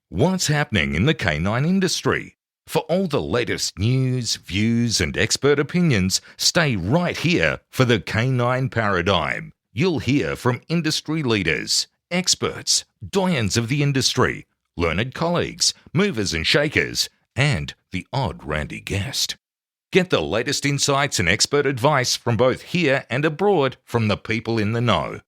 What's happening in the canine industry? For all the latest news, views, and expert opinions, stay right here for the Canine Paradigm. You'll hear from industry leaders, experts, doyens of the industry, learned colleagues, movers and shakers, and the odd randy guest. Get the latest insights and expert advice from both here and abroad from the people in the know.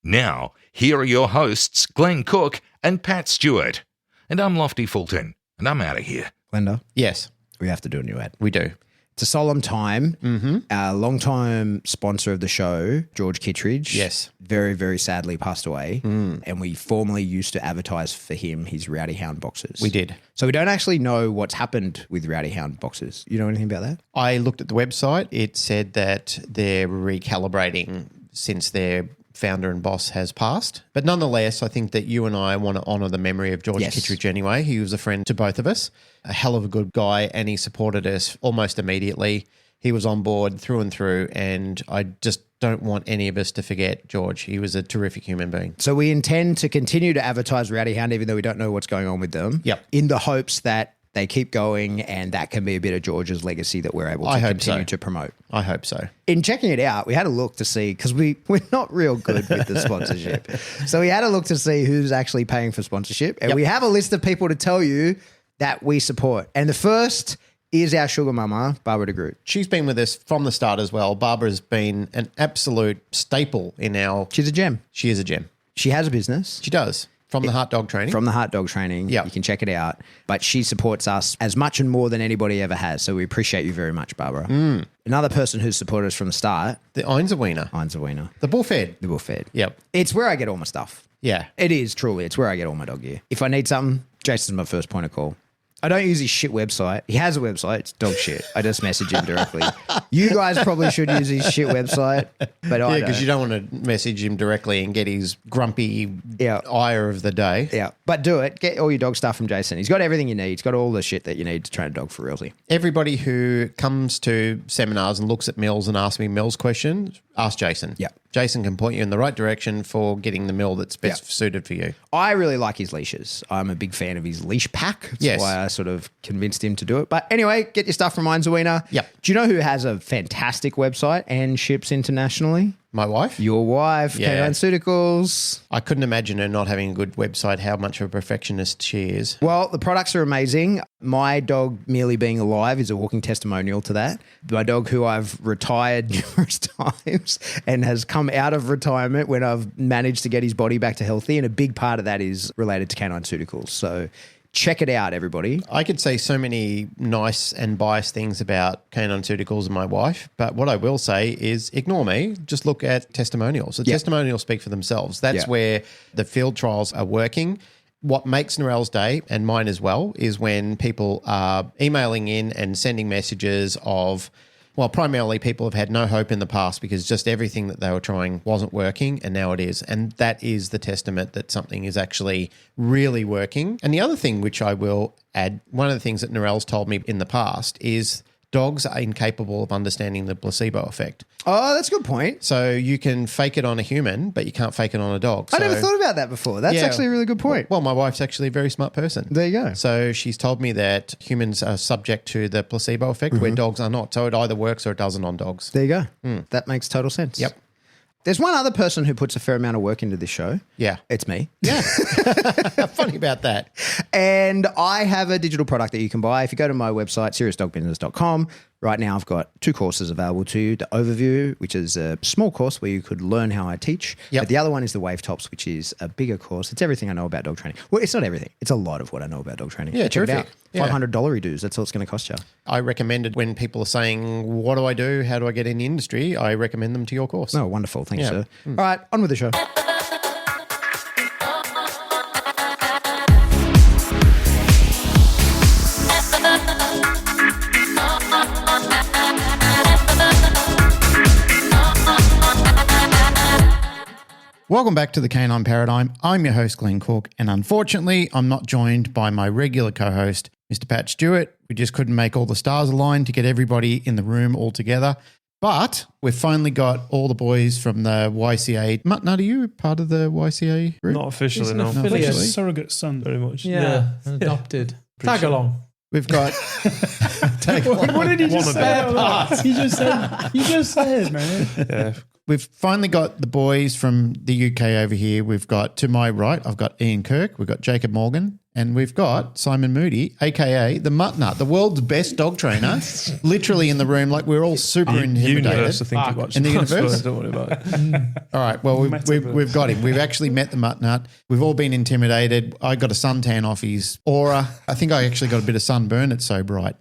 Now, here are your hosts, Glenn Cook and Pat Stewart. And I'm Lofty Fulton, and I'm out of here. Glenda? Yes. We have to do a new ad. We do. It's a solemn time. Our long-time sponsor of the show, George Kittredge, Yes. very, very sadly passed away. And we formerly used to advertise for him his Rowdy Hound boxes. We did. So we don't actually know what's happened with Rowdy Hound boxes. You know anything about that? I looked at the website. It said that they're recalibrating since their founder and boss has passed. But nonetheless, I think that you and I want to honour the memory of George Kittredge anyway. He was a friend to both of us, a hell of a good guy, and he supported us almost immediately. He was on board through and through, and I just don't want any of us to forget George. He was a terrific human being. So we intend to continue to advertise Rowdy Hound, even though we don't know what's going on with them. Yep. In the hopes that they keep going, and that can be a bit of George's legacy that we're able to continue to promote. I hope so. In checking it out, we had a look to see, because we're not real good with the sponsorship. So we had a look to see who's actually paying for sponsorship. And we have a list of people to tell you that we support. And the first is our sugar mama, Barbara de Groot. She's been with us from the start as well. Barbara's been an absolute staple in our... She's a gem. She is a gem. She has a business. She does. From the Heart Dog Training. From the Heart Dog Training. Yeah. You can check it out. But she supports us as much and more than anybody ever has. So we appreciate you very much, Barbara. Another person who's supported us from the start. The Einzelwiener. Einzelwiener. The Bullfed. The Bullfed. Yep. It's where I get all my stuff. Yeah. It is, truly. It's where I get all my dog gear. If I need something, Jason's my first point of call. I don't use his shit website. He has a website. It's dog shit. I just message him directly. You guys probably should use his shit website, but I don't. Yeah, because you don't want to message him directly and get his grumpy ire of the day. Yeah, but do it. Get all your dog stuff from Jason. He's got everything you need. He's got all the shit that you need to train a dog for realty. Everybody who comes to seminars and looks at meals and asks me meals questions, ask Jason. Yeah. Jason can point you in the right direction for getting the meal that's best suited for you. I really like his leashes. I'm a big fan of his leash pack. That's why I sort of convinced him to do it. But anyway, get your stuff from Einzelwiener. Yep. Do you know who has a fantastic website and ships internationally? My wife? Your wife, Yeah. Canine Pharmaceuticals. I couldn't imagine her not having a good website, how much of a perfectionist she is. Well, the products are amazing. My dog merely being alive is a walking testimonial to that. My dog, who I've retired numerous times and has come out of retirement when I've managed to get his body back to healthy. And a big part of that is related to Canine Pharmaceuticals. So check it out, everybody. I could say so many nice and biased things about Canine Pharmaceuticals and my wife, but what I will say is ignore me. Just look at testimonials. The testimonials speak for themselves. That's where the field trials are working. What makes Narelle's day, and mine as well, is when people are emailing in and sending messages of, well, primarily people have had no hope in the past because just everything that they were trying wasn't working, and now it is. And that is the testament that something is actually really working. And the other thing which I will add, one of the things that Narelle's told me in the past is dogs are incapable of understanding the placebo effect. Oh, that's a good point. So you can fake it on a human, but you can't fake it on a dog. I never thought about that before. That's actually a really good point. Well, my wife's actually a very smart person. There you go. So she's told me that humans are subject to the placebo effect where dogs are not. So it either works or it doesn't on dogs. There you go. That makes total sense. Yep. There's one other person who puts a fair amount of work into this show. Yeah. It's me. Yeah. Funny about that. And I have a digital product that you can buy. If you go to my website, seriousdogbusiness.com, right now I've got 2 courses available to you. The Overview, which is a small course where you could learn how I teach. Yep. But the other one is the Wave Tops, which is a bigger course. It's everything I know about dog training. Well, it's not everything. It's a lot of what I know about dog training. Yeah, Check it terrific. out. Yeah. $500 dues. That's all it's going to cost you. I recommend it when people are saying, what do I do? How do I get in the industry? I recommend them to your course. Oh, wonderful. Thanks, Yeah. sir. All right, on with the show. Welcome back to the Canine Paradigm. I'm your host, Glenn Cook, and unfortunately, I'm not joined by my regular co-host, Mr. Pat Stewart. We just couldn't make all the stars align to get everybody in the room all together. But we've finally got all the boys from the YCA. Mutt Nut, are you part of the YCA group? Not officially, He's an no. affiliate. Officially. Surrogate son. Very much. Yeah, adopted. Tag sure. along. We've got... What did he just say? You just said, man. Yeah. We've finally got the boys from the UK over here. We've got, to my right, I've got Ian Kirke, we've got Jacob Morgan, and we've got Simon Moody, a.k.a. the Mutt Nut, the world's best dog trainer, literally in the room. Like, we're all super intimidated. Universe, I think you watch. In the universe? Don't worry about it. All right, well, we've got him. We've actually met the Mutt Nut. We've all been intimidated. I got a suntan off his aura. I think I actually got a bit of sunburn. It's so bright.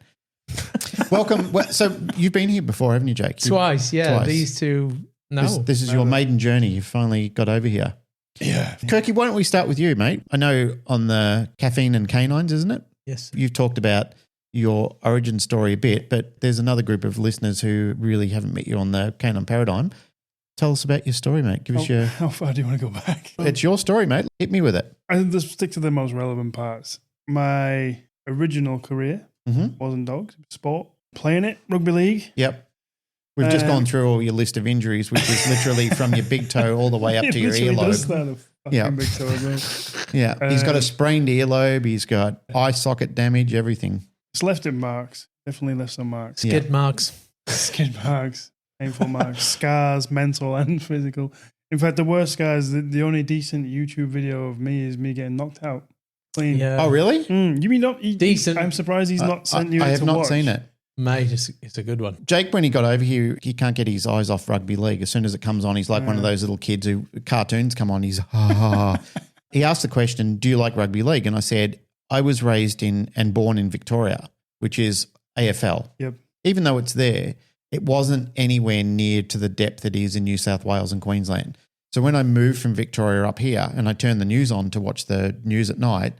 Welcome. Well, so you've been here before, haven't you, Jake? Twice, yeah. Twice. These two, no. This is your maiden journey. You finally got over here. Yeah. Kirke, why don't we start with you, mate? I know on the caffeine and canines, isn't it? Yes. You've talked about your origin story a bit, but there's another group of listeners who really haven't met you on the canine paradigm. Tell us about your story, mate. Give us your... How far do you want to go back? It's your story, mate. Hit me with it. I just stick to the most relevant parts. My original career wasn't dogs, sport. Playing it, rugby league. Yep. We've just gone through all your list of injuries, which is literally from your big toe all the way up to your earlobe. Yeah. Big toe as well. Yeah. He's got a sprained earlobe. He's got eye socket damage, everything. It's left in marks. Definitely left some marks. Skid marks. Skid marks, painful marks, scars, mental and physical. In fact, the worst scars, the only decent YouTube video of me is me getting knocked out. Clean. Yeah. Oh, really? You mean not Decent. I'm surprised he's not sent you. I have to not watch. seen it. Mate, it's a good one. Jake, when he got over here, he can't get his eyes off rugby league. As soon as it comes on, he's like one of those little kids who cartoons come on. He's He asked the question, "Do you like rugby league?" And I said, "I was raised in and born in Victoria, which is AFL. Yep. Even though it's there, it wasn't anywhere near to the depth it is in New South Wales and Queensland. So when I moved from Victoria up here and I turned the news on to watch the news at night,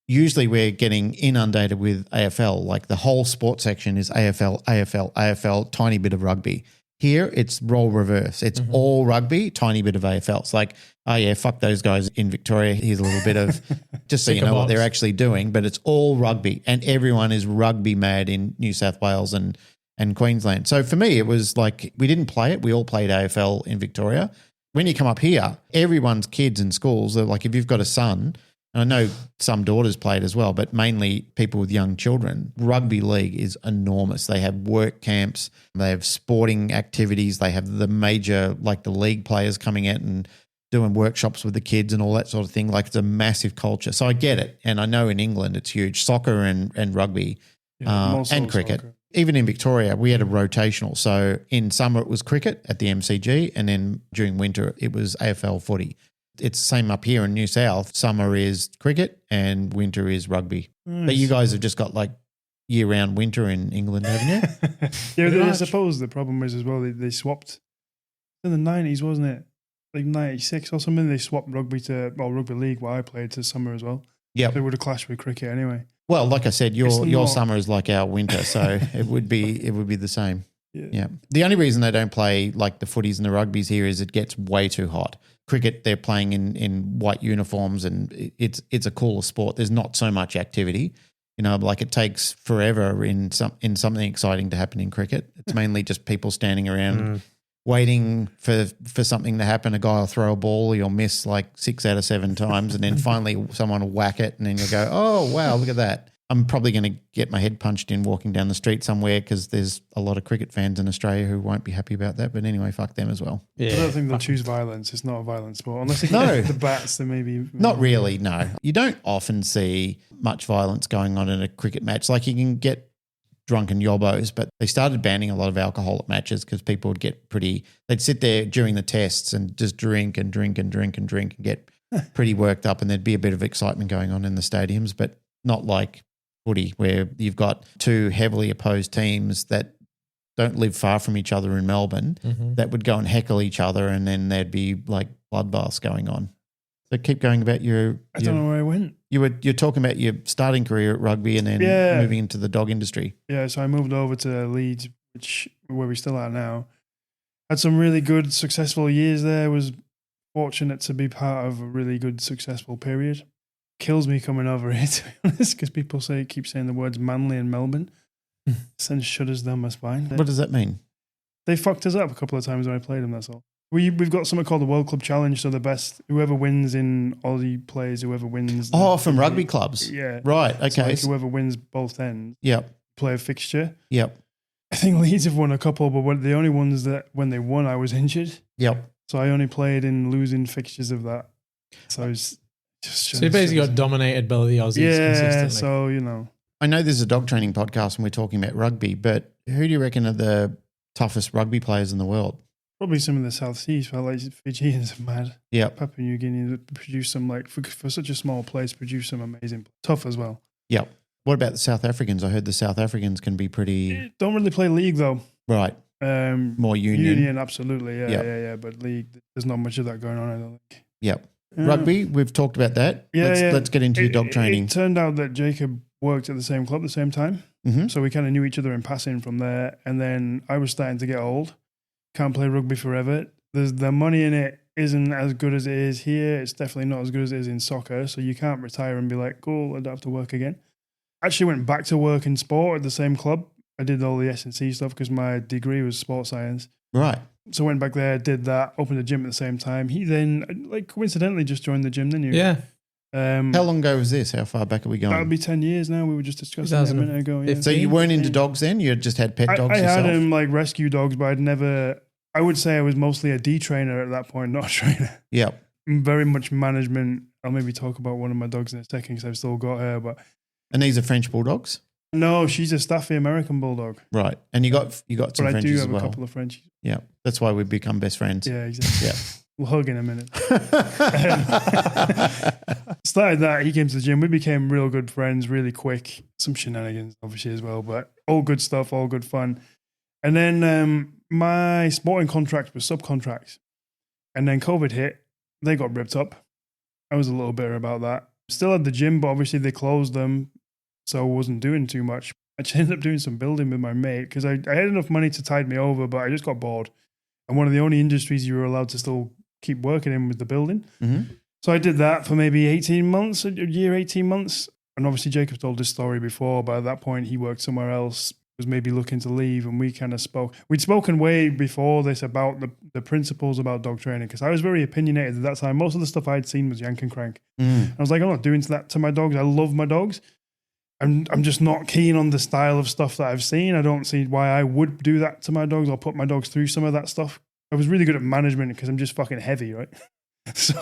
usually we're getting inundated with AFL. Like the whole sports section is AFL, AFL, AFL, tiny bit of rugby. Here, it's role reverse. It's all rugby, tiny bit of AFL. It's like, oh yeah, fuck those guys in Victoria. Here's a little bit of, just so you know what they're actually doing. But it's all rugby, and everyone is rugby mad in New South Wales and Queensland. So for me, it was like we didn't play it. We all played AFL in Victoria. When you come up here, everyone's kids in schools, they're like if you've got a son, and I know some daughters play it as well, but mainly people with young children, rugby league is enormous. They have work camps, they have sporting activities, they have the major, like the league players coming out and doing workshops with the kids and all that sort of thing. Like it's a massive culture. So I get it. And I know in England it's huge, soccer and rugby and cricket. Soccer. Even in Victoria, we had a rotational. So in summer it was cricket at the MCG, and then during winter it was AFL footy. It's the same up here in New South. Summer is cricket and winter is rugby. Nice. But you guys have just got like year-round winter in England, haven't you? Yeah, I suppose the problem is as well, they swapped in the 90s, wasn't it? Like 96 or something, they swapped rugby league, what I played, to summer as well. Yeah. They would have clashed with cricket anyway. Well, like I said, your not- summer is like our winter, so it would be the same. Yeah. The only reason they don't play like the footies and the rugbies here is it gets way too hot. Cricket, they're playing in white uniforms, and it's a cooler sport. There's not so much activity, you know. Like it takes forever in something exciting to happen in cricket. It's mainly just people standing around waiting for something to happen. A guy will throw a ball, you'll miss like 6 out of 7 times, and then finally someone will whack it, and then you'll go, oh wow, look at that. I'm probably going to get my head punched in walking down the street somewhere because there's a lot of cricket fans in Australia who won't be happy about that. But anyway, fuck them as well. Yeah. I don't think they'll choose violence. It's not a violent sport. Unless they No. get the bats, then maybe. Not really, no. You don't often see much violence going on in a cricket match. Like you can get drunken yobbos, but they started banning a lot of alcohol at matches because people would get they'd sit there during the tests and just drink and get pretty worked up, and there'd be a bit of excitement going on in the stadiums, but not like footy where you've got two heavily opposed teams that don't live far from each other in Melbourne that would go and heckle each other, and then there'd be like bloodbaths going on. So keep going about I don't know where I went. You're talking about your starting career at rugby and then moving into the dog industry. Yeah, so I moved over to Leeds, where we still are now. Had some really good, successful years there. Was fortunate to be part of a really good, successful period. Kills me coming over here, to be honest, because people keep saying the words manly in Melbourne. Sends shudders down my spine. What does that mean? They fucked us up a couple of times when I played them, that's all. We've got something called the World Club Challenge, so the best, whoever wins in Aussie plays, whoever wins. From rugby clubs. Yeah. Right, So okay. like whoever wins both ends, Yep, play a fixture. yep, I think Leeds have won a couple, but the only ones that when they won, I was injured. yep. So I only played in losing fixtures of that. So it's just. So you basically got dominated by the Aussies consistently. So, you know. I know this is a dog training podcast and we're talking about rugby, but who do you reckon are the toughest rugby players in the world? Probably some of the South Seas, like Fijians are mad. Yep, Papua New Guinea produce some, like, for such a small place, produce some amazing, tough as well. yep. What about the South Africans? I heard the South Africans can be pretty... Don't really play league, though. Right, more union. Absolutely. Yeah. But league, there's not much of that going on, I don't think. Yep. Yeah. Rugby, we've talked about that. Let's get into your dog training. It turned out that Jacob worked at the same club at the same time. Mm-hmm. So we kind of knew each other in passing from there. And then I was starting to get old. Can't play rugby forever. The money in it isn't as good as it is here. It's definitely not as good as it is in soccer. So you can't retire and be like, cool, I don't have to work again. Actually went back to work in sport at the same club. I did all the S&C stuff because my degree was sports science. Right. So went back there, did that, opened a gym at the same time. He then, like, coincidentally just joined the gym, didn't you? Yeah. How long ago was this? How far back are we going? That'll be 10 years now. We were just discussing it a minute ago. Yeah. So you weren't into dogs then? You just had pet dogs I yourself? had like rescue dogs, but I would say I was mostly a D trainer at that point, not a trainer. Yep. Very much management. I'll maybe talk about one of my dogs in a second because I've still got her. But And these are French bulldogs? no, she's a Staffy American Bulldog. Right. And you got some But I Frenchies do as have well. a couple of Frenchies. Yeah. That's why we've become best friends. Yeah, exactly. Yeah. We'll hug in a minute. Started that. He came to the gym. We became real good friends really quick. Some shenanigans, obviously, as well, but all good stuff, all good fun. And then my sporting contract was subcontracts. And then COVID hit. They got ripped up. I was a little bitter about that. Still had the gym, but obviously they closed them. So I wasn't doing too much. I just ended up doing some building with my mate because I had enough money to tide me over, but I just got bored. And one of the only industries you were allowed to still keep working in was the building. Mm-hmm. So I did that for maybe 18 months, a year, 18 months. And obviously Jacob told this story before, but at that point he worked somewhere else, was maybe looking to leave. And we kind of spoke. We'd spoken way before this about the principles about dog training because I was very opinionated at that time. Most of the stuff I'd seen was yank and crank. I was like, I'm not doing that to my dogs. I love my dogs. I'm just not keen on the style of stuff that I've seen. I don't see why I would do that to my dogs or put my dogs through some of that stuff. I was really good at management because I'm just fucking heavy, right? So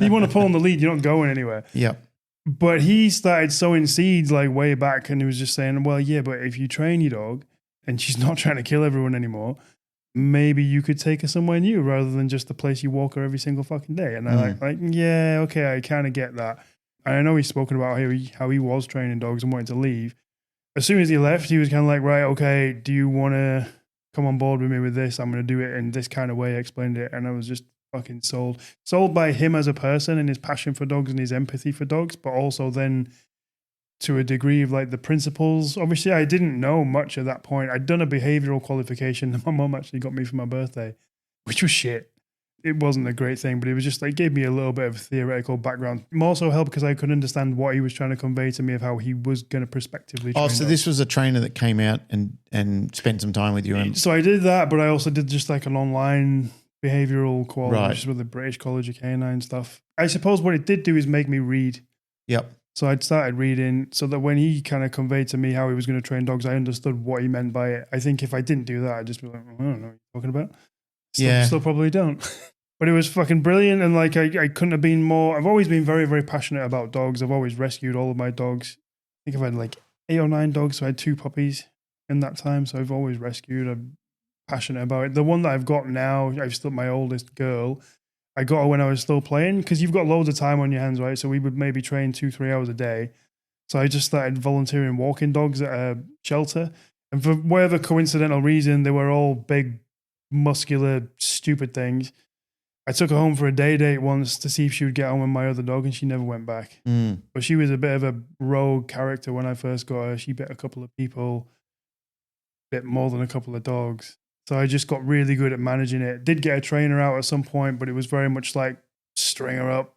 you want to pull on the lead, you're not going anywhere. Yep. But he started sowing seeds like way back and he was just saying, well, yeah, but if you train your dog and she's not trying to kill everyone anymore, maybe you could take her somewhere new rather than just the place you walk her every single fucking day. And I'm like, yeah, okay, I kind of get that. And I know he's spoken about how he was training dogs and wanted to leave. As soon as he left, he was kind of like, right, okay, do you want to come on board with me with this? I'm going to do it in this kind of way. I explained it. And I was just fucking sold. Sold by him as a person and his passion for dogs and his empathy for dogs, but also then to a degree of like the principles. Obviously, I didn't know much at that point. I'd done a behavioral qualification that my mum actually got me for my birthday, which was shit. It wasn't a great thing, but it was just like gave me a little bit of theoretical background. More so helped because I could understand what he was trying to convey to me of how he was going to prospectively train So dogs. this was a trainer that came out and spent some time with you. And So I did that, but I also did just like an online behavioral qual, Right. which is with the British College of Canine stuff. I suppose what it did do is make me read. Yep. So I'd started reading so that when he kind of conveyed to me how he was going to train dogs, I understood what he meant by it. I think if I didn't do that, I'd just be like, I don't know what you're talking about. Still probably don't. But it was fucking brilliant. And like, I couldn't have been more. I've always been very, very passionate about dogs. I've always rescued all of my dogs. I think I've had like 8 or 9 dogs. So I had 2 puppies in that time. So I've always rescued. I'm passionate about it. The one that I've got now, I've still my oldest girl. I got her when I was still playing because you've got loads of time on your hands, right? So we would maybe train 2-3 hours a day. So I just started volunteering walking dogs at a shelter. And for whatever coincidental reason, they were all big, muscular, stupid things. I took her home for a day date once to see if she would get on with my other dog, and she never went back. But she was a bit of a rogue character when I first got her. She bit a couple of people, bit more than a couple of dogs. So I just got really good at managing it. Did get a trainer out at some point, but it was very much like string her up,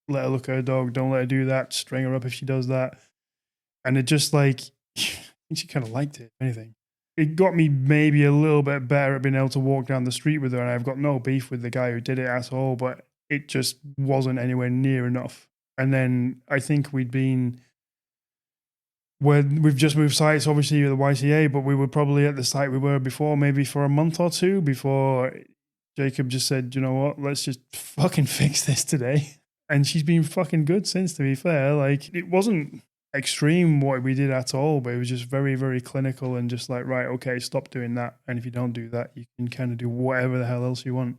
let her look at her dog, don't let her do that, string her up if she does that. And it just like, I think she kind of liked it, if anything. it got me maybe a little bit better at being able to walk down the street with her. And I've got no beef with the guy who did it at all, but it just wasn't anywhere near enough. And then I think we've just moved sites, obviously, with the YCA, but we were probably at the site we were before, maybe for a month or two before Jacob just said, you know what, let's just fucking fix this today. And she's been fucking good since, to be fair. Like, it wasn't extreme what we did at all, but it was just very, very clinical and just like, right, okay, stop doing that. And if you don't do that, you can kind of do whatever the hell else you want.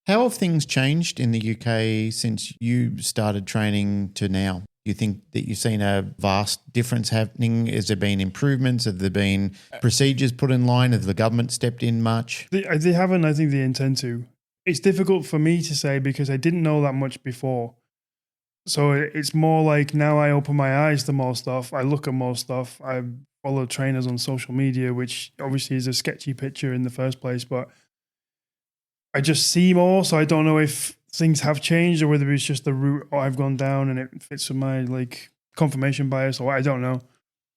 How have things changed in the UK since you started training to now? Do you think that you've seen a vast difference happening? Has there been improvements? Have there been procedures put in line? Have the government stepped in much? They haven't. I think they intend to. It's difficult for me to say because I didn't know that much before. So it's more like now I open my eyes to more stuff. I look at more stuff. I follow trainers on social media, which obviously is a sketchy picture in the first place, but I just see more. So I don't know if things have changed or whether it's just the route I've gone down and it fits with my like confirmation bias, or I don't know.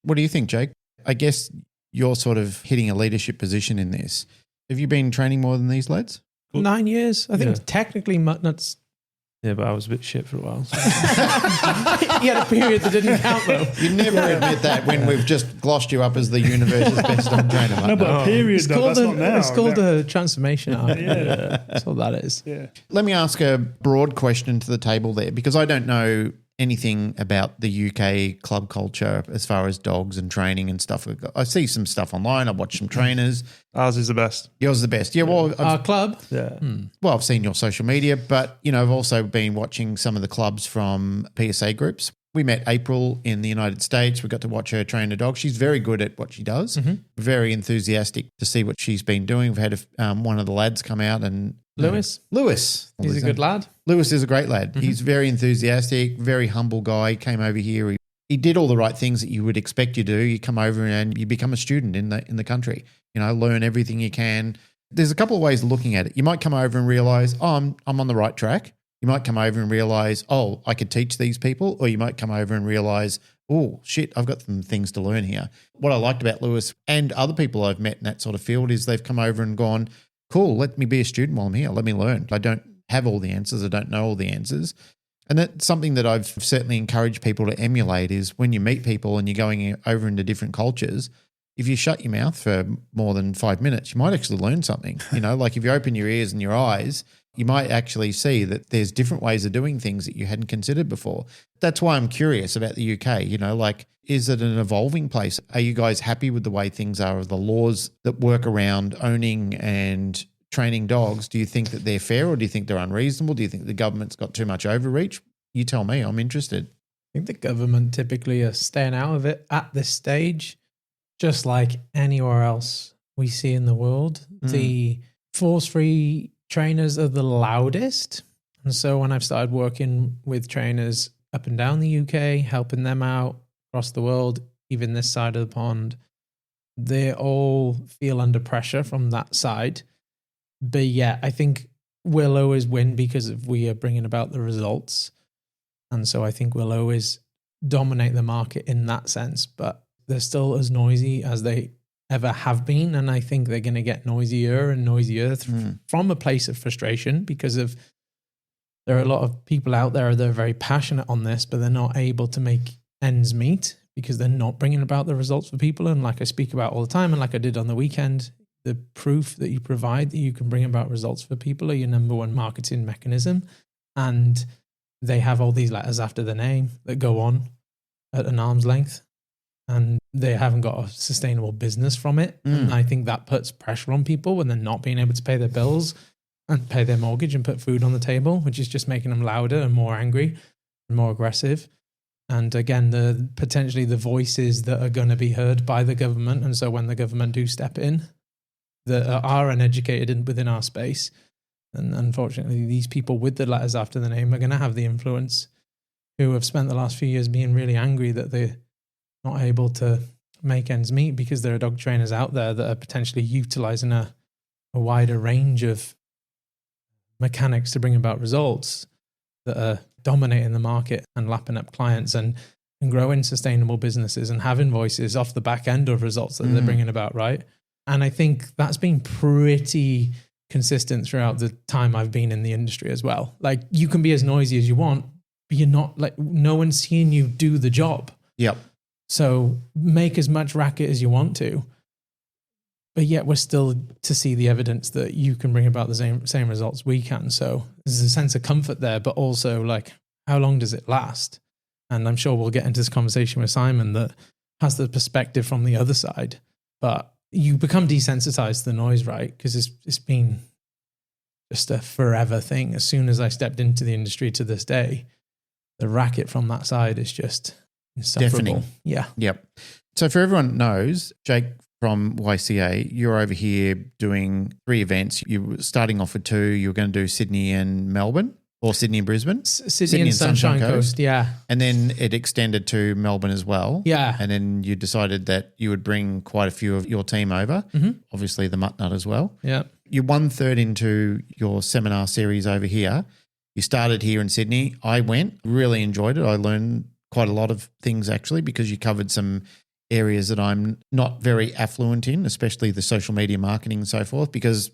What do you think, Jake? I guess you're sort of hitting a leadership position in this. Have you been training more than these lads? 9 years. I think Yeah. technically Mutt Nut's. Yeah, but I was a bit shit for a while. So. He had a period that didn't count though. You never admit that when we've just glossed you up as the universe's best dog trainer. No, but a period It's though, called, that's not now. it's called a transformation arc. Yeah. That's all that is. Yeah. Let me ask a broad question to the table there, because I don't know anything about the UK club culture as far as dogs and training and stuff. I see some stuff online. I watch some trainers. Ours is the best. Yours is the best. Yeah, well, Our club. Yeah. I've seen your social media, but, you know, I've also been watching some of the clubs from PSA groups. We met April in the United States. We got to watch her train a dog. She's very good at what she does, very enthusiastic to see what she's been doing. We've had one of the lads come out and... Lewis. He's a good lad. Lewis is a great lad. He's very enthusiastic, very humble guy. He came over here. He did all the right things that you would expect you to do. You come over and you become a student in the country. You know, learn everything you can. There's a couple of ways of looking at it. You might come over and realize, oh, I'm on the right track. You might come over and realize, oh, I could teach these people. Or you might come over and realize, oh, shit, I've got some things to learn here. What I liked about Lewis and other people I've met in that sort of field is they've come over and gone, cool, let me be a student while I'm here. Let me learn. I don't have all the answers. I don't know all the answers. And that's something that I've certainly encouraged people to emulate is when you meet people and you're going over into different cultures, if you shut your mouth for more than 5 minutes, you might actually learn something. You know, like if you open your ears and your eyes, you might actually see that there's different ways of doing things that you hadn't considered before. That's why I'm curious about the UK. You know, like, is it an evolving place? Are you guys happy with the way things are, the laws that work around owning and training dogs? Do you think that they're fair or do you think they're unreasonable? Do you think the government's got too much overreach? You tell me. I'm interested. I think the government typically are staying out of it at this stage, just like anywhere else we see in the world. The force-free trainers are the loudest. And so when I've started working with trainers up and down the UK, helping them out across the world, even this side of the pond, they all feel under pressure from that side. But yeah, I think we'll always win because we are bringing about the results. And so I think we'll always dominate the market in that sense. But they're still as noisy as they ever have been. And I think they're going to get noisier and noisier from a place of frustration because of there are a lot of people out there that are very passionate on this, but they're not able to make ends meet because they're not bringing about the results for people. And like I speak about all the time, and like I did on the weekend, the proof that you provide that you can bring about results for people are your number one marketing mechanism. And they have all these letters after the name that go on at an arm's length. And they haven't got a sustainable business from it. And I think that puts pressure on people when they're not being able to pay their bills and pay their mortgage and put food on the table, which is just making them louder and more angry and more aggressive. And again, potentially the voices that are going to be heard by the government. And so when the government do step in, that are uneducated within our space, and unfortunately these people with the letters after the name are going to have the influence, who have spent the last few years being really angry that they're not able to make ends meet because there are dog trainers out there that are potentially utilizing a wider range of mechanics to bring about results that are dominating the market and lapping up clients and growing sustainable businesses and having voices off the back end of results that they're bringing about, right? And I think that's been pretty consistent throughout the time I've been in the industry as well. Like, you can be as noisy as you want, but you're not, like, no one's seeing you do the job. Yep. So make as much racket as you want to, but yet we're still to see the evidence that you can bring about the same results we can. So there's a sense of comfort there, but also, like, how long does it last? And I'm sure we'll get into this conversation with Simon that has the perspective from the other side, but you become desensitized to the noise, right? Because it's been just a forever thing. As soon as I stepped into the industry to this day, the racket from that side is just insufferable. Deafening. Yeah. Yep. So for everyone knows, Jake from YCA, you're over here doing 3 events. You were starting off with 2. You were going to do Sydney and Melbourne, or Sydney and Brisbane. Sydney and Sunshine Coast, yeah. And then it extended to Melbourne as well. Yeah. And then you decided that you would bring quite a few of your team over, obviously the Mutt Nut as well. Yeah. You're 1/3 into your seminar series over here. You started here in Sydney. I went, really enjoyed it. I learned quite a lot of things actually, because you covered some areas that I'm not very affluent in, especially the social media marketing and so forth, because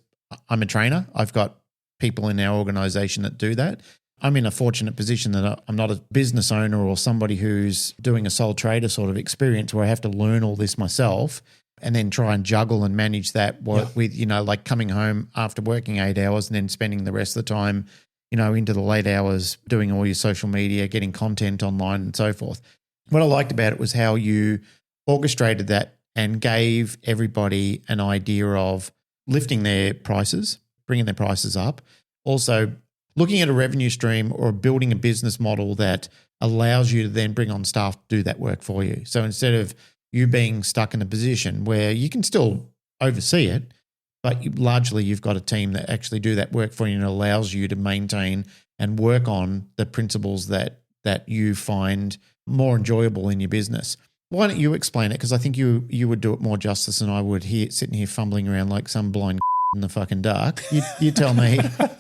I'm a trainer. I've got people in our organisation that do that. I'm in a fortunate position that I'm not a business owner or somebody who's doing a sole trader sort of experience where I have to learn all this myself and then try and juggle and manage that with, you know, like coming home after working 8 hours and then spending the rest of the time, you know, into the late hours doing all your social media, getting content online and so forth. What I liked about it was how you orchestrated that and gave everybody an idea of lifting their prices, bringing their prices up. Also, looking at a revenue stream or building a business model that allows you to then bring on staff to do that work for you. So instead of you being stuck in a position where you can still oversee it, but largely you've got a team that actually do that work for you and allows you to maintain and work on the principles that you find more enjoyable in your business. Why don't you explain it? Because I think you would do it more justice than I would here, sitting here fumbling around like some blind in the fucking dark. You tell me.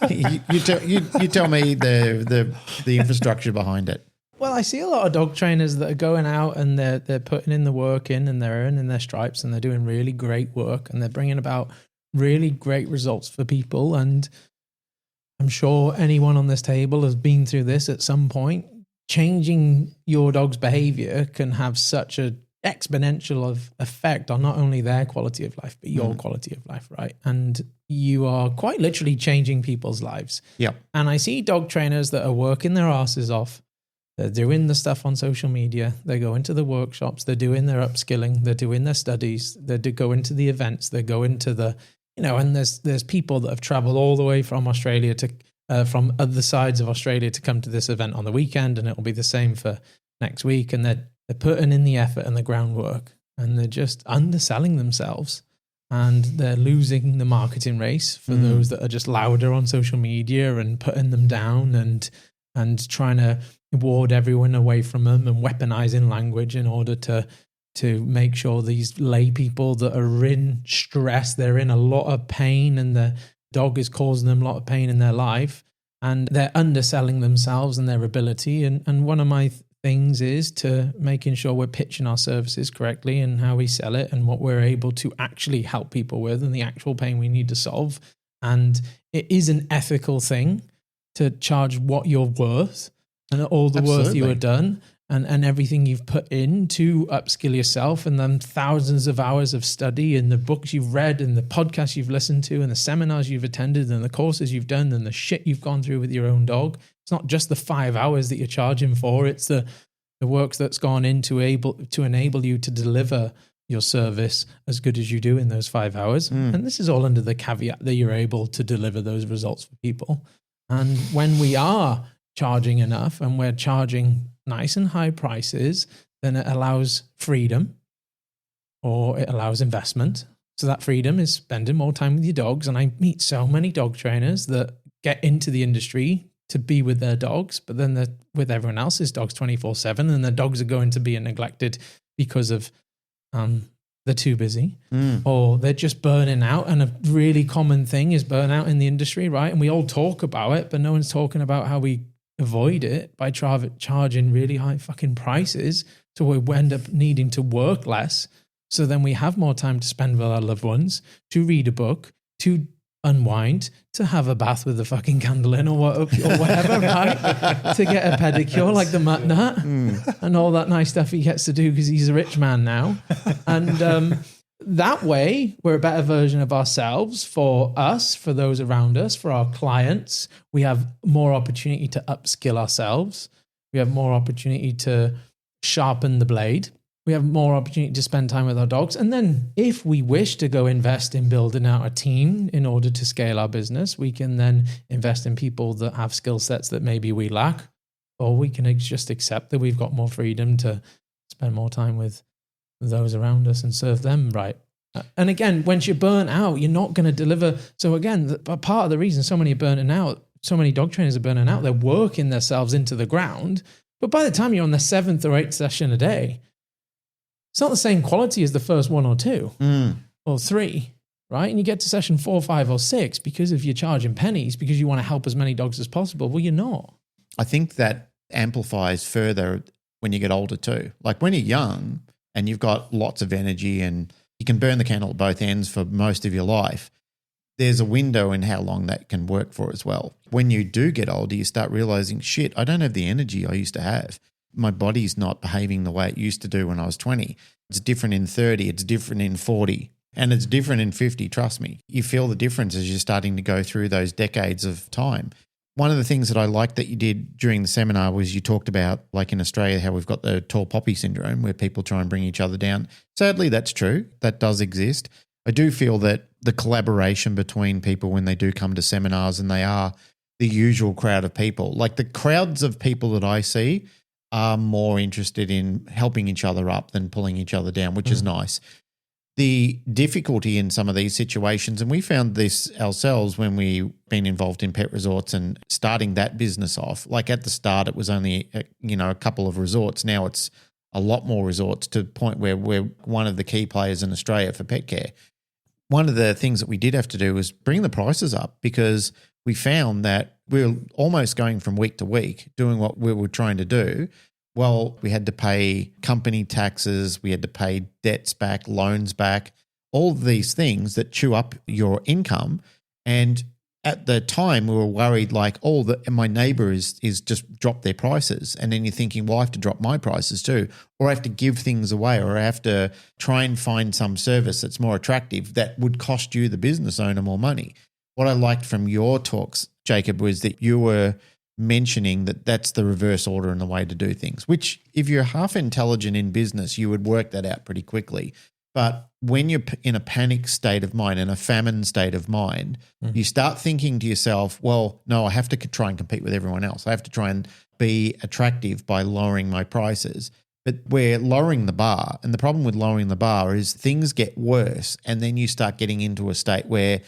you tell me the infrastructure behind it. Well, I see a lot of dog trainers that are going out and they're putting in the work in and they're earning their stripes and they're doing really great work and they're bringing about really great results for people. And I'm sure anyone on this table has been through this at some point. Changing your dog's behavior can have such an exponential effect on not only their quality of life, but your quality of life, right? And you are quite literally changing people's lives. Yep. And I see dog trainers that are working their asses off. They're doing the stuff on social media. They go into the workshops. They're doing their upskilling. They're doing their studies. They go into the events. They go into the, you know, and there's people that have traveled all the way from Australia to, from other sides of Australia to come to this event on the weekend. And it'll be the same for next week. And they're putting in the effort and the groundwork and they're just underselling themselves. And they're losing the marketing race for those that are just louder on social media and putting them down and trying to ward everyone away from them and weaponizing language in order to make sure these lay people that are in stress, they're in a lot of pain and the dog is causing them a lot of pain in their life and they're underselling themselves and their ability. And one of my things is to making sure we're pitching our services correctly and how we sell it and what we're able to actually help people with and the actual pain we need to solve. And it is an ethical thing to charge what you're worth and all the worth you have done and everything you've put in to upskill yourself and then thousands of hours of study and the books you've read and the podcasts you've listened to and the seminars you've attended and the courses you've done and the shit you've gone through with your own dog. It's not just the 5 hours that you're charging for. It's the work that's gone in to enable you to deliver your service as good as you do in those 5 hours. And this is all under the caveat that you're able to deliver those results for people. And when we are charging enough and we're charging nice and high prices, then it allows freedom or it allows investment. So that freedom is spending more time with your dogs. And I meet so many dog trainers that get into the industry to be with their dogs, but then they're with everyone else's dogs 24/7 and their dogs are going to be neglected because of they're too busy or they're just burning out. And a really common thing is burnout in the industry, right? And we all talk about it, but no one's talking about how we avoid it by charging really high fucking prices. So we end up needing to work less So then we have more time to spend with our loved ones, to read a book, to unwind, to have a bath with a fucking candle in or whatever, right? To get a pedicure like the Mutt Nut and all that nice stuff he gets to do because he's a rich man now. And that way, we're a better version of ourselves for us, for those around us, for our clients. We have more opportunity to upskill ourselves. We have more opportunity to sharpen the blade. We have more opportunity to spend time with our dogs. And then if we wish to go invest in building out a team in order to scale our business, we can then invest in people that have skill sets that maybe we lack, or we can just accept that we've got more freedom to spend more time with those around us and serve them right. And again, once you're burnt out, you're not going to deliver. So again, part of the reason so many are burning out, so many dog trainers are burning out, they're working themselves into the ground. But by the time you're on the 7th or 8th session a day, it's not the same quality as the first 1 or 2 or 3, right? And you get to session 4, 5, or 6 because if you're charging pennies because you want to help as many dogs as possible. Well, you're not. I think that amplifies further when you get older too. Like when you're young and you've got lots of energy and you can burn the candle at both ends for most of your life, there's a window in how long that can work for as well. When you do get older, you start realizing, shit, I don't have the energy I used to have. My body's not behaving the way it used to do when I was 20. It's different in 30, it's different in 40, and it's different in 50, trust me. You feel the difference as you're starting to go through those decades of time. One of the things that I liked that you did during the seminar was you talked about, like in Australia, how we've got the tall poppy syndrome where people try and bring each other down. Sadly, that's true. That does exist. I do feel that the collaboration between people when they do come to seminars and they are the usual crowd of people, like the crowds of people that I see are more interested in helping each other up than pulling each other down, which is nice. The difficulty in some of these situations, and we found this ourselves when we've been involved in pet resorts and starting that business off, like at the start it was only a couple of resorts. Now it's a lot more resorts to the point where we're one of the key players in Australia for pet care. One of the things that we did have to do was bring the prices up because we found that we were almost going from week to week doing what we were trying to do. Well, we had to pay company taxes, we had to pay debts back, loans back, all of these things that chew up your income. And at the time, we were worried like, my neighbor is just dropped their prices. And then you're thinking, well, I have to drop my prices too, or I have to give things away, or I have to try and find some service that's more attractive that would cost you, the business owner, more money. What I liked from your talks, Jacob, was that you were mentioning that that's the reverse order and the way to do things, which if you're half intelligent in business, you would work that out pretty quickly. But when you're in a panic state of mind, in a famine state of mind, you start thinking to yourself, well, no, I have to try and compete with everyone else. I have to try and be attractive by lowering my prices. But we're lowering the bar. And the problem with lowering the bar is things get worse. And then you start getting into a state where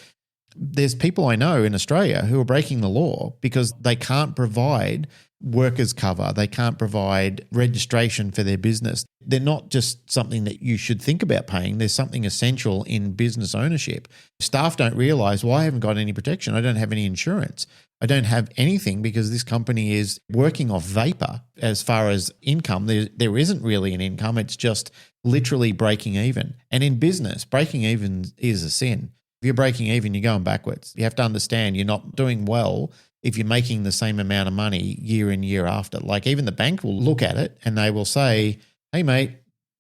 there's people I know in Australia who are breaking the law because they can't provide workers cover. They can't provide registration for their business. They're not just something that you should think about paying. There's something essential in business ownership. Staff don't realize, well, I haven't got any protection. I don't have any insurance. I don't have anything because this company is working off vapor as far as income. There isn't really an income. It's just literally breaking even. And in business, breaking even is a sin. If you're breaking even, you're going backwards. You have to understand you're not doing well if you're making the same amount of money year in, year after. Like even the bank will look at it and they will say, hey, mate,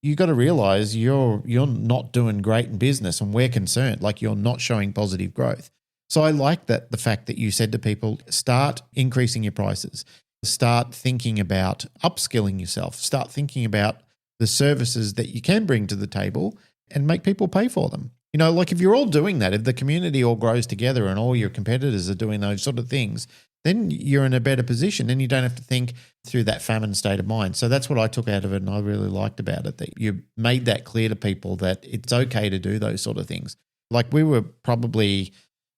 you got to realize you're not doing great in business and we're concerned, like you're not showing positive growth. So I like that the fact that you said to people, start increasing your prices, start thinking about upskilling yourself, start thinking about the services that you can bring to the table and make people pay for them. You know, like if you're all doing that, if the community all grows together and all your competitors are doing those sort of things, then you're in a better position and you don't have to think through that famine state of mind. So that's what I took out of it and I really liked about it, that you made that clear to people that it's okay to do those sort of things. Like we were probably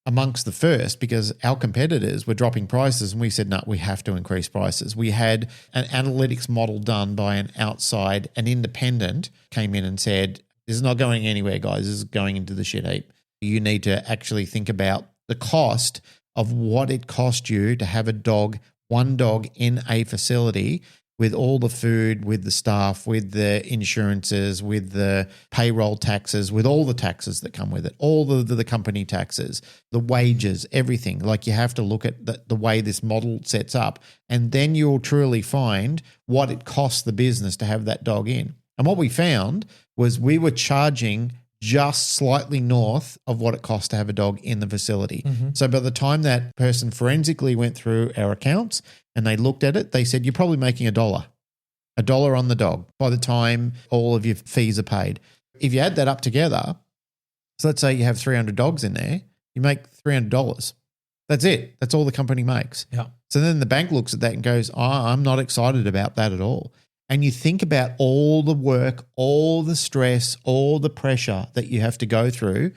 amongst the first because our competitors were dropping prices and we said, no, we have to increase prices. We had an analytics model done by an independent came in and said, this is not going anywhere, guys. This is going into the shit heap. You need to actually think about the cost of what it cost you to have one dog in a facility with all the food, with the staff, with the insurances, with the payroll taxes, with all the taxes that come with it, all the company taxes, the wages, everything. Like you have to look at the way this model sets up, and then you'll truly find what it costs the business to have that dog in. And what we found was we were charging just slightly north of what it costs to have a dog in the facility. So by the time that person forensically went through our accounts and they looked at it, they said, you're probably making $1 on the dog by the time all of your fees are paid. If you add that up together, so let's say you have 300 dogs in there, you make $300. That's it. That's all the company makes. Yeah. So then the bank looks at that and goes, I'm not excited about that at all. And you think about all the work, all the stress, all the pressure that you have to go through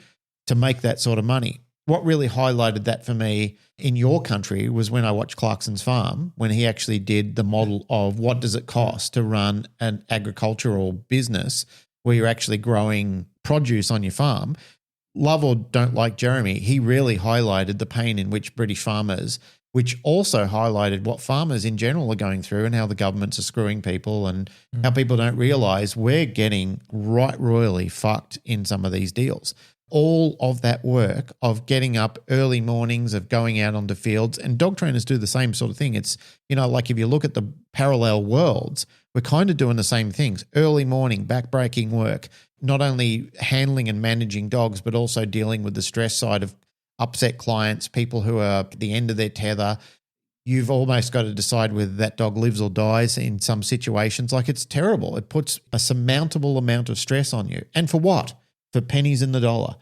to make that sort of money. What really highlighted that for me in your country was when I watched Clarkson's Farm, when he actually did the model of what does it cost to run an agricultural business where you're actually growing produce on your farm. Love or don't like Jeremy, he really highlighted the pain in which British farmers, which also highlighted what farmers in general are going through and how the governments are screwing people and how people don't realise we're getting right royally fucked in some of these deals. All of that work of getting up early mornings, of going out onto fields, and dog trainers do the same sort of thing. It's, like if you look at the parallel worlds, we're kind of doing the same things. Early morning, back-breaking work, not only handling and managing dogs, but also dealing with the stress side of upset clients, people who are at the end of their tether. You've almost got to decide whether that dog lives or dies in some situations. Like, it's terrible. It puts a surmountable amount of stress on you. And for what? For pennies in the dollar.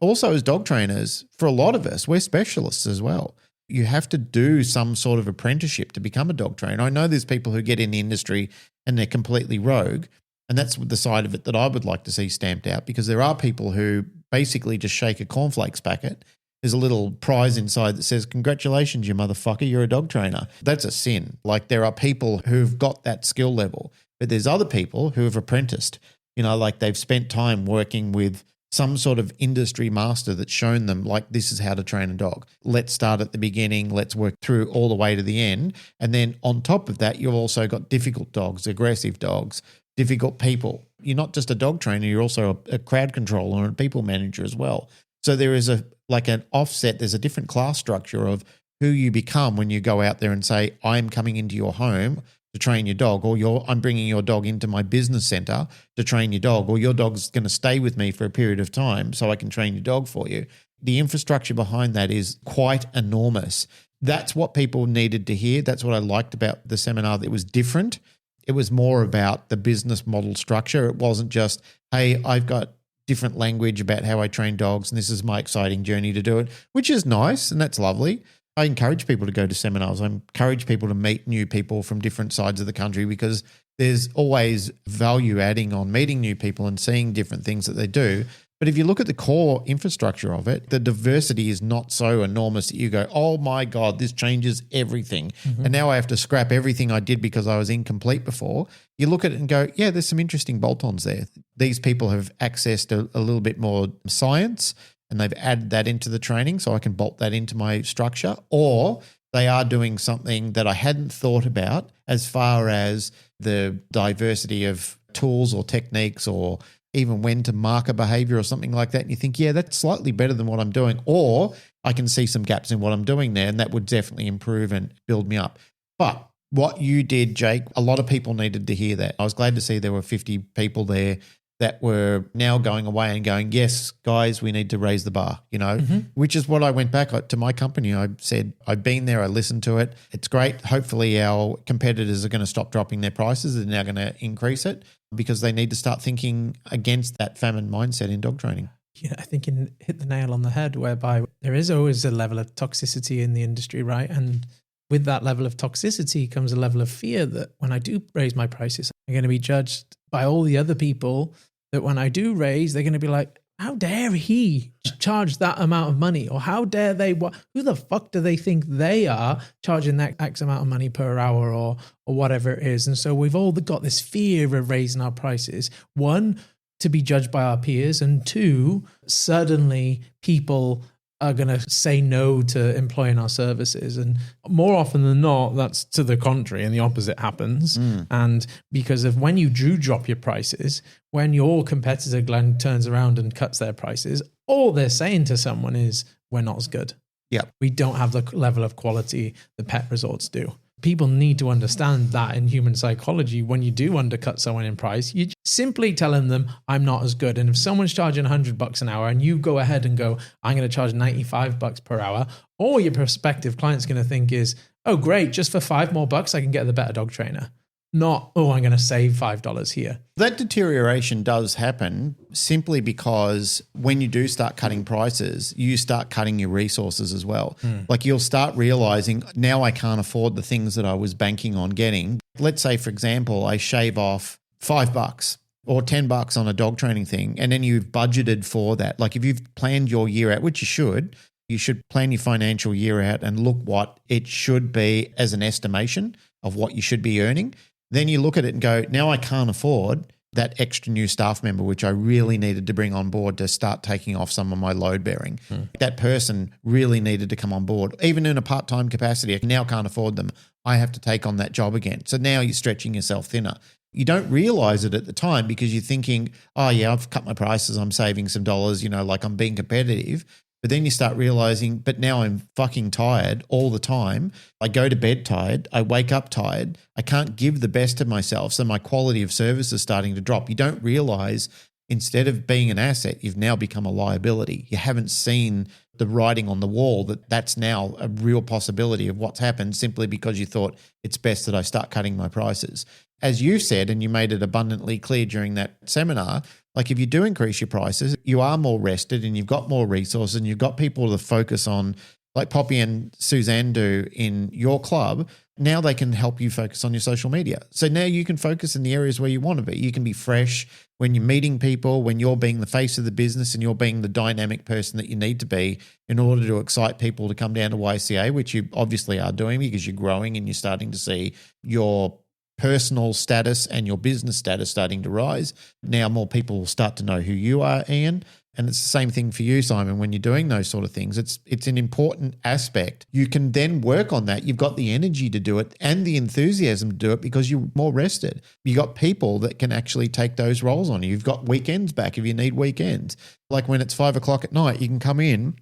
Also, as dog trainers, for a lot of us, we're specialists as well. You have to do some sort of apprenticeship to become a dog trainer. I know there's people who get in the industry and they're completely rogue, and that's the side of it that I would like to see stamped out, because there are people who basically just shake a cornflakes packet. There's a little prize inside that says, congratulations, you motherfucker, you're a dog trainer. That's a sin. Like, there are people who've got that skill level, but there's other people who have apprenticed, like they've spent time working with some sort of industry master that's shown them, like, this is how to train a dog. Let's start at the beginning. Let's work through all the way to the end. And then on top of that, you've also got difficult dogs, aggressive dogs, difficult people. You're not just a dog trainer, you're also a crowd controller and a people manager as well. So there is an offset. There's a different class structure of who you become when you go out there and say, I'm coming into your home to train your dog, or I'm bringing your dog into my business center to train your dog, or your dog's going to stay with me for a period of time so I can train your dog for you. The infrastructure behind that is quite enormous. That's what people needed to hear. That's what I liked about the seminar. It was different. It was more about the business model structure. It wasn't just, hey, I've got different language about how I train dogs and this is my exciting journey to do it, which is nice and that's lovely. I encourage people to go to seminars. I encourage people to meet new people from different sides of the country, because there's always value adding on meeting new people and seeing different things that they do. But if you look at the core infrastructure of it, the diversity is not so enormous that you go, oh my God, this changes everything. And now I have to scrap everything I did because I was incomplete before. You look at it and go, yeah, there's some interesting bolt-ons there. These people have accessed a little bit more science, and they've added that into the training so I can bolt that into my structure, or they are doing something that I hadn't thought about as far as the diversity of tools or techniques, or even when to mark a behavior or something like that. And you think, yeah, that's slightly better than what I'm doing, or I can see some gaps in what I'm doing there, and that would definitely improve and build me up. But what you did, Jake, a lot of people needed to hear that. I was glad to see there were 50 people there that were now going away and going, yes, guys, we need to raise the bar, which is what I went back to my company. I said, I've been there, I listened to it. It's great. Hopefully our competitors are going to stop dropping their prices. They're now going to increase it, because they need to start thinking against that famine mindset in dog training. Yeah, I think you hit the nail on the head, whereby there is always a level of toxicity in the industry, right? And with that level of toxicity comes a level of fear that when I do raise my prices, I'm going to be judged by all the other people, that when I do raise, they're going to be like, how dare he charge that amount of money? Or how dare they, who the fuck do they think they are charging that X amount of money per hour or whatever it is? And so we've all got this fear of raising our prices. One, to be judged by our peers, and two, suddenly people are going to say no to employing our services. And more often than not, that's to the contrary and the opposite happens. And because of when you do drop your prices, when your competitor Glenn turns around and cuts their prices, all they're saying to someone is, we're not as good. Yep. We don't have the level of quality the pet resorts do. People need to understand that in human psychology, when you do undercut someone in price, you simply telling them, I'm not as good. And if someone's charging $100 an hour and you go ahead and go, I'm going to charge $95 per hour, all your prospective client's going to think is, oh, great, just for $5 more, I can get the better dog trainer. Not, oh, I'm going to save $5 here. That deterioration does happen simply because when you do start cutting prices, you start cutting your resources as well. Like you'll start realizing, now I can't afford the things that I was banking on getting. Let's say, for example, I shave off $5 or $10 on a dog training thing, and then you've budgeted for that. Like if you've planned your year out, which you should plan your financial year out and look what it should be as an estimation of what you should be earning. Then you look at it and go, now I can't afford that extra new staff member, which I really needed to bring on board to start taking off some of my load bearing. That person really needed to come on board, even in a part-time capacity. I now can't afford them. I have to take on that job again. So now you're stretching yourself thinner. You don't realize it at the time because you're thinking, oh yeah, I've cut my prices. I'm saving some dollars, like I'm being competitive. But then you start realizing, but now I'm fucking tired all the time. I go to bed tired. I wake up tired. I can't give the best of myself. So my quality of service is starting to drop. You don't realize instead of being an asset, you've now become a liability. You haven't seen the writing on the wall that that's now a real possibility of what's happened simply because you thought it's best that I start cutting my prices. As you've said, and you made it abundantly clear during that seminar, like if you do increase your prices, you are more rested and you've got more resources and you've got people to focus on, like Poppy and Suzanne do in your club. Now they can help you focus on your social media. So now you can focus in the areas where you want to be. You can be fresh when you're meeting people, when you're being the face of the business and you're being the dynamic person that you need to be in order to excite people to come down to YCA, which you obviously are doing because you're growing and you're starting to see your personal status and your business status starting to rise. Now more people will start to know who you are, Ian. And it's the same thing for you, Simon, when you're doing those sort of things. It's an important aspect. You can then work on that. You've got the energy to do it and the enthusiasm to do it because you're more rested. You've got people that can actually take those roles on you. You've got weekends back if you need weekends. Like when it's 5 o'clock at night, you can come in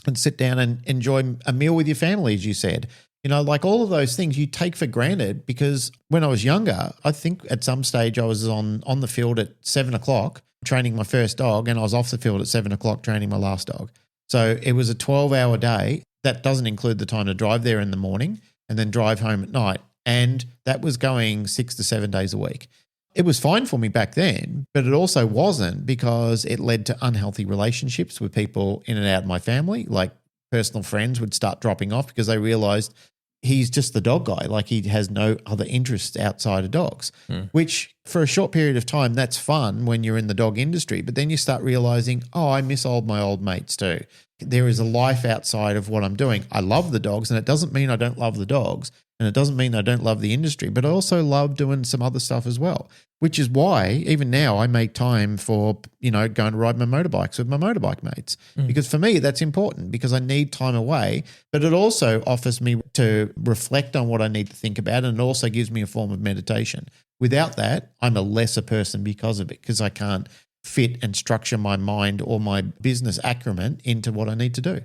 and sit down and enjoy a meal with your family, as you said. Like all of those things you take for granted because when I was younger, I think at some stage I was on the field at 7 o'clock training my first dog and I was off the field at 7 o'clock training my last dog. So it was a 12-hour day. That doesn't include the time to drive there in the morning and then drive home at night. And that was going 6 to 7 days a week. It was fine for me back then, but it also wasn't because it led to unhealthy relationships with people in and out of my family. Like personal friends would start dropping off because they realized he's just the dog guy. Like he has no other interests outside of dogs, which for a short period of time, that's fun when you're in the dog industry. But then you start realizing, oh, I miss my old mates too. There is a life outside of what I'm doing. I love the dogs and it doesn't mean I don't love the dogs and it doesn't mean I don't love the industry, but I also love doing some other stuff as well, which is why even now I make time for, going to ride my motorbikes with my motorbike mates because for me, that's important because I need time away, but it also offers me to reflect on what I need to think about and it also gives me a form of meditation. Without that, I'm a lesser person because of it because I can't fit and structure my mind or my business acumen into what I need to do.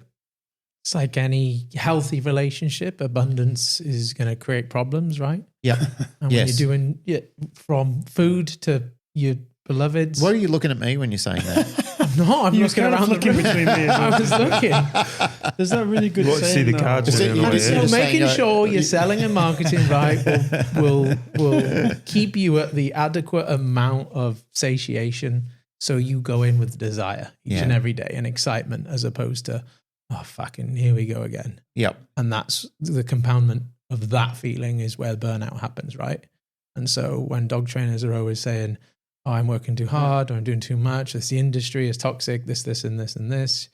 It's like any healthy relationship, abundance is going to create problems, right? Yeah. And when you're doing from food to your beloveds. What are you looking at me when you're saying that? No, I'm looking around the room. between me and I was looking. There's that really good What, see saying. the though. cards Is it- doing you all just- this? you So just making saying, sure your selling and marketing right will keep you at the adequate amount of satiation so you go in with desire each and every day and excitement as opposed to, oh, fucking, here we go again. Yep. And that's the compoundment of that feeling is where burnout happens, right? And so when dog trainers are always saying, oh, I'm working too hard or I'm doing too much, it's the industry is toxic, this, and this, and this,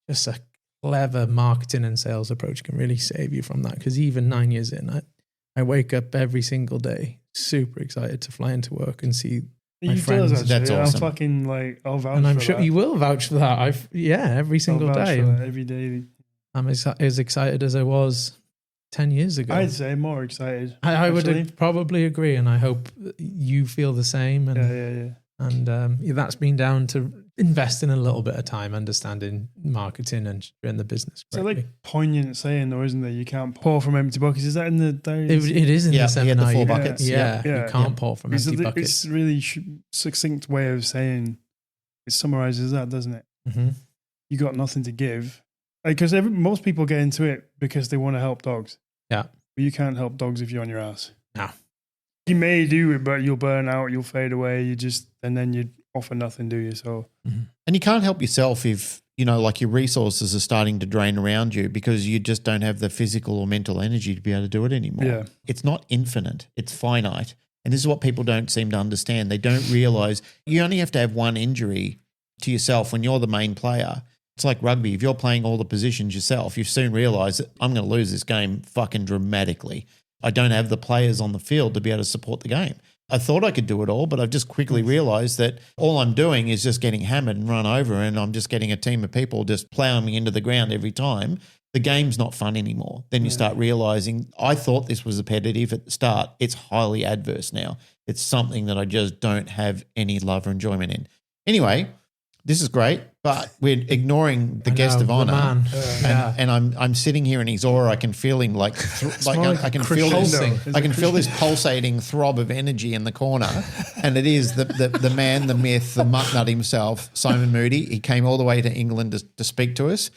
just a clever marketing and sales approach can really save you from that. Because even 9 years in, I wake up every single day super excited to fly into work and see He does friends. actually. That's awesome. I'm fucking like, I'll vouch And I'm for sure that. you will vouch for that. Every I'll single vouch day. for that every day. I'm as excited as I was 10 years ago. I'd say more excited. I actually. would probably agree, and I hope you feel the same. And Yeah. and that's been down to investing a little bit of time understanding marketing and doing the business It's a correctly. like poignant saying though, isn't there? You can't pour from empty buckets. Is that in the diary? It is in Yeah, the he had the seminar. 4 you- buckets. Yeah, Yeah. you can't pour from It's empty a, buckets. it's really succinct way of saying it summarizes that, doesn't it? Mhm. You got nothing to give. Because most people get into it because they want to help dogs. Yeah. But you can't help dogs if you're on your ass. No. You may do it, but you'll burn out, you'll fade away, and then you offer nothing, do you? So And you can't help yourself if, like your resources are starting to drain around you because you just don't have the physical or mental energy to be able to do it anymore. Yeah. It's not infinite, it's finite. And this is what people don't seem to understand. They don't realize you only have to have one injury to yourself when you're the main player. It's like rugby. If you're playing all the positions yourself, you soon realize that I'm going to lose this game fucking dramatically. I don't have the players on the field to be able to support the game. I thought I could do it all, but I've just quickly realized that all I'm doing is just getting hammered and run over, and I'm just getting a team of people just plowing me into the ground every time. The game's not fun anymore. Then you start realizing, I thought this was repetitive at the start. It's highly adverse now. It's something that I just don't have any love or enjoyment in. Anyway, this is great, but we're ignoring the guest of honor. Man. And I'm sitting here in his aura. I can feel him like I can feel crescendo. this. I can feel this pulsating throb of energy in the corner, and it is the man, the myth, the Mutt Nut himself, Simon Moody. He came all the way to England to speak to us.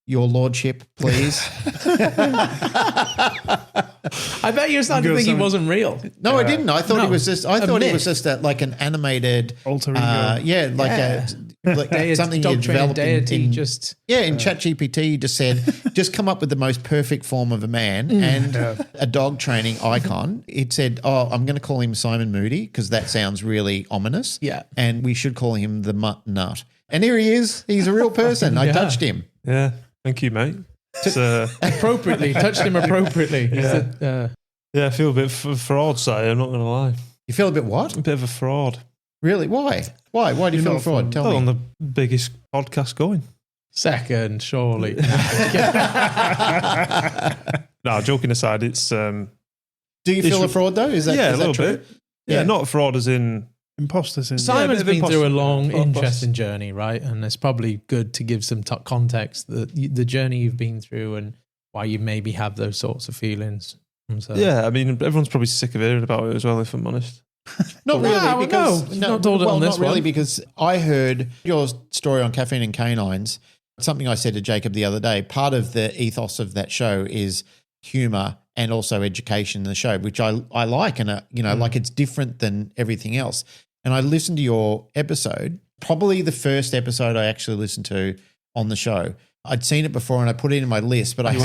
Your lordship, please. I bet you're starting to think he wasn't real. No, I didn't. I thought No, he was just. I a thought he myth. was just like an animated Alter ego. Deity, something you dog training developed in deity, just in ChatGPT. You just said, just come up with the most perfect form of a man and a dog training icon. It said, oh, I'm going to call him Simon Moody because that sounds really ominous. Yeah. And we should call him the Mutt Nut. And here he is. He's a real person. I Yeah. touched him. Yeah. Thank you, mate. It's, appropriately touched him appropriately. Yeah. I feel a bit fraud, say. I'm not going to lie. You feel a bit what? A bit of a fraud. Really? Why? Why do you You're feel not fraud? fun. Tell Well, me. on the biggest podcast going. Second, surely. No, joking aside, it's Do you feel a fraud though? Is that a is that little true? bit. Yeah, not fraud as in Imposter syndrome. Simon's a bit of been through a imposter. long, Boss. interesting journey, right? And it's probably good to give some context that the journey you've been through and why you maybe have those sorts of feelings. And so, yeah. I mean, everyone's probably sick of hearing about it as well. If I'm honest. Not No, really, no, because you've not told it on this not really one. because I heard your story on caffeine and canines. Something I said to Jacob the other day. Part of the ethos of that show is humor and also education in the show, which I like, and like it's different than everything else. And I listened to your episode, probably the first episode I actually listened to on the show. I'd seen it before and I put it in my list, but You're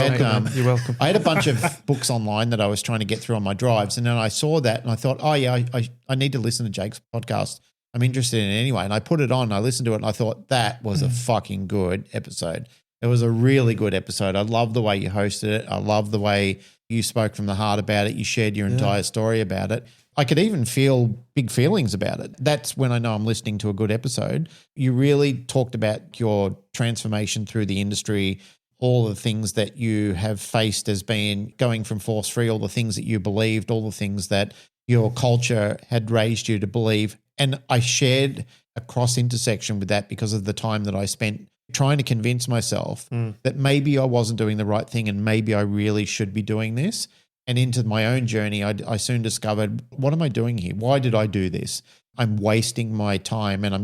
welcome. I had a bunch of books online that I was trying to get through on my drives. And then I saw that and I thought, oh yeah, I need to listen to Jake's podcast. I'm interested in it anyway. And I put it on, I listened to it and I thought that was a fucking good episode. It was a really good episode. I love the way you hosted it. I love the way you spoke from the heart about it. You shared your entire story about it. I could even feel big feelings about it. That's when I know I'm listening to a good episode. You really talked about your transformation through the industry, all the things that you have faced as being going from force free, all the things that you believed, all the things that your culture had raised you to believe. And I shared a cross intersection with that because of the time that I spent trying to convince myself that maybe I wasn't doing the right thing and maybe I really should be doing this. And into my own journey, I soon discovered, what am I doing here? Why did I do this? I'm wasting my time and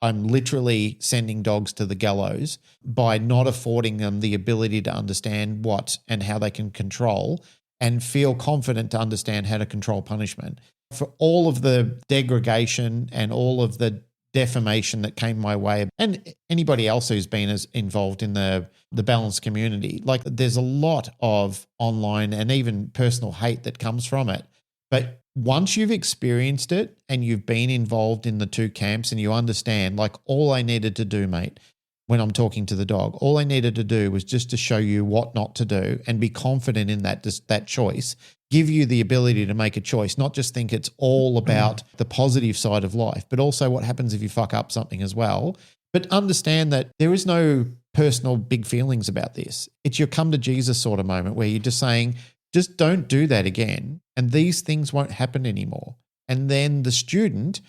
I'm literally sending dogs to the gallows by not affording them the ability to understand what and how they can control and feel confident to understand how to control punishment. For all of the degradation and all of the defamation that came my way, and anybody else who's been as involved in the balanced community, like there's a lot of online and even personal hate that comes from it. But once you've experienced it and you've been involved in the two camps and you understand, like all I needed to do, mate, when I'm talking to the dog. All I needed to do was just to show you what not to do and be confident in that choice, give you the ability to make a choice, not just think it's all about the positive side of life, but also what happens if you fuck up something as well. But understand that there is no personal big feelings about this. It's your come to Jesus sort of moment where you're just saying, just don't do that again, and these things won't happen anymore. And then the student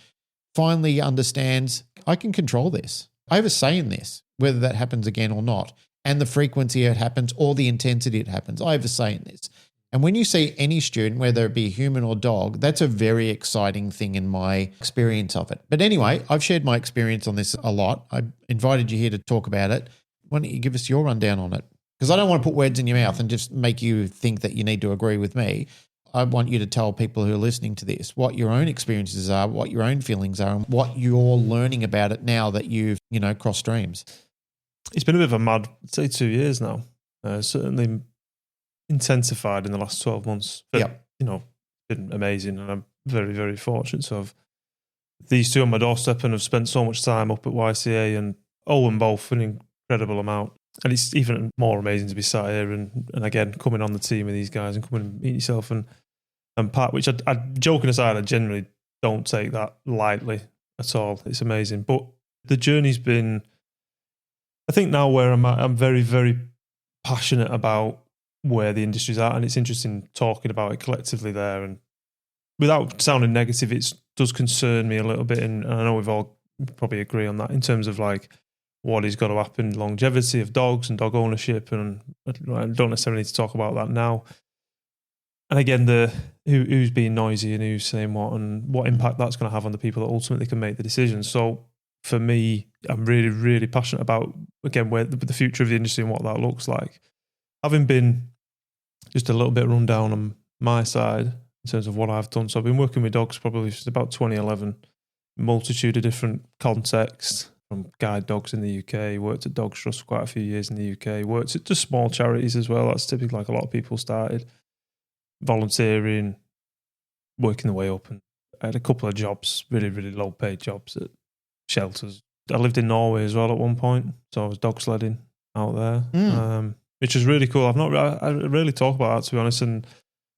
finally understands, I can control this. I have a say in this, whether that happens again or not, and the frequency it happens or the intensity it happens. I have a say in this. And when you see any student, whether it be human or dog, that's a very exciting thing in my experience of it. But anyway, I've shared my experience on this a lot. I invited you here to talk about it. Why don't you give us your rundown on it? Because I don't want to put words in your mouth and just make you think that you need to agree with me. I want you to tell people who are listening to this what your own experiences are, what your own feelings are, and what you're learning about it now that you've, crossed streams. It's been a bit of a mad, I'd say 2 years now. Certainly intensified in the last 12 months. But, been amazing, and I'm very, very fortunate to have these two on my doorstep and have spent so much time up at YCA and Owen both an incredible amount. And it's even more amazing to be sat here and again, coming on the team with these guys and coming and meet yourself and Pat, which I joking aside, I generally don't take that lightly at all. It's amazing. But the journey's been, I think now where I'm at, I'm very, very passionate about where the industry's at, and it's interesting talking about it collectively there. And without sounding negative, it does concern me a little bit, and I know we've all probably agree on that in terms of like what is going to happen, longevity of dogs and dog ownership, and I don't necessarily need to talk about that now. And again, the who's being noisy and who's saying what, and what impact that's going to have on the people that ultimately can make the decisions. So for me, I'm really, really passionate about, again, where the future of the industry and what that looks like. Having been just a little bit run down on my side in terms of what I've done. So I've been working with dogs probably since about 2011, multitude of different contexts, from guide dogs in the UK, worked at Dogs Trust for quite a few years in the UK, worked at just small charities as well. That's typically like a lot of people started. Volunteering, working the way up, and I had a couple of jobs, really, really low paid jobs at shelters. I lived in Norway as well at one point, so I was dog sledding out there, which was really cool. I rarely talk about that, to be honest, and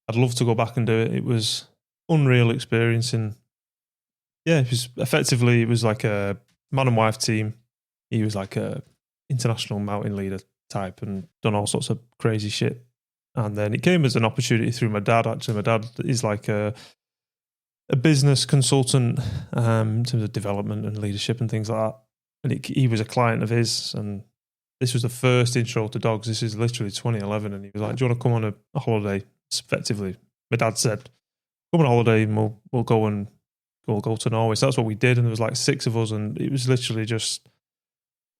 I'd love to go back and do it. It was unreal experience, and yeah, it was like a man and wife team. He was like a international mountain leader type and done all sorts of crazy shit. And then it came as an opportunity through my dad. Actually, my dad is like a business consultant in terms of development and leadership and things like that. And he was a client of his, and this was the first intro to dogs. This is literally 2011, and he was like, "Do you want to come on a holiday?" Effectively, my dad said, "Come on a holiday, and we'll go to Norway." So that's what we did, and there was like 6 of us, and it was literally just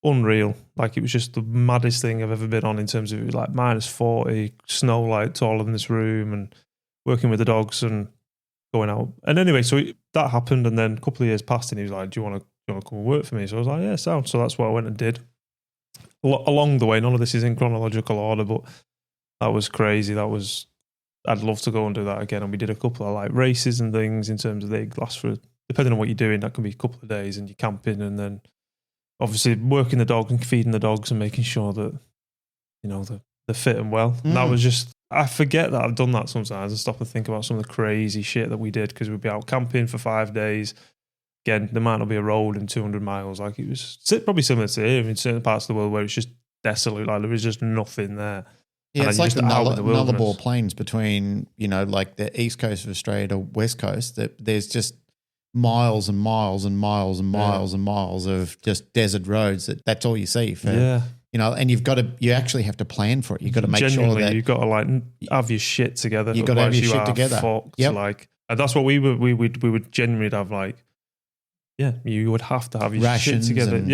unreal. Like, it was just the maddest thing I've ever been on in terms of, it was like -40, snow like taller than this room, and working with the dogs and going out. And anyway, so that happened, and then a couple of years passed, and he was like, "Do you want to come and work for me?" So I was like, "Yeah, sound." So that's what I went and did. Along the way, none of this is in chronological order, but that was crazy. I'd love to go and do that again. And we did a couple of like races and things in terms of they last for, depending on what you're doing, that can be a couple of days, and you're camping, and then obviously working the dogs and feeding the dogs and making sure that, they're fit and well. And that was just, I forget that I've done that sometimes and stop and think about some of the crazy shit that we did, because we'd be out camping for 5 days. Again, there might not be a road in 200 miles. Like, it was probably similar to here in certain parts of the world where it's just desolate. Like, there was just nothing there. Yeah, and it's like the Nullarbor Nullarbor Plains between, like the east coast of Australia to west coast. That there's just miles and miles and miles and miles and miles of just desert roads. That's all you see. And you actually have to plan for it. You've got to make sure that you've got to like have your shit together. You've got to have your shit together. Fucked, like, and that's what we would genuinely have, like, you would have to have your shit together. 100%.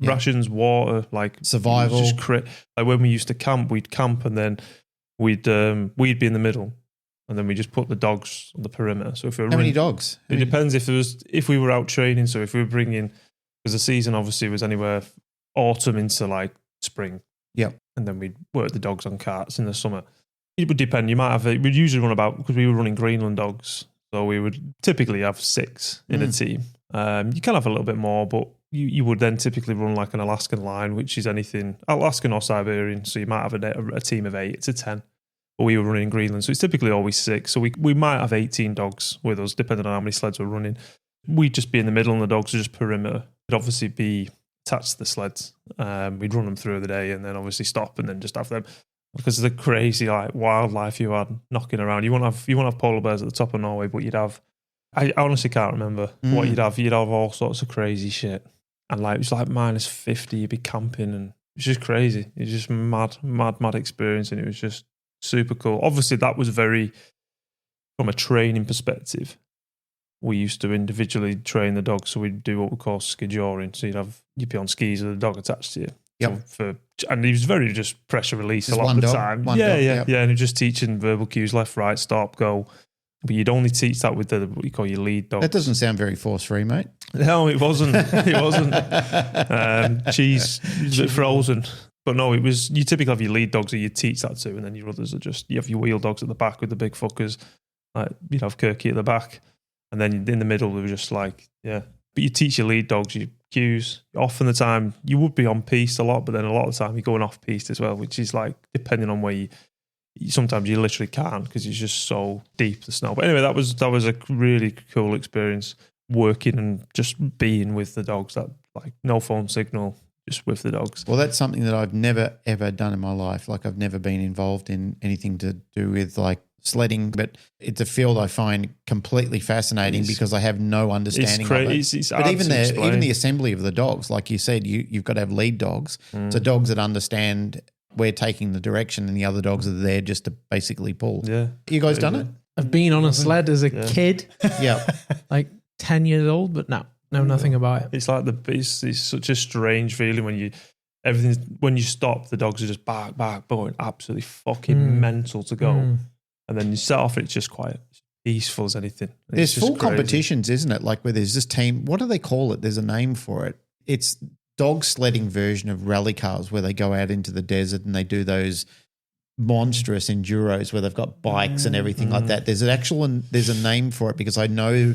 Yeah. Rations, water, like survival. Just like when we used to camp, we'd camp and then we'd be in the middle, and then we just put the dogs on the perimeter. So if how many dogs? It depends if we were out training. So if we were bringing, because the season obviously was anywhere autumn into like spring. Yep. And then we'd work the dogs on carts in the summer. It would depend. You might have we'd usually run about, because we were running Greenland dogs, so we would typically have 6 in a team. You can have a little bit more, but you would then typically run like an Alaskan line, which is anything Alaskan or Siberian. So you might have a team of 8 to 10. But we were running in Greenland, so it's typically always 6. So we might have 18 dogs with us, depending on how many sleds we're running. We'd just be in the middle, and the dogs would just perimeter. It'd obviously be attached to the sleds. We'd run them through the day, and then obviously stop, and then just have them, because of the crazy like wildlife you had knocking around. You won't have polar bears at the top of Norway, but you'd have. I honestly can't remember what you'd have. You'd have all sorts of crazy shit, and like it was like -50. You'd be camping, and it's just crazy. It's just mad experience, and it was just super cool. Obviously, that was very, from a training perspective, we used to individually train the dogs. So we'd do what we call skijoring. So you'd be on skis with a dog attached to you. Yep. So and he was very just pressure release Just a lot one of the dog, time. one Yeah, dog, yeah, yep. yeah. And just teaching verbal cues, left, right, stop, go. But you'd only teach that with what you call your lead dog. That doesn't sound very force-free, mate. No, it wasn't. It wasn't. Cheese, it was a bit frozen. But no, it was, you typically have your lead dogs that you teach that to, and then your others are just, you have your wheel dogs at the back with the big fuckers. Like, you'd have Kirke at the back. And then in the middle, we were just like, yeah. But you teach your lead dogs your cues. Often the time, you would be on piste a lot, but then a lot of the time you're going off piste as well, which is like, depending on where you sometimes you literally can't because it's just so deep, the snow. But anyway, that was a really cool experience, working and just being with the dogs. That, like, no phone signal, just with the dogs. Well, that's something that I've never, ever done in my life. Like, I've never been involved in anything to do with like sledding, but it's a field I find completely fascinating because I have no understanding of it. It's but hard even to explain. even the assembly of the dogs, like you said, you've got to have lead dogs. So dogs that understand we're taking the direction and the other dogs are there just to basically pull. Yeah. You guys done it? I've been on a sled as a kid, Yeah. like 10 years old, but no, know nothing about it. It's like it's such a strange feeling when you stop, the dogs are just back, going absolutely fucking mental to go. And then you set off, it's just quite peaceful as anything. There's just full crazy. competitions, isn't it? Like where there's this team, what do they call it? There's a name for it. It's dog sledding version of rally cars where they go out into the desert and they do those monstrous enduros where they've got bikes and everything like that. There's a name for it because I know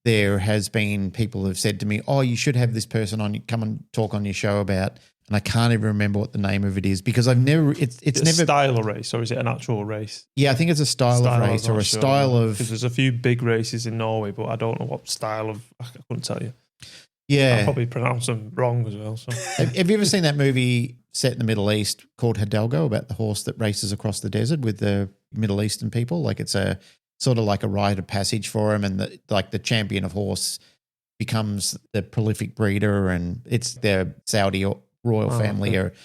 there has been people who have said to me, oh, you should have this person on, come and talk on your show about, and I can't even remember what the name of it is because I've never, it's Is it never. a style of race or is it an actual race? Yeah, I think it's a style of race I'm or not a sure. style of. Because there's a few big races in Norway, but I don't know what style of, I couldn't tell you. Yeah. I'll probably pronounce them wrong as well. So. Have you ever seen that movie set in the Middle East called Hidalgo about the horse that races across the desert with the Middle Eastern people? Like it's a sort of like a rite of passage for him, and the champion of horse becomes the prolific breeder, and it's their Saudi royal family. Okay.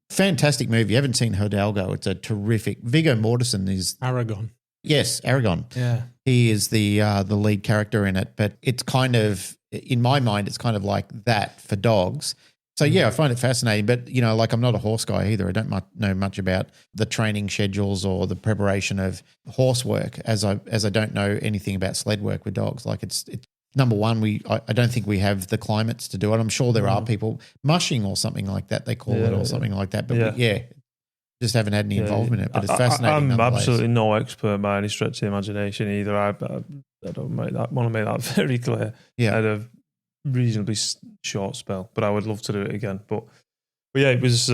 Fantastic movie. You haven't seen Hidalgo? It's a terrific. Viggo Mortensen is Aragon. yes, Aragon. Yeah. He is the lead character in it, but it's kind of, in my mind, it's kind of like that for dogs. So yeah, I find it fascinating, but like I'm not a horse guy either. I don't know much about the training schedules or the preparation of horse work as I don't know anything about sled work with dogs. Like it's number one, I don't think we have the climates to do it. I'm sure there are people mushing or something like that they call it or something like that, but just haven't had any involvement in it. But it's fascinating. I'm nonetheless. absolutely no expert by any stretch of the imagination either. I don't want to make that very clear. Yeah. I had a reasonably short spell, but I would love to do it again. But yeah, it was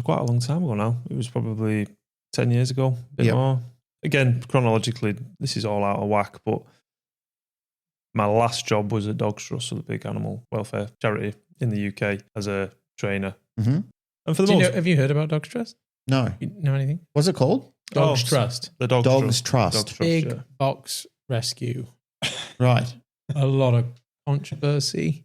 quite a long time ago now. It was probably 10 years ago, a bit more. Again, chronologically, this is all out of whack, but my last job was at Dogs Trust, so the big animal welfare charity in the UK, as a trainer. Mm-hmm. And for the most, Have you heard about Dogs Trust? No. You know anything? What's it called? Dogs Trust. the Dogs Dogs Trust. Trust. Dogs Trust, Big yeah. box rescue. Right. A lot of controversy.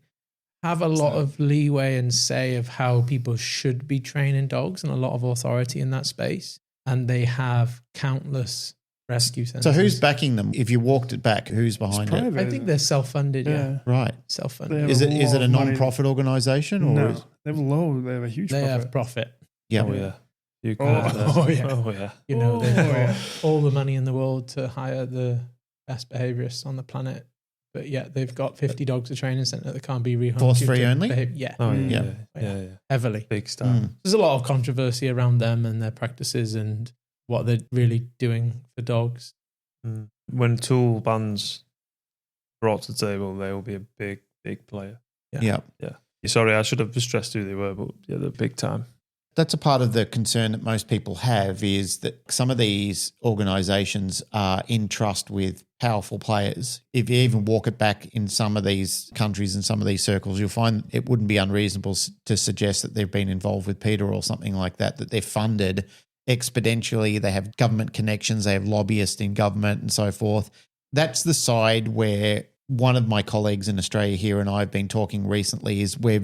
Have a lot of leeway and say of how people should be training dogs, and a lot of authority in that space. And they have countless rescue centers. So who's backing them? If you walked it back, who's behind it? private. I think they're self-funded. Yeah, Right. self-funded. They have Is a it lot a of money. non-profit organisation or? No, is- they have a huge They profit. have profit. Yeah. Oh yeah. You Oh, can oh, yeah. Oh yeah. You know, they've Oh, got yeah. all the money in the world to hire the best behaviorists on the planet. But yet they've got 50 dogs a training centre that can't be rehomed. Force-free due to only? Yeah, Oh Mm. yeah. Yeah. Yeah. heavily. Big star. Mm. There's a lot of controversy around them and their practices and what they're really doing for dogs. Mm. When tool bands brought to the table, they will be a big player. Yeah. Yeah. Sorry, I should have stressed who they were, but yeah, they're big time. That's a part of the concern that most people have, is that some of these organisations are in trust with powerful players. If you even walk it back in some of these countries and some of these circles, you'll find it wouldn't be unreasonable to suggest that they've been involved with PETA or something like that, that they're funded exponentially, they have government connections, they have lobbyists in government and so forth. That's the side where one of my colleagues in Australia here and I have been talking recently is we're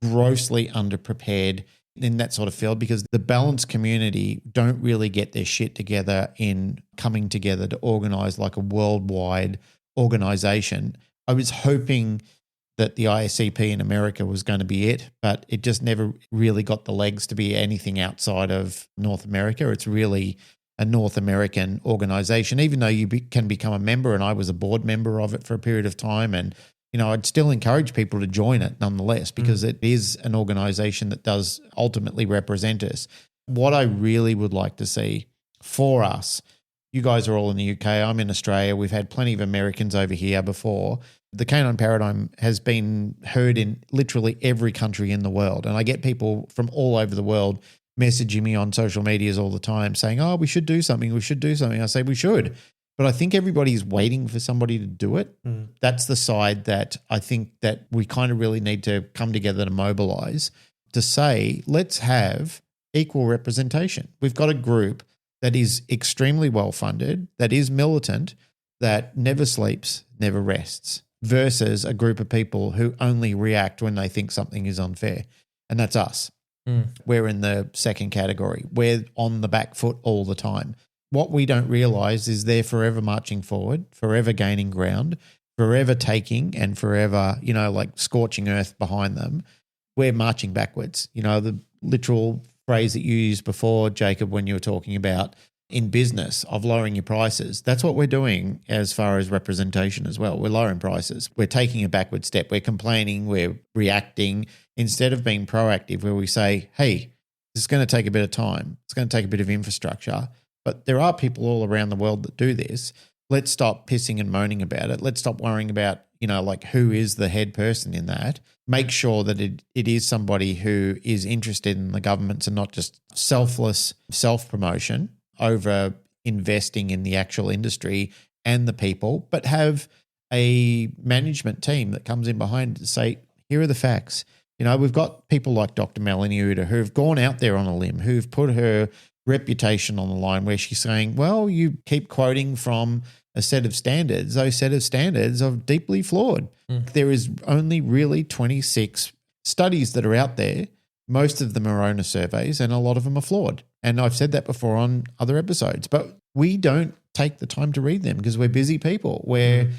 grossly underprepared in that sort of field, because the balanced community don't really get their shit together in coming together to organise like a worldwide organisation. I was hoping that the ISCP in America was going to be it, but it just never really got the legs to be anything outside of North America. It's really a North American organisation, even though you can become a member, and I was a board member of it for a period of time, and I'd still encourage people to join it nonetheless, because it is an organisation that does ultimately represent us. What I really would like to see for us, you guys are all in the UK, I'm in Australia, we've had plenty of Americans over here before. The canine paradigm has been heard in literally every country in the world, and I get people from all over the world messaging me on social medias all the time saying, oh, we should do something. I say we should. But I think everybody's waiting for somebody to do it. That's the side that I think that we kind of really need to come together to mobilize, to say, let's have equal representation. We've got a group that is extremely well-funded, that is militant, that never sleeps, never rests, versus a group of people who only react when they think something is unfair. And that's us. We're in the second category. We're on the back foot all the time. What we don't realise is they're forever marching forward, forever gaining ground, forever taking, and forever, like scorching earth behind them. We're marching backwards. The literal phrase that you used before, Jacob, when you were talking about in business of lowering your prices, that's what we're doing as far as representation as well. We're lowering prices. We're taking a backward step. We're complaining. We're reacting instead of being proactive, where we say, hey, this is going to take a bit of time. It's going to take a bit of infrastructure. But there are people all around the world that do this. Let's stop pissing and moaning about it. Let's stop worrying about, like who is the head person in that. Make sure that it is somebody who is interested in the governments and not just selfless self-promotion over investing in the actual industry and the people, but have a management team that comes in behind to say, here are the facts. We've got people like Dr. Melanie Uda who have gone out there on a limb, who've put her reputation on the line, where she's saying, well, you keep quoting from a set of standards. Those set of standards are deeply flawed. There is only really 26 studies that are out there. Most of them are owner surveys, and a lot of them are flawed. And I've said that before on other episodes, but we don't take the time to read them because we're busy people. We're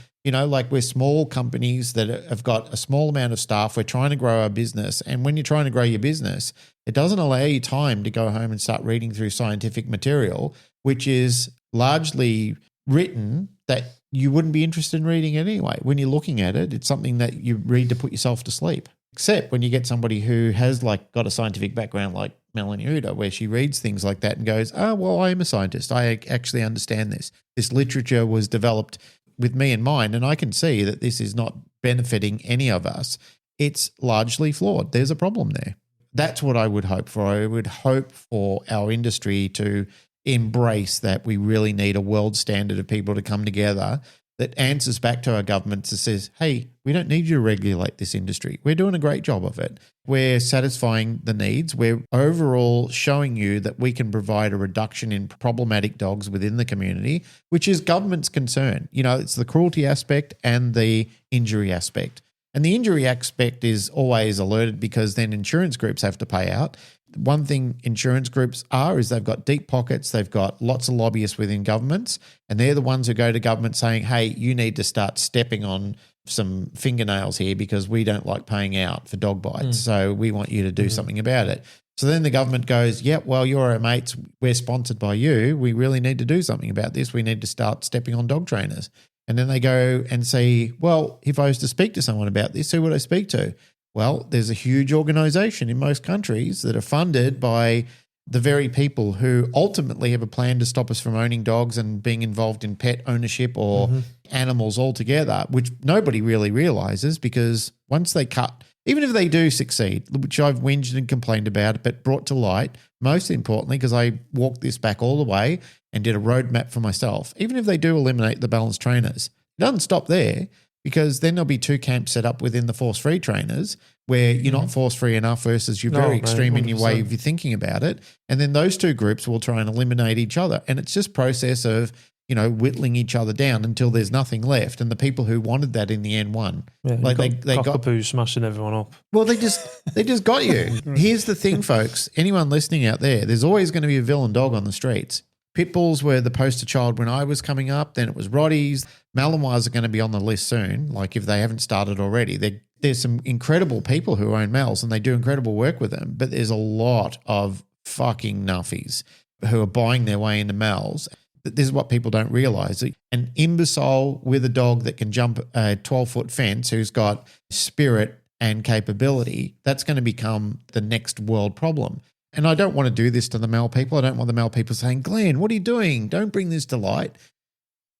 small companies that have got a small amount of staff. We're trying to grow our business. And when you're trying to grow your business, it doesn't allow you time to go home and start reading through scientific material, which is largely written that you wouldn't be interested in reading anyway. When you're looking at it, it's something that you read to put yourself to sleep. Except when you get somebody who has got a scientific background like Melanie Uda, where she reads things like that and goes, oh, well, I am a scientist. I actually understand this. This literature was developed with me in mind, and I can see that this is not benefiting any of us. It's largely flawed. There's a problem there. That's what I would hope for. I would hope for our industry to embrace that we really need a world standard of people to come together that answers back to our governments that says, hey, we don't need you to regulate this industry. We're doing a great job of it. We're satisfying the needs. We're overall showing you that we can provide a reduction in problematic dogs within the community, which is government's concern. It's the cruelty aspect and the injury aspect. And the injury aspect is always alerted because then insurance groups have to pay out. One thing insurance groups is they've got deep pockets, they've got lots of lobbyists within governments, and they're the ones who go to government saying, hey, you need to start stepping on some fingernails here because we don't like paying out for dog bites, so we want you to do something about it. So then the government goes, yeah, well, you're our mates, we're sponsored by you, we really need to do something about this, we need to start stepping on dog trainers. And then they go and say, well, if I was to speak to someone about this, who would I speak to? Well, there's a huge organisation in most countries that are funded by the very people who ultimately have a plan to stop us from owning dogs and being involved in pet ownership or animals altogether, which nobody really realises, because once they cut even if they do succeed, which I've whinged and complained about, but brought to light, most importantly, because I walked this back all the way and did a roadmap for myself, even if they do eliminate the balanced trainers, it doesn't stop there, because then there'll be two camps set up within the force-free trainers where you're not force-free enough versus you're very extreme in your way of your thinking about it. And then those two groups will try and eliminate each other. And it's just process of, whittling each other down until there's nothing left. And the people who wanted that in the end won. Yeah, like they got Cockapoo smashing everyone up. Well, they just got you. Here's the thing, folks. Anyone listening out there, there's always going to be a villain dog on the streets. Pit bulls were the poster child when I was coming up. Then it was Rotties. Malinois are going to be on the list soon, like if they haven't started already. There's some incredible people who own Mals and they do incredible work with them, but there's a lot of fucking nuffies who are buying their way into Mals. This is what people don't realise. An imbecile with a dog that can jump a 12-foot fence who's got spirit and capability, that's going to become the next world problem. And I don't want to do this to the Mal people. I don't want the Mal people saying, Glenn, what are you doing? Don't bring this to light.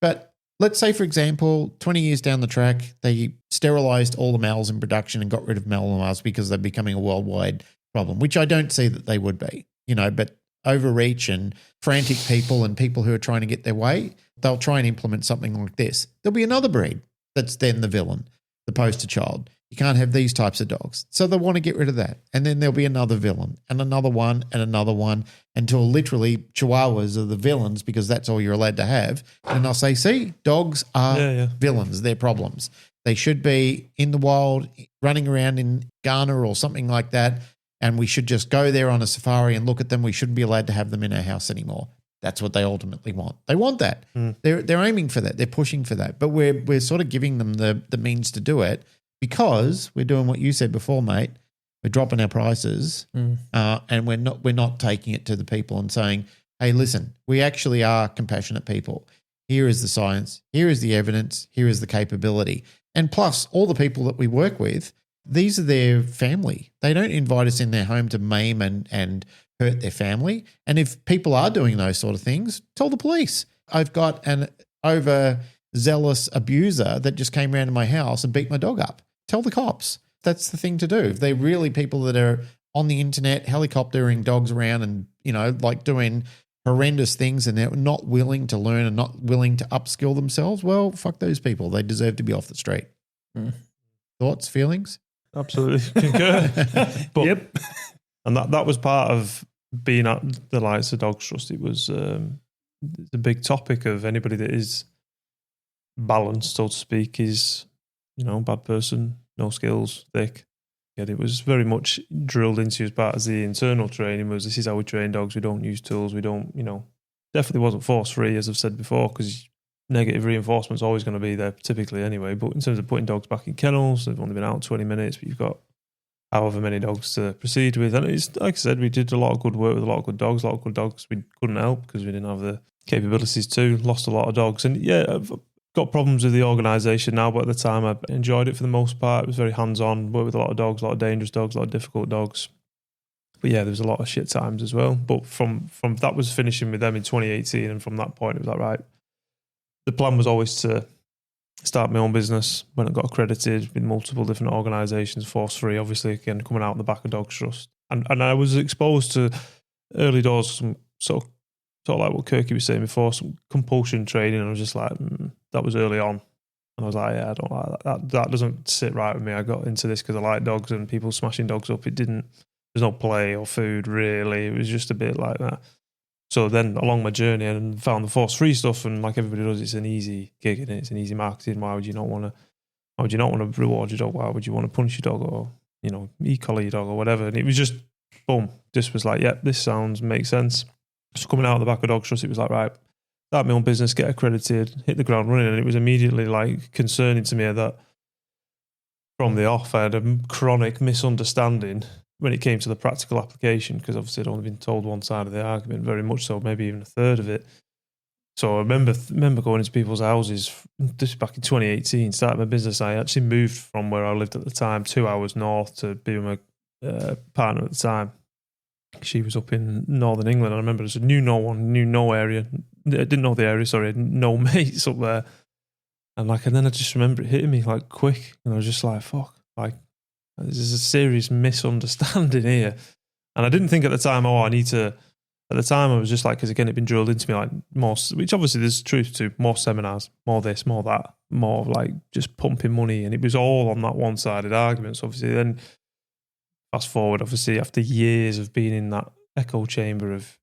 But let's say, for example, 20 years down the track, they sterilised all the Mals in production and got rid of Malinois because they're becoming a worldwide problem, which I don't see that they would be, but overreach and frantic people and people who are trying to get their way, they'll try and implement something like this. There'll be another breed that's then the villain, the poster child. You can't have these types of dogs. So they want to get rid of that. And then there'll be another villain and another one until literally Chihuahuas are the villains because that's all you're allowed to have. And they'll say, see, dogs are villains. They're problems. They should be in the wild, running around in Ghana or something like that. And we should just go there on a safari and look at them. We shouldn't be allowed to have them in our house anymore. That's what they ultimately want. They want that. They're aiming for that. They're pushing for that. But we're sort of giving them the means to do it because we're doing what you said before, mate. We're dropping our prices and we're not taking it to the people and saying, hey, listen, we actually are compassionate people. Here is the science. Here is the evidence. Here is the capability. And plus, all the people that we work with, these are their family. They don't invite us in their home to maim and hurt their family. And if people are doing those sort of things, tell the police. I've got an overzealous abuser that just came around to my house and beat my dog up. Tell the cops. That's the thing to do. If they're really people that are on the internet helicoptering dogs around and, like doing horrendous things and they're not willing to learn and not willing to upskill themselves, well, fuck those people. They deserve to be off the street. Thoughts, feelings? Absolutely concur. But, and that was part of being at the Lights of Dogs Trust. It was the big topic of anybody that is balanced, so to speak, is, bad person, no skills, thick. And it was very much drilled into as part of the internal training was this is how we train dogs. We don't use tools. We don't, definitely wasn't force-free, as I've said before, because negative reinforcement is always going to be there typically anyway. But in terms of putting dogs back in kennels, they've only been out 20 minutes, but you've got however many dogs to proceed with. And it's like I said, we did a lot of good work with a lot of good dogs. We couldn't help because we didn't have the capabilities to. Lost a lot of dogs. And yeah, I've got problems with the organisation now, but at the time I enjoyed it for the most part. It was very hands-on, worked with a lot of dogs, a lot of dangerous dogs, a lot of difficult dogs. But yeah, there was a lot of shit times as well. But from that was finishing with them in 2018, and from that point it was like, right, the plan was always to start my own business. When I got accredited in multiple different organisations, force-free, obviously, again, coming out the back of Dogs Trust. And I was exposed to early doors, some sort of like what Kirke was saying before, some compulsion training. And I was just like, that was early on. And I was like, yeah, I don't like that. That doesn't sit right with me. I got into this because I like dogs and people smashing dogs up. There's no play or food, really. It was just a bit like that. So then along my journey I found the force-free stuff, and like everybody does, it's an easy gig and it's an easy marketing. Why would you not want to reward your dog? Why would you want to punish your dog or, e-collar your dog or whatever? And it was just, boom, this was like, this makes sense. So coming out of the back of Dogs Trust, it was like, right, start my own business, get accredited, hit the ground running. And it was immediately like concerning to me that from the off, I had a chronic misunderstanding when it came to the practical application, because obviously I'd only been told one side of the argument, very much so, maybe even a third of it. So I remember going into people's houses, this back in 2018, starting my business. I actually moved from where I lived at the time 2 hours north to be with my partner at the time. She was up in northern England. I remember there's no area. I didn't know the area, sorry, I didn't know mates up there. And then I just remember it hitting me like quick. And I was just like, fuck, like, There's a serious misunderstanding here. And I didn't think at the time, at the time I was just like, because again, it'd been drilled into me like more, which obviously there's truth to, more seminars, more this, more that, more like just pumping money. And it was all on that one-sided argument. So obviously then fast forward, obviously after years of being in that echo chamber of,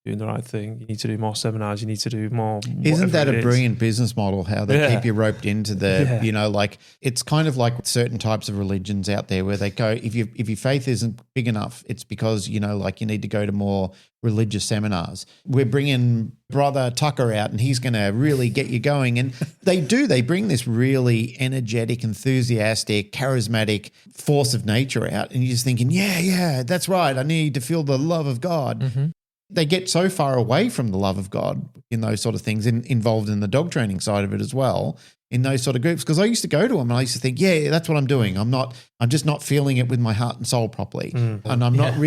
doing the right thing, you need to do more seminars, you need to do more. Isn't that a brilliant business model, how they keep you roped into the, like it's kind of like certain types of religions out there where they go, if your faith isn't big enough, it's because, like you need to go to more religious seminars. We're bringing Brother Tucker out and he's going to really get you going. And they bring this really energetic, enthusiastic, charismatic force of nature out. And you're just thinking, yeah, that's right. I need to feel the love of God. Mm-hmm. They get so far away from the love of God in those sort of things, involved in the dog training side of it as well, in those sort of groups. Because I used to go to them and I used to think, that's what I'm doing. I'm just not feeling it with my heart and soul properly, and I'm not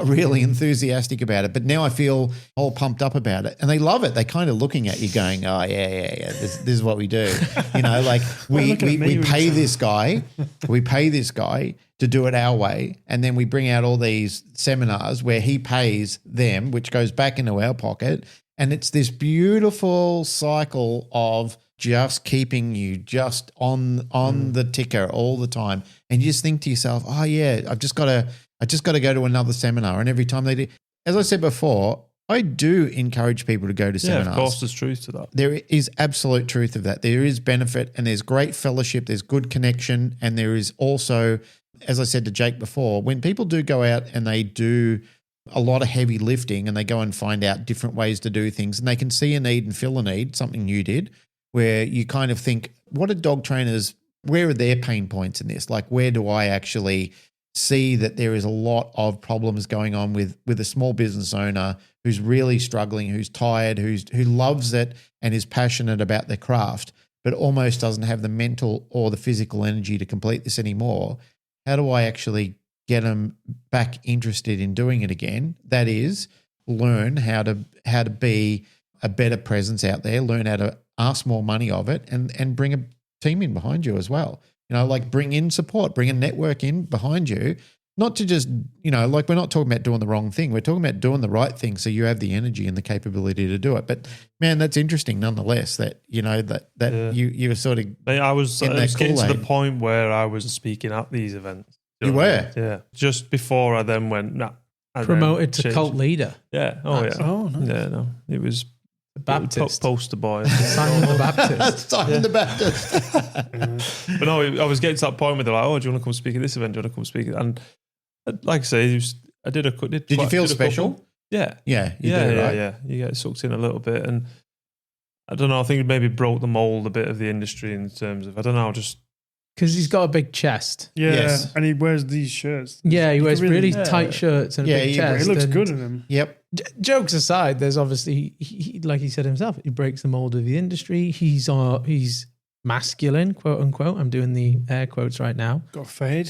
really enthusiastic about it. But now I feel all pumped up about it, and they love it. They kind of looking at you, going, "Oh yeah, this is what we do." Like we pay this guy, to do it our way, and then we bring out all these seminars where he pays them, which goes back into our pocket, and it's this beautiful cycle of just keeping you just on the ticker all the time, and you just think to yourself, "Oh yeah, I just got to go to another seminar." And every time they do, as I said before, I do encourage people to go to seminars. Of course, there's truth to that. There is absolute truth of that. There is benefit, and there's great fellowship. There's good connection, and there is also, as I said to Jake before, when people do go out and they do a lot of heavy lifting and they go and find out different ways to do things, and they can see a need and fill a need, something you did, where you kind of think, what are dog trainers, where are their pain points in this? Like, where do I actually see that there is a lot of problems going on with a small business owner who's really struggling, who's tired, who loves it and is passionate about their craft, but almost doesn't have the mental or the physical energy to complete this anymore? How do I actually get them back interested in doing it again? That is, learn how to be a better presence out there, learn how to ask more money of it, and bring a team in behind you as well. Like bring in support, bring a network in behind you, not to just, like we're not talking about doing the wrong thing. We're talking about doing the right thing so you have the energy and the capability to do it. But man, that's interesting nonetheless that, you were sort of I was getting to the point where I was speaking at these events. You were? Yeah. Just before I then went, promoted to cult leader. Yeah. Nice. Oh, nice. Yeah, no. It was The Baptist. Poster boy. Simon the Baptist. Simon the Baptist. But no, I was getting to that point where they're like, "Oh, do you want to come speak at this event? Do you want to come speak?" And like I say, I did. Did you feel special? Yeah, yeah, you did, right? Yeah. You get sucked in a little bit, and I don't know. I think it maybe broke the mold a bit of the industry in terms of just because he's got a big chest. Yeah, Yes. and he wears these shirts. Yeah, he wears really yeah. tight shirts and a big chest. It looks and good in him. Yep. Jokes aside, there's obviously, he, like he said himself, he breaks the mold of the industry. He's masculine, quote unquote. I'm doing the air quotes right now. Got a fade.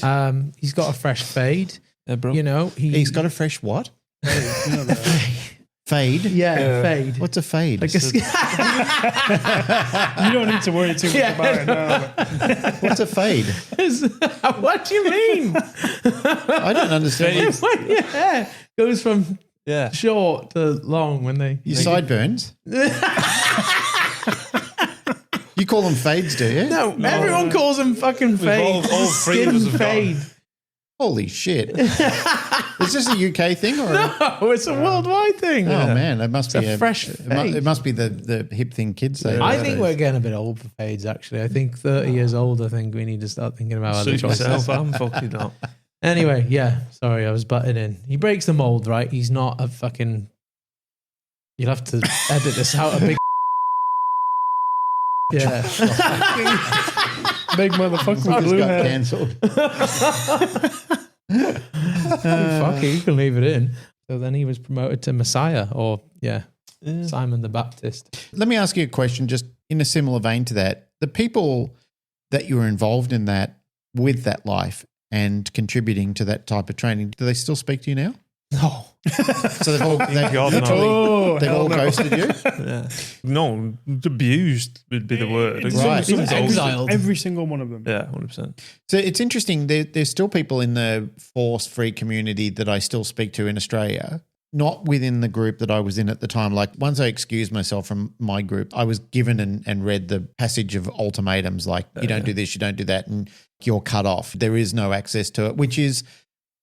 He's got a fresh fade. Yeah, bro. He's got a fresh what? Fade? Yeah, fade. What's a fade? Like You don't need to worry too much about it now. What's a fade? What do you mean? I don't understand. When your hair goes from Yeah. short to long when they... Your sideburns? You call them fades, do you? No, everyone calls them fucking fade. all three of us Skin have got fade. Holy shit. Is this a UK thing? Or No, it's a worldwide thing. Oh, man. It must It's be a fresh fade. It must be the hip thing kids say. I think we're getting a bit old for fades, actually. I think 30 years old, I think we need to start thinking about other Suit choices. yourself. I'm fucking not. Anyway, yeah. Sorry, I was butting in. He breaks the mold, right? He's not a fucking... You'll have to edit this out. A big... Yeah. Big motherfucker with Just blue got hair. cancelled. Fuck it, you can leave it in. So then he was promoted to Messiah, or Simon the Baptist. Let me ask you a question just in a similar vein to that. The people that you were involved in that, with that life and contributing to that type of training, do they still speak to you now? No. So they've all, God, no. Oh, they've hell all no. ghosted you? Yeah. No, abused would be the word. Right. Some dogs- Exiled. Every single one of them. Yeah, 100%. So it's interesting. There's still people in the force-free community that I still speak to in Australia, not within the group that I was in at the time. Like once I excused myself from my group, I was given and read the passage of ultimatums like, you don't do this, you don't do that, and you're cut off. There is no access to it, which is,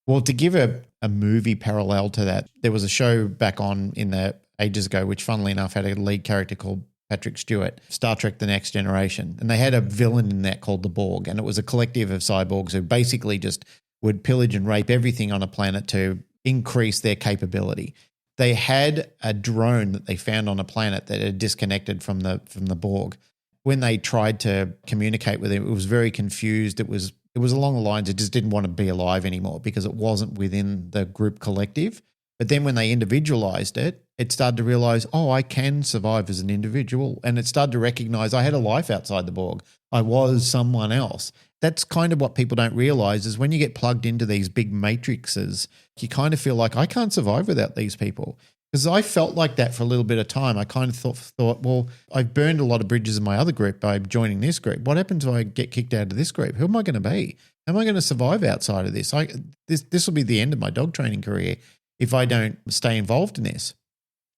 well, to give a movie parallel to that, there was a show back on in the ages ago, which funnily enough had a lead character called Patrick Stewart, Star Trek The Next Generation. And they had a villain in that called the Borg. And it was a collective of cyborgs who basically just would pillage and rape everything on a planet to increase their capability. They had a drone that they found on a planet that had disconnected from the Borg. When they tried to communicate with it, it was very confused. It was along the lines, it just didn't want to be alive anymore because it wasn't within the group collective. But then when they individualized it, it started to realize, oh, I can survive as an individual. And it started to recognize I had a life outside the Borg. I was someone else. That's kind of what people don't realize is when you get plugged into these big matrices, you kind of feel like I can't survive without these people. Because I felt like that for a little bit of time. I kind of thought, well, I've burned a lot of bridges in my other group by joining this group. What happens if I get kicked out of this group? Who am I going to be? Am I going to survive outside of this? This will be the end of my dog training career if I don't stay involved in this.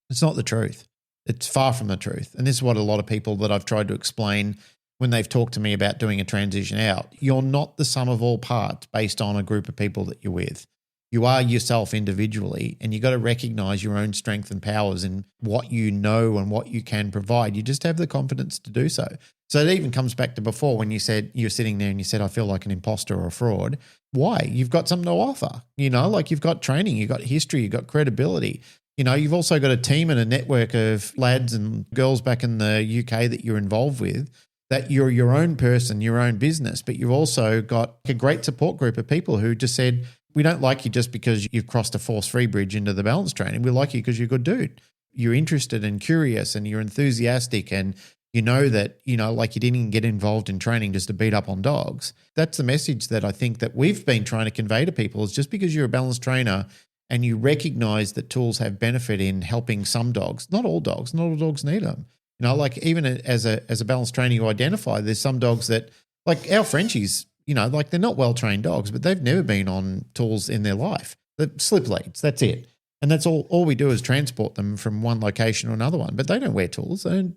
It's not the truth. It's far from the truth. And this is what a lot of people that I've tried to explain when they've talked to me about doing a transition out. You're not the sum of all parts based on a group of people that you're with. You are yourself individually, and you got to recognize your own strength and powers and what you know and what you can provide. You just have the confidence to do so. So it even comes back to before when you said you're sitting there and you said, I feel like an imposter or a fraud. Why? You've got something to offer, like you've got training, you've got history, you've got credibility. You've also got a team and a network of lads and girls back in the UK that you're involved with, that you're your own person, your own business, but you've also got a great support group of people who just said, we don't like you just because you've crossed a force-free bridge into the balance training. We like you because you're a good dude. You're interested and curious and you're enthusiastic and that, like you didn't even get involved in training just to beat up on dogs. That's the message that I think that we've been trying to convey to people is just because you're a balance trainer and you recognize that tools have benefit in helping some dogs, not all dogs need them. Like even as a balance trainer, you identify there's some dogs that, like our Frenchies, like they're not well-trained dogs, but they've never been on tools in their life. The slip leads, that's it. And that's all we do is transport them from one location to another one. But they don't wear tools. They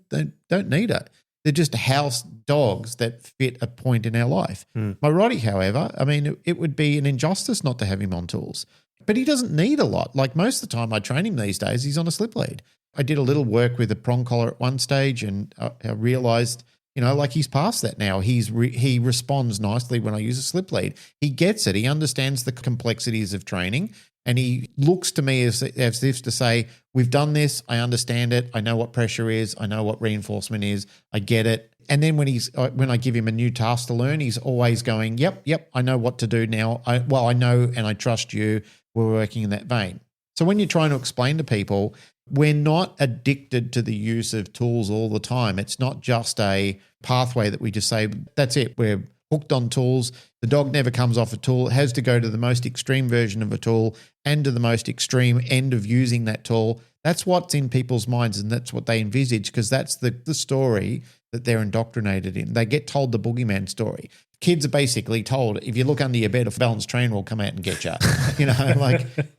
don't need it. They're just house dogs that fit a point in our life. My Roddy, however, it would be an injustice not to have him on tools. But he doesn't need a lot. Like most of the time I train him these days, he's on a slip lead. I did a little work with a prong collar at one stage and I realized, like he's past that now. He responds nicely when I use a slip lead. He gets it. He understands the complexities of training and he looks to me as if to say, we've done this. I understand it. I know what pressure is. I know what reinforcement is. I get it. And then when I give him a new task to learn, he's always going, yep, I know what to do now. I know and I trust you. We're working in that vein. So when you're trying to explain to people, we're not addicted to the use of tools all the time. It's not just a pathway that we just say, that's it, we're hooked on tools. The dog never comes off a tool. It has to go to the most extreme version of a tool and to the most extreme end of using that tool. That's what's in people's minds and that's what they envisage because that's the story that they're indoctrinated in. They get told the boogeyman story. Kids are basically told, if you look under your bed, a balance trainer will come out and get you.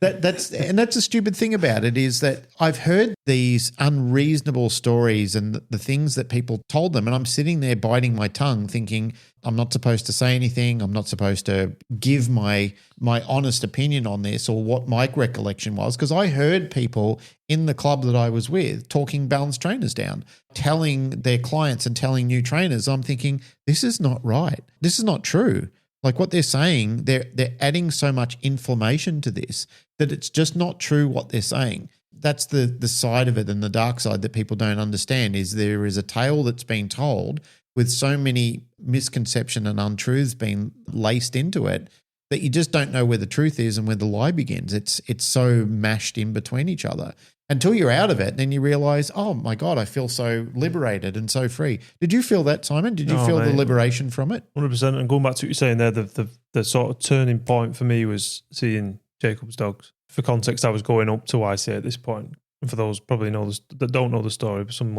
That's a stupid thing about it is that I've heard these unreasonable stories and the things that people told them, and I'm sitting there biting my tongue thinking, I'm not supposed to say anything. I'm not supposed to give my honest opinion on this or what my recollection was because I heard people in the club that I was with talking balance trainers down, telling their clients and telling new trainers. I'm thinking, this is not right. This is not true. Like what they're saying, they're adding so much inflammation to this that it's just not true what they're saying. That's the side of it and the dark side that people don't understand is there is a tale that's been told with so many misconception and untruths being laced into it that you just don't know where the truth is and where the lie begins. It's so mashed in between each other until you're out of it. Then you realize, oh my God, I feel so liberated and so free. Did you feel that, Simon? Did you feel the liberation from it? 100%. And going back to what you're saying there, the sort of turning point for me was seeing Jacob's dogs. for context, I was going up to IC at this point. And for those probably that don't know the story, but some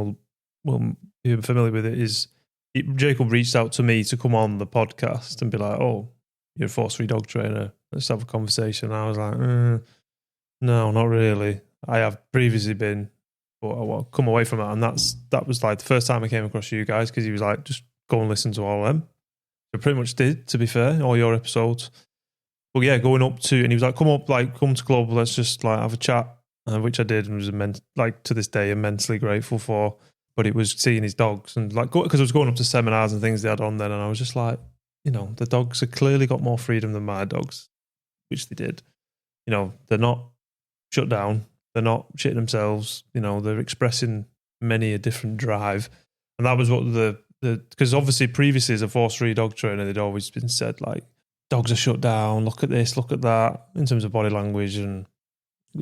will be familiar with it, Jacob reached out to me to come on the podcast and be like, "Oh, you're a force-free dog trainer. Let's have a conversation." And I was like, "No, not really. I have previously been, but I want to come away from it." And that was like the first time I came across you guys, because he was like, "Just go and listen to all of them." I pretty much did, to be fair, all your episodes. But yeah, going up to, and he was like, come to club, let's just like have a chat, which I did, and was to this day immensely grateful for. But it was seeing his dogs, and like, because I was going up to seminars and things they had on then, and I was just like, the dogs have clearly got more freedom than my dogs, which they did. They're not shut down, they're not shitting themselves, they're expressing many a different drive. And that was what because obviously previously as a force-free dog trainer, they'd always been said like, dogs are shut down, look at this, look at that, in terms of body language and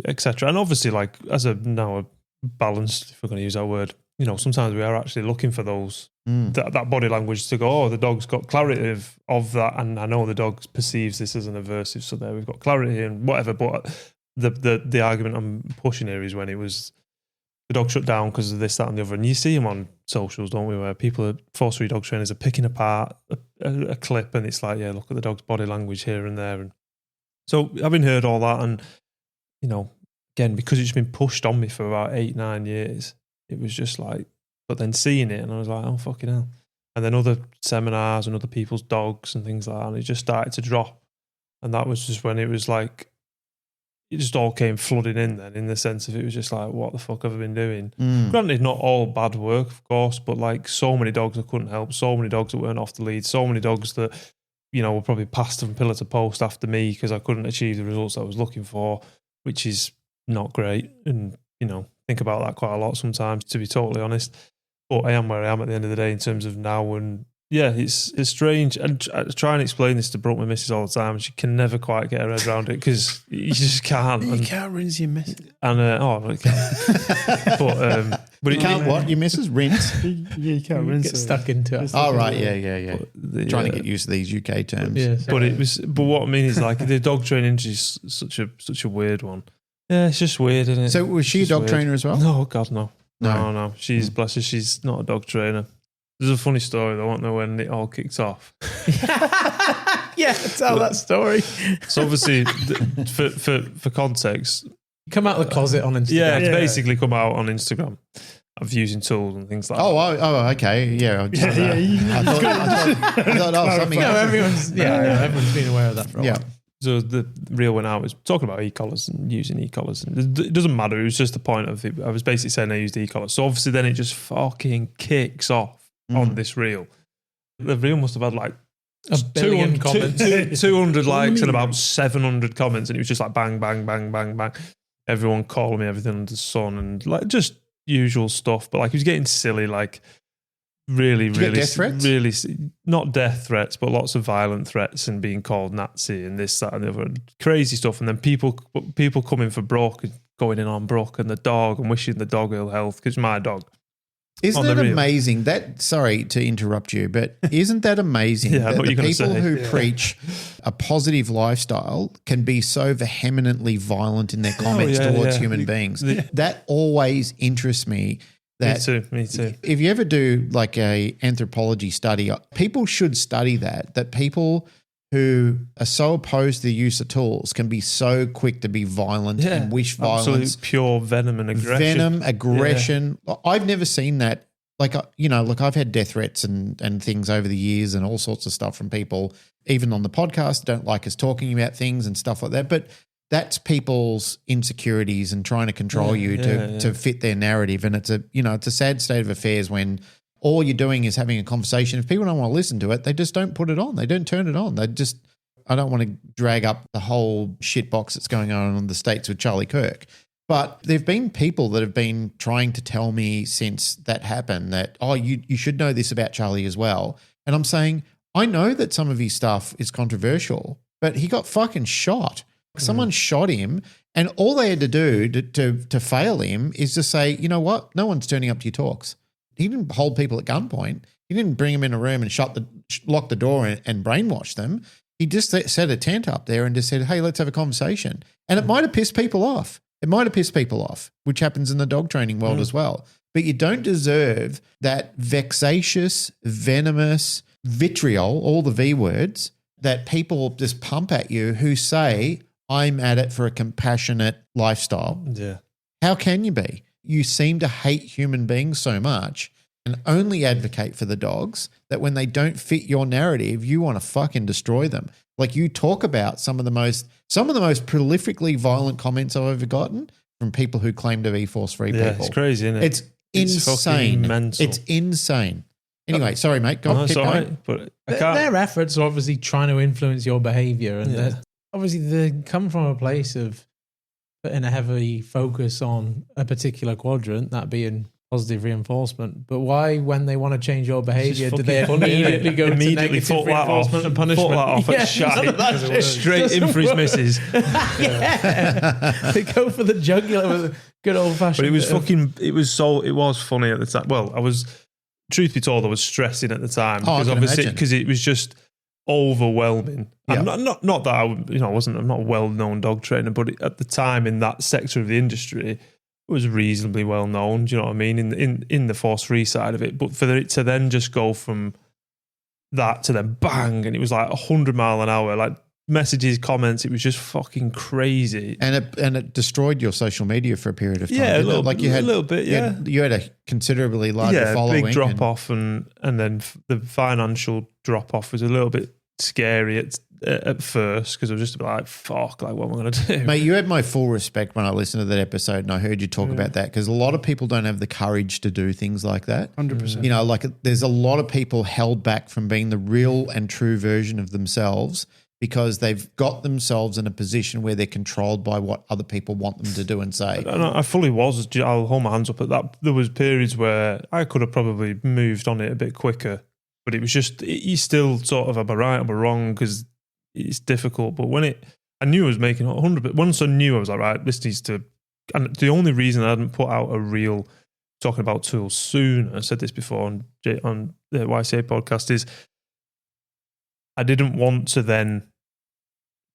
etc. And obviously, like, as a balanced, if we're going to use that word, sometimes we are actually looking for those that body language to go, the dog's got clarity of that, and I know the dog perceives this as an aversive, so there we've got clarity and whatever. But the argument I'm pushing here is when it was the dog shut down because of this, that, and the other. And you see them on socials, don't we, where force-free dog trainers are picking apart a clip, and it's like, yeah, look at the dog's body language here and there. And so having heard all that, and again, because it's been pushed on me for about 8-9 years, it was just like, but then seeing it, and I was like, oh, fucking hell. And then other seminars and other people's dogs and things like that, and it just started to drop. And that was just when it was like, it just all came flooding in then, in the sense of it was just like, what the fuck have I been doing? Granted, not all bad work, of course, but like so many dogs I couldn't help, so many dogs that weren't off the lead, so many dogs that, were probably passed from pillar to post after me because I couldn't achieve the results I was looking for, which is not great. And, think about that quite a lot sometimes, to be totally honest. But I am where I am at the end of the day in terms of now. And yeah, it's strange. And I try and explain this to Brooke, my missus, all the time, and she can never quite get her head around it because you just can't. You can't rinse your missus. And it can't. But You can't what? Your missus rinse? You can't rinse Get it. stuck into it. Oh, right. Yeah. Trying to get used to these UK terms. Yeah, But what I mean is, like, the dog training industry is such a weird one. Yeah, it's just weird, isn't it? So was she a dog trainer as well? No, God, no. No. She's, bless her, she's not a dog trainer. There's a funny story, though, I don't know when it all kicked off. Yeah, tell that story. So obviously, for context, Come out of the closet on Instagram. yeah, it's basically come out on Instagram of using tools and things like that. Oh, okay. Yeah. I thought something No, else. everyone's been aware of that for a while. Yeah. So the reel went out, was talking about e-collars and using e-collars. And it doesn't matter, it was just the point of it. I was basically saying I used e-collars. So obviously then it just fucking kicks off on this reel. The reel must have had like A billion comments. 200 likes and about 700 comments, and it was just like bang, bang, bang, bang, bang. Everyone calling me everything under the sun and like just usual stuff. But like he was getting silly, like really, Did you get death threats? really, not death threats, but lots of violent threats and being called Nazi and this, that, and the other, crazy stuff. And then people coming for Brooke and going in on Brooke and the dog and wishing the dog ill health because my dog. Isn't on it the reel. amazing that, sorry to interrupt you, but isn't that amazing Yeah, I know that what the you're gonna people say. who preach a positive lifestyle can be so vehemently violent in their comments yeah, towards yeah. human beings? Yeah. That always interests me. That Me too. if you ever do like a anthropology study, people should study that people who are so opposed to the use of tools can be so quick to be violent and wish violence. Absolute pure venom and aggression. Aggression. I've never seen that. Like, look, I've had death threats and things over the years and all sorts of stuff from people, even on the podcast, don't like us talking about things and stuff like that. But that's people's insecurities and trying to control you to fit their narrative. And it's a sad state of affairs when all you're doing is having a conversation. If people don't want to listen to it, they just don't put it on. They don't turn it on. I don't want to drag up the whole shit box that's going on in the States with Charlie Kirke. But there have been people that have been trying to tell me since that happened that, you should know this about Charlie as well. And I'm saying, I know that some of his stuff is controversial, but he got fucking shot. Someone shot him, and all they had to do to fail him is to say, you know what? No one's turning up to your talks. He didn't hold people at gunpoint. He didn't bring them in a room and lock the door and brainwash them. He just set a tent up there and just said, hey, let's have a conversation. And it might have pissed people off. Which happens in the dog training world as well. But you don't deserve that vexatious, venomous vitriol, all the V words, that people just pump at you who say, I'm at it for a compassionate lifestyle. Yeah. How can you be? You seem to hate human beings so much and only advocate for the dogs that when they don't fit your narrative, you want to fucking destroy them. Like you talk about some of the most prolifically violent comments I've ever gotten from people who claim to be force-free people. It's crazy, isn't it? It's insane. fucking mental. It's insane. Anyway, sorry, mate. Go on, keep all going. right, but I can't. Their efforts are obviously trying to influence your behavior, and obviously they come from a place of putting a heavy focus on a particular quadrant, that being positive reinforcement. But why, when they want to change your behavior, do they immediately go to negative reinforcement and punishment? Foot that off at shite. Straight in for his missus. They go for the jugular with a good old fashioned. But it was funny at the time. Well, truth be told, I was stressing at the time because it was just overwhelming. Yeah. And not that I'm not a well-known dog trainer, but at the time in that sector of the industry, it was reasonably well known. Do you know what I mean? In the force-free side of it, but for it to then just go from that to then bang, and it was like 100 mile an hour, like messages, comments. It was just fucking crazy, and it destroyed your social media for a period of time. Yeah, you had a little bit. Yeah, you had a considerably larger following. Big drop off, and then the financial drop off was a little bit scary at first because I was just like, fuck, like what am I going to do? Mate, you had my full respect when I listened to that episode and I heard you talk about that, because a lot of people don't have the courage to do things like that. 100%. You know, like there's a lot of people held back from being the real and true version of themselves because they've got themselves in a position where they're controlled by what other people want them to do and say. And I fully was. I'll hold my hands up at that. There was periods where I could have probably moved on it a bit quicker, but it was just, you still sort of, am I right, am I wrong? Because it's difficult. But I knew I was making 100, but once I knew, I was like, right, this needs to, and the only reason I hadn't put out a reel talking about tools sooner, I said this before on the YCA podcast, is I didn't want to then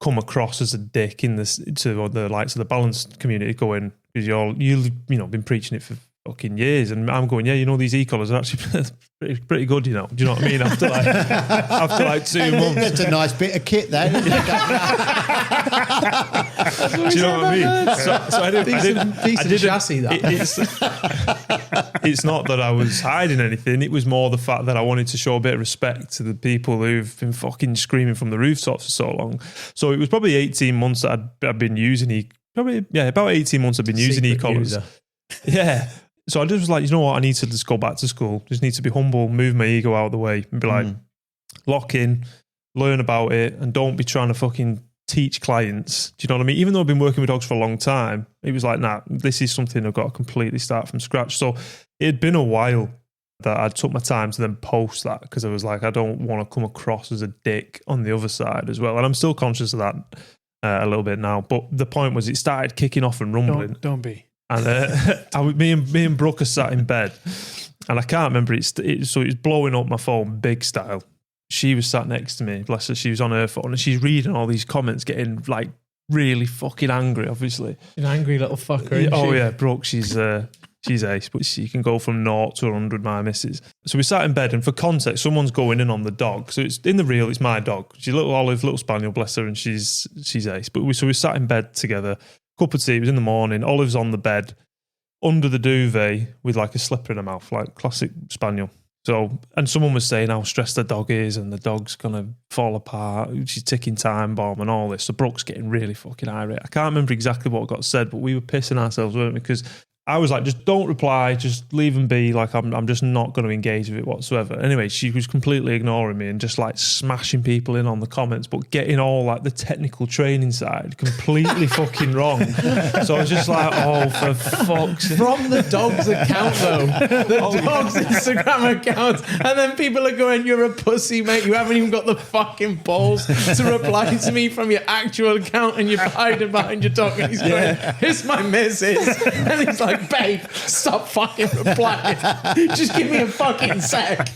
come across as a dick to the likes of the balanced community going, because you've been preaching it for fucking years, and I'm going, these e-collars are actually pretty good, do you know what I mean? After like 2 months. That's a nice bit of kit there. Do you know what I mean? So I didn't chassis, that. It's not that I was hiding anything. It was more the fact that I wanted to show a bit of respect to the people who've been fucking screaming from the rooftops for so long. So it was probably 18 months that I'd been using about 18 months I've been using e-collars. Yeah. So I just was like, you know what? I need to just go back to school. Just need to be humble, move my ego out of the way and be like, lock in, learn about it, and don't be trying to fucking teach clients. Do you know what I mean? Even though I've been working with dogs for a long time, it was like, nah, this is something I've got to completely start from scratch. So it had been a while that I took my time to then post that, because I was like, I don't want to come across as a dick on the other side as well. And I'm still conscious of that a little bit now. But the point was, it started kicking off and rumbling. Don't be. And me and Brooke are sat in bed, and I can't remember so it was blowing up my phone big style. She was sat next to me, bless her. She was on her phone and she's reading all these comments, getting like really fucking angry. Obviously, an angry little fucker. Isn't she? Yeah, Brooke. She's ace, but she can go from 0 to 100. My missus. So we sat in bed, and for context, someone's going in on the dog. So it's in the reel. It's my dog. She's a little olive, little spaniel, bless her, and she's ace. But we sat in bed together. Cup of tea, it was in the morning. Olive's on the bed under the duvet with like a slipper in her mouth, like classic spaniel. So, and someone was saying how stressed the dog is and the dog's going to fall apart. She's ticking time bomb and all this. So Brooke's getting really fucking irate. I can't remember exactly what got said, but we were pissing ourselves, weren't we? Because I was like, just don't reply, just leave them be. Like, I'm just not going to engage with it whatsoever. Anyway, she was completely ignoring me and just like smashing people in on the comments, but getting all like the technical training side completely fucking wrong. So I was just like, oh, for fuck's sake. From the dog's account, though. The dog's Instagram account. And then people are going, you're a pussy, mate. You haven't even got the fucking balls to reply to me from your actual account, and you're hiding behind your dog. And he's going, it's my missus. And he's like, babe, stop fucking replying. Just give me a fucking sec.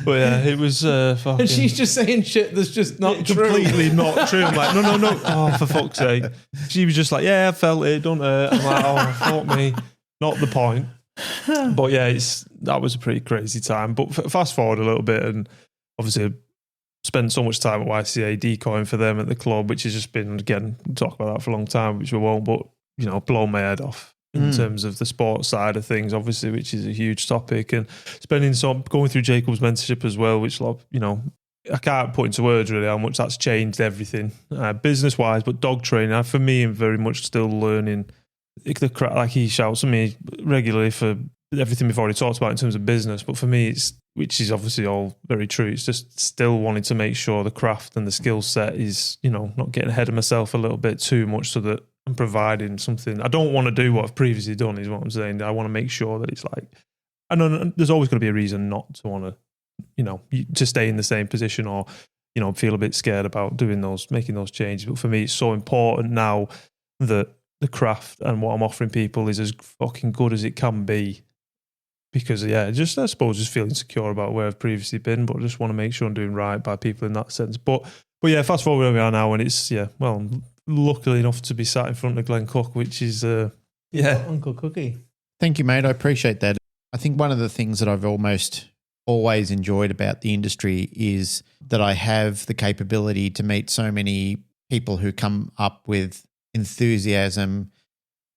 But yeah, it was fucking... And she's just saying shit that's just not true. Completely not true. I'm like, no. Oh, for fuck's sake. She was just like, yeah, I felt it, don't hurt. I'm like, oh, fuck me. Not the point. But yeah, that was a pretty crazy time. But fast forward a little bit, and obviously spent so much time at YCA decoying for them at the club, which has just been, again, talk about that for a long time, which we won't, but, blown my head off in terms of the sports side of things, obviously, which is a huge topic. And going through Jacob's mentorship as well, which, I can't put into words really how much that's changed everything, business-wise, but dog training, for me, I'm very much still learning the crap, like he shouts at me regularly for everything we've already talked about in terms of business. But for me, which is obviously all very true, it's just still wanting to make sure the craft and the skill set is, not getting ahead of myself a little bit too much, so that I'm providing something. I don't want to do what I've previously done, is what I'm saying. I want to make sure that it's like, I know there's always going to be a reason not to want to, to stay in the same position or, feel a bit scared about making those changes. But for me, it's so important now that the craft and what I'm offering people is as fucking good as it can be. Because, I suppose just feeling secure about where I've previously been, but I just want to make sure I'm doing right by people in that sense. But yeah, fast forward where we are now, and it's, I'm lucky enough to be sat in front of Glenn Cook, which is, Uncle Cookie. Thank you, mate. I appreciate that. I think one of the things that I've always enjoyed about the industry is that I have the capability to meet so many people who come up with enthusiasm,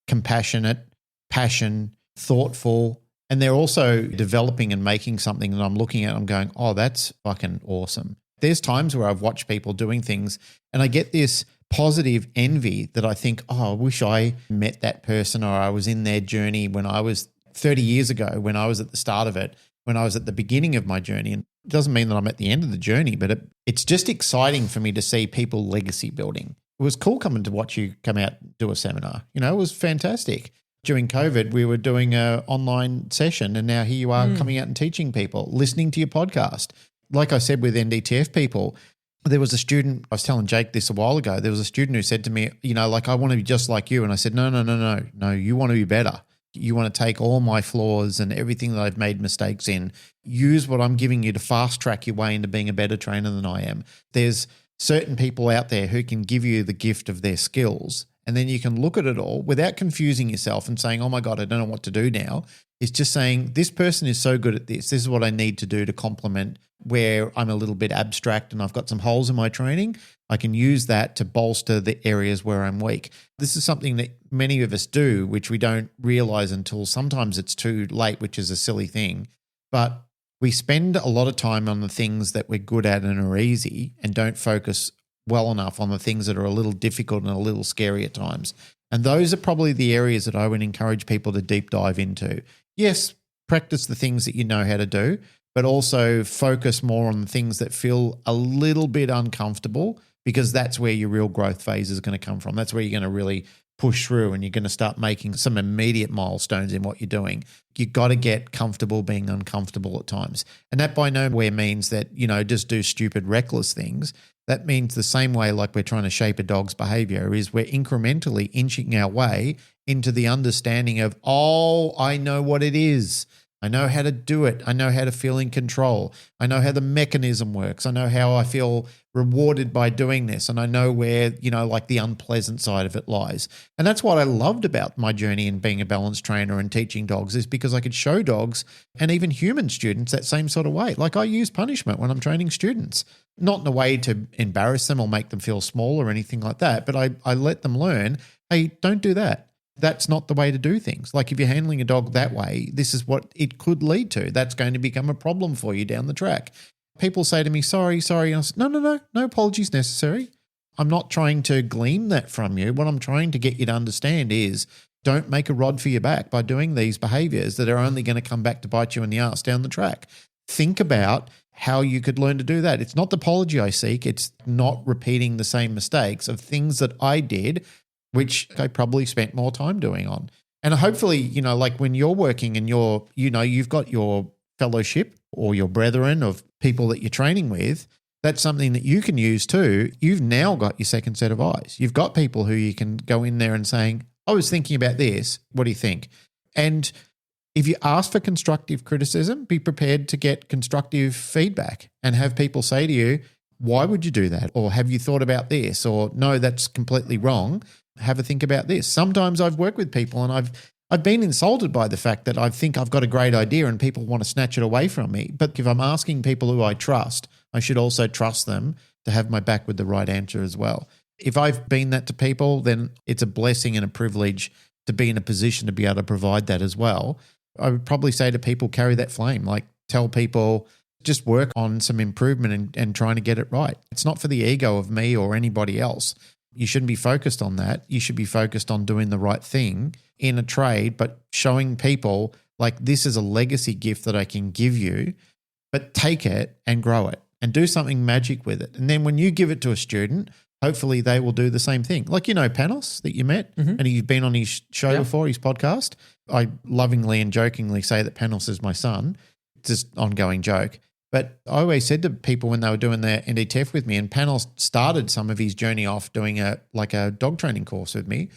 compassionate, passion, thoughtful, and they're also developing and making something that I'm looking at. I'm going, oh, that's fucking awesome. There's times where I've watched people doing things and I get this positive envy that I think, oh, I wish I met that person, or I was in their journey when I was 30 years ago, when I was at the start of it, when I was at the beginning of my journey. And it doesn't mean that I'm at the end of the journey, but it's just exciting for me to see people legacy building. It was cool coming to watch you come out and do a seminar. It was fantastic. During COVID, we were doing an online session, and now here you are coming out and teaching people, listening to your podcast. Like I said with NDTF people, there was a student, I was telling Jake this a while ago, there was a student who said to me, I want to be just like you. And I said, no, you want to be better. You want to take all my flaws and everything that I've made mistakes in, use what I'm giving you to fast track your way into being a better trainer than I am. There's certain people out there who can give you the gift of their skills, and then you can look at it all without confusing yourself and saying, oh my God, I don't know what to do now. It's just saying, this person is so good at this. This is what I need to do to complement where I'm a little bit abstract and I've got some holes in my training. I can use that to bolster the areas where I'm weak. This is something that many of us do, which we don't realize until sometimes it's too late, which is a silly thing. But we spend a lot of time on the things that we're good at and are easy, and don't focus well enough on the things that are a little difficult and a little scary at times. And those are probably the areas that I would encourage people to deep dive into. Yes, practice the things that you know how to do, but also focus more on the things that feel a little bit uncomfortable, because that's where your real growth phase is going to come from. That's where you're going to really push through, and you're going to start making some immediate milestones in what you're doing. You've got to get comfortable being uncomfortable at times. And that by nowhere means that, just do stupid, reckless things. That means the same way like we're trying to shape a dog's behavior is we're incrementally inching our way into the understanding of, oh, I know what it is. I know how to do it. I know how to feel in control. I know how the mechanism works. I know how I feel rewarded by doing this. And I know where, like the unpleasant side of it lies. And that's what I loved about my journey in being a balance trainer and teaching dogs, is because I could show dogs and even human students that same sort of way. Like I use punishment when I'm training students, not in a way to embarrass them or make them feel small or anything like that. But I let them learn, hey, don't do that. That's not the way to do things. Like if you're handling a dog that way, this is what it could lead to. That's going to become a problem for you down the track. People say to me, sorry. And I say, no apologies necessary. I'm not trying to glean that from you. What I'm trying to get you to understand is don't make a rod for your back by doing these behaviors that are only going to come back to bite you in the ass down the track. Think about how you could learn to do that. It's not the apology I seek. It's not repeating the same mistakes of things that I did, which I probably spent more time doing on. And hopefully, like when you're working and you've got your fellowship or your brethren of people that you're training with, that's something that you can use too. You've now got your second set of eyes. You've got people who you can go in there and saying, I was thinking about this. What do you think? And If you ask for constructive criticism, be prepared to get constructive feedback and have people say to you, why would you do that? Or have you thought about this? Or no, that's completely wrong. Have a think about this. Sometimes I've worked with people and I've been insulted by the fact that I think I've got a great idea and people want to snatch it away from me. But if I'm asking people who I trust, I should also trust them to have my back with the right answer as well. If I've been that to people, then it's a blessing and a privilege to be in a position to be able to provide that as well. I would probably say to people, carry that flame, like tell people, just work on some improvement and trying to get it right. It's not for the ego of me or anybody else. You shouldn't be focused on that. You should be focused on doing the right thing in a trade, but showing people like this is a legacy gift that I can give you, but take it and grow it and do something magic with it. And then when you give it to a student, hopefully they will do the same thing. Like, Panos that you met and you've been on his show before, his podcast. I lovingly and jokingly say that Panos is my son. It's just an ongoing joke. But I always said to people when they were doing their NDTF with me, and Panos started some of his journey off doing a dog training course with me.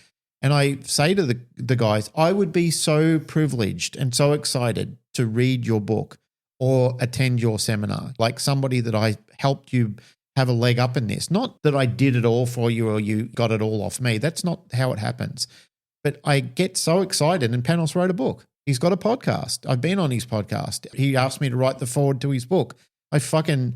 And I say to the guys, I would be so privileged and so excited to read your book or attend your seminar, like somebody that I helped you have a leg up in this. Not that I did it all for you or you got it all off me. That's not how it happens. But I get so excited, and Panos wrote a book. He's got a podcast. I've been on his podcast. He asked me to write the foreword to his book. I fucking,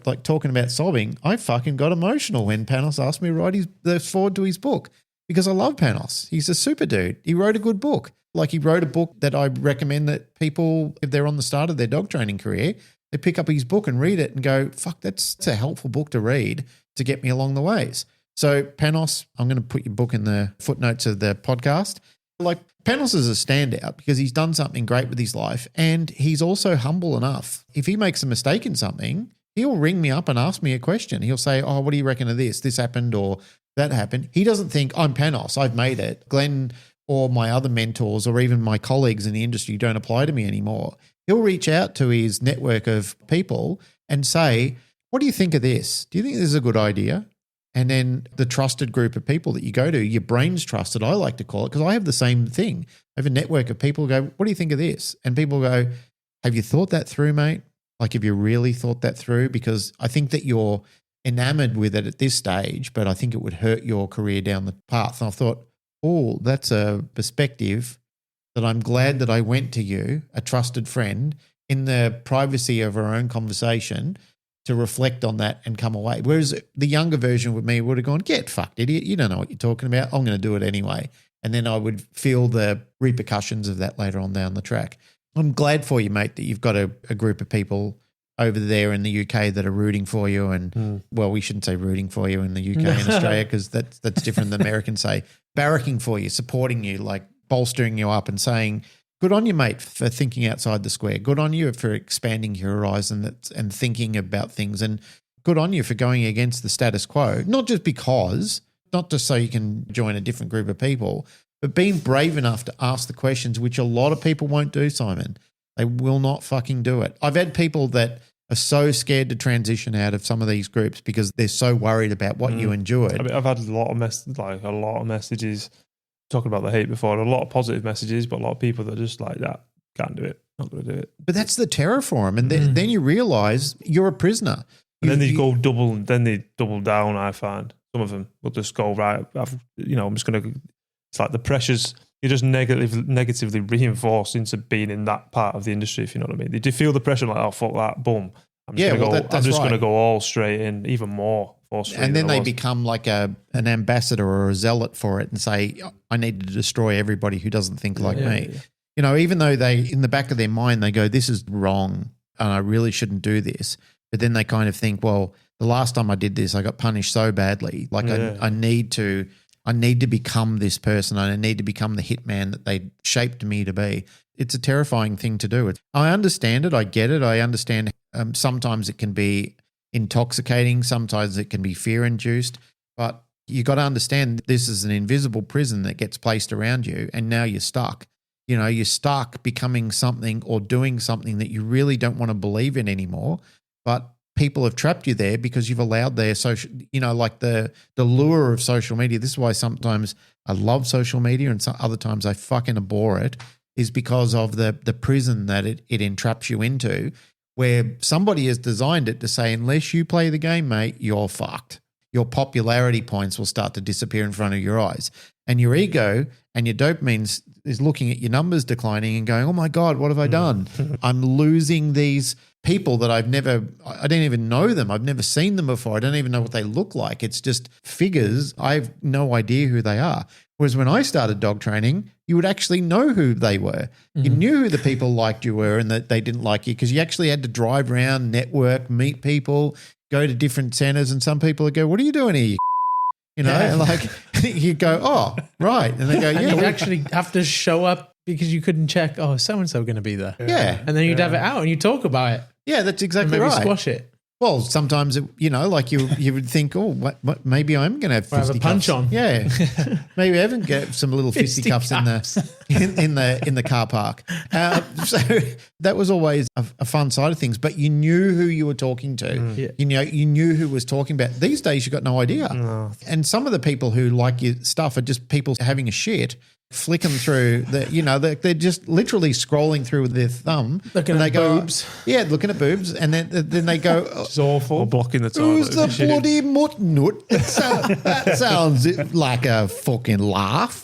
like talking about sobbing, I fucking got emotional when Panos asked me to write the foreword to his book because I love Panos. He's a super dude. He wrote a good book. Like, he wrote a book that I recommend that people, if they're on the start of their dog training career, they pick up his book and read it and go, fuck, that's a helpful book to read to get me along the ways. So Panos, I'm going to put your book in the footnotes of the podcast. Like, Panos is a standout because he's done something great with his life, and he's also humble enough. If he makes a mistake in something, he'll ring me up and ask me a question. He'll say, oh, what do you reckon of this? This happened or that happened. He doesn't think, I'm Panos, I've made it. Glenn or my other mentors or even my colleagues in the industry don't apply to me anymore. He'll reach out to his network of people and say, what do you think of this? Do you think this is a good idea? And then the trusted group of people that you go to, your brain's trusted, I like to call it, because I have the same thing. I have a network of people who go, what do you think of this? And people go, have you thought that through, mate? Like, have you really thought that through? Because I think that you're enamored with it at this stage, but I think it would hurt your career down the path. And I thought, oh, that's a perspective that I'm glad that I went to you, a trusted friend, in the privacy of our own conversation to reflect on that and come away. Whereas the younger version with me would have gone, get fucked, idiot. You don't know what you're talking about. I'm going to do it anyway. And then I would feel the repercussions of that later on down the track. I'm glad for you, mate, that you've got a group of people over there in the UK that are rooting for you. And, well, we shouldn't say rooting for you in the UK and Australia because that's different than Americans say. Barracking for you, supporting you, like bolstering you up and saying, good on you, mate, for thinking outside the square. Good on you for expanding your horizon and thinking about things. And good on you for going against the status quo, not just so you can join a different group of people, but being brave enough to ask the questions, which a lot of people won't do, Simon. They will not fucking do it. I've had people that are so scared to transition out of some of these groups because they're so worried about what you endured. I mean, I've had a lot of messages talking about the hate before, a lot of positive messages, but a lot of people that are just like that, can't do it, not going to do it. But that's the terror for them. And then you realize you're a prisoner. And then they double down, I find. Some of them will just go, right, I'm just going to, it's like the pressures, you're just negatively reinforced into being in that part of the industry, if you know what I mean. They do feel the pressure like, oh, fuck that, boom. I'm just going to go all straight in, even more. And then they become like an ambassador or a zealot for it and say, I need to destroy everybody who doesn't think like me. Yeah. Even though they, in the back of their mind, they go, this is wrong and I really shouldn't do this. But then they kind of think, well, the last time I did this, I got punished so badly. Like I need to become this person. I need to become the hitman that they shaped me to be. It's a terrifying thing to do. I understand it. I get it. I understand sometimes it can be intoxicating. Sometimes it can be fear-induced. But you got to understand this is an invisible prison that gets placed around you, and now you're stuck. You're stuck becoming something or doing something that you really don't want to believe in anymore, but people have trapped you there because you've allowed their social, like the lure of social media. This is why sometimes I love social media and some other times I fucking abhor it, is because of the prison that it entraps you into, where somebody has designed it to say, unless you play the game, mate, you're fucked. Your popularity points will start to disappear in front of your eyes. And your ego and your dopamine is looking at your numbers declining and going, oh my God, what have I done? I'm losing these people that I don't even know them. I've never seen them before. I don't even know what they look like. It's just figures. I have no idea who they are. Whereas when I started dog training, you would actually know who they were. You knew who the people liked you were and that they didn't like you, because you actually had to drive around, network, meet people, go to different centers, and some people would go, what are you doing here? You know, and like you go, oh, right. And they go, And yeah. you'd actually have to show up because you couldn't check, oh, is so-and-so going to be there? Yeah. And then you'd have it out and you talk about it. Yeah, that's And exactly maybe right. squash it. Well, sometimes, like you would think, oh, what, maybe I'm going to have Or have a fisticuffs. punch on. Yeah. Maybe I haven't got some little fisticuffs in the car park. So that was always a fun side of things, but you knew who you were talking to. Yeah. You knew who was talking about. These days, you got no idea. No. And some of the people who like your stuff are just people having a shit, flicking through they're just literally scrolling through with their thumb. Looking and at they go, boobs. Yeah, looking at boobs. And then they go, It's awful. Or blocking the who's toilet. the bloody Mutt Nut? That sounds like a fucking laugh.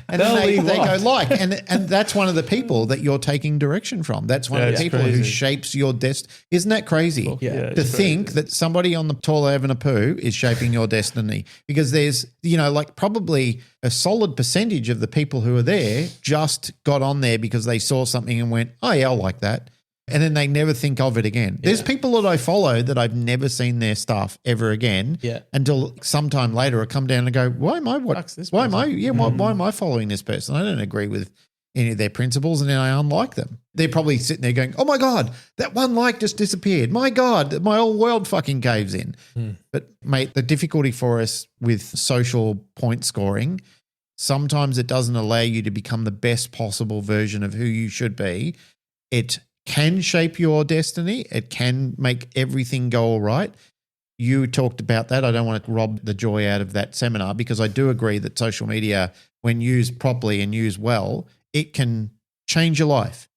And then they go and that's one of the people that you're taking direction from. That's one of the it's people who crazy. shapes your destiny. Isn't that crazy? Yeah. To think that somebody on the toilet having a poo is shaping your destiny, because there's, probably a solid percentage of the people who are there just got on there because they saw something and went, oh yeah, I'll like that. And then they never think of it again. There's people that I follow that I've never seen their stuff ever again until sometime later I come down and go, why am I following this person? I don't agree with any of their principles, and then I unlike them. They're probably sitting there going, oh my God, that one like just disappeared. My God, my whole world fucking caves in. But mate, the difficulty for us with social point scoring, sometimes it doesn't allow you to become the best possible version of who you should be. It can shape your destiny. It can make everything go all right. You talked about that. I don't want to rob the joy out of that seminar, because I do agree that social media, when used properly and used well, it can change your life,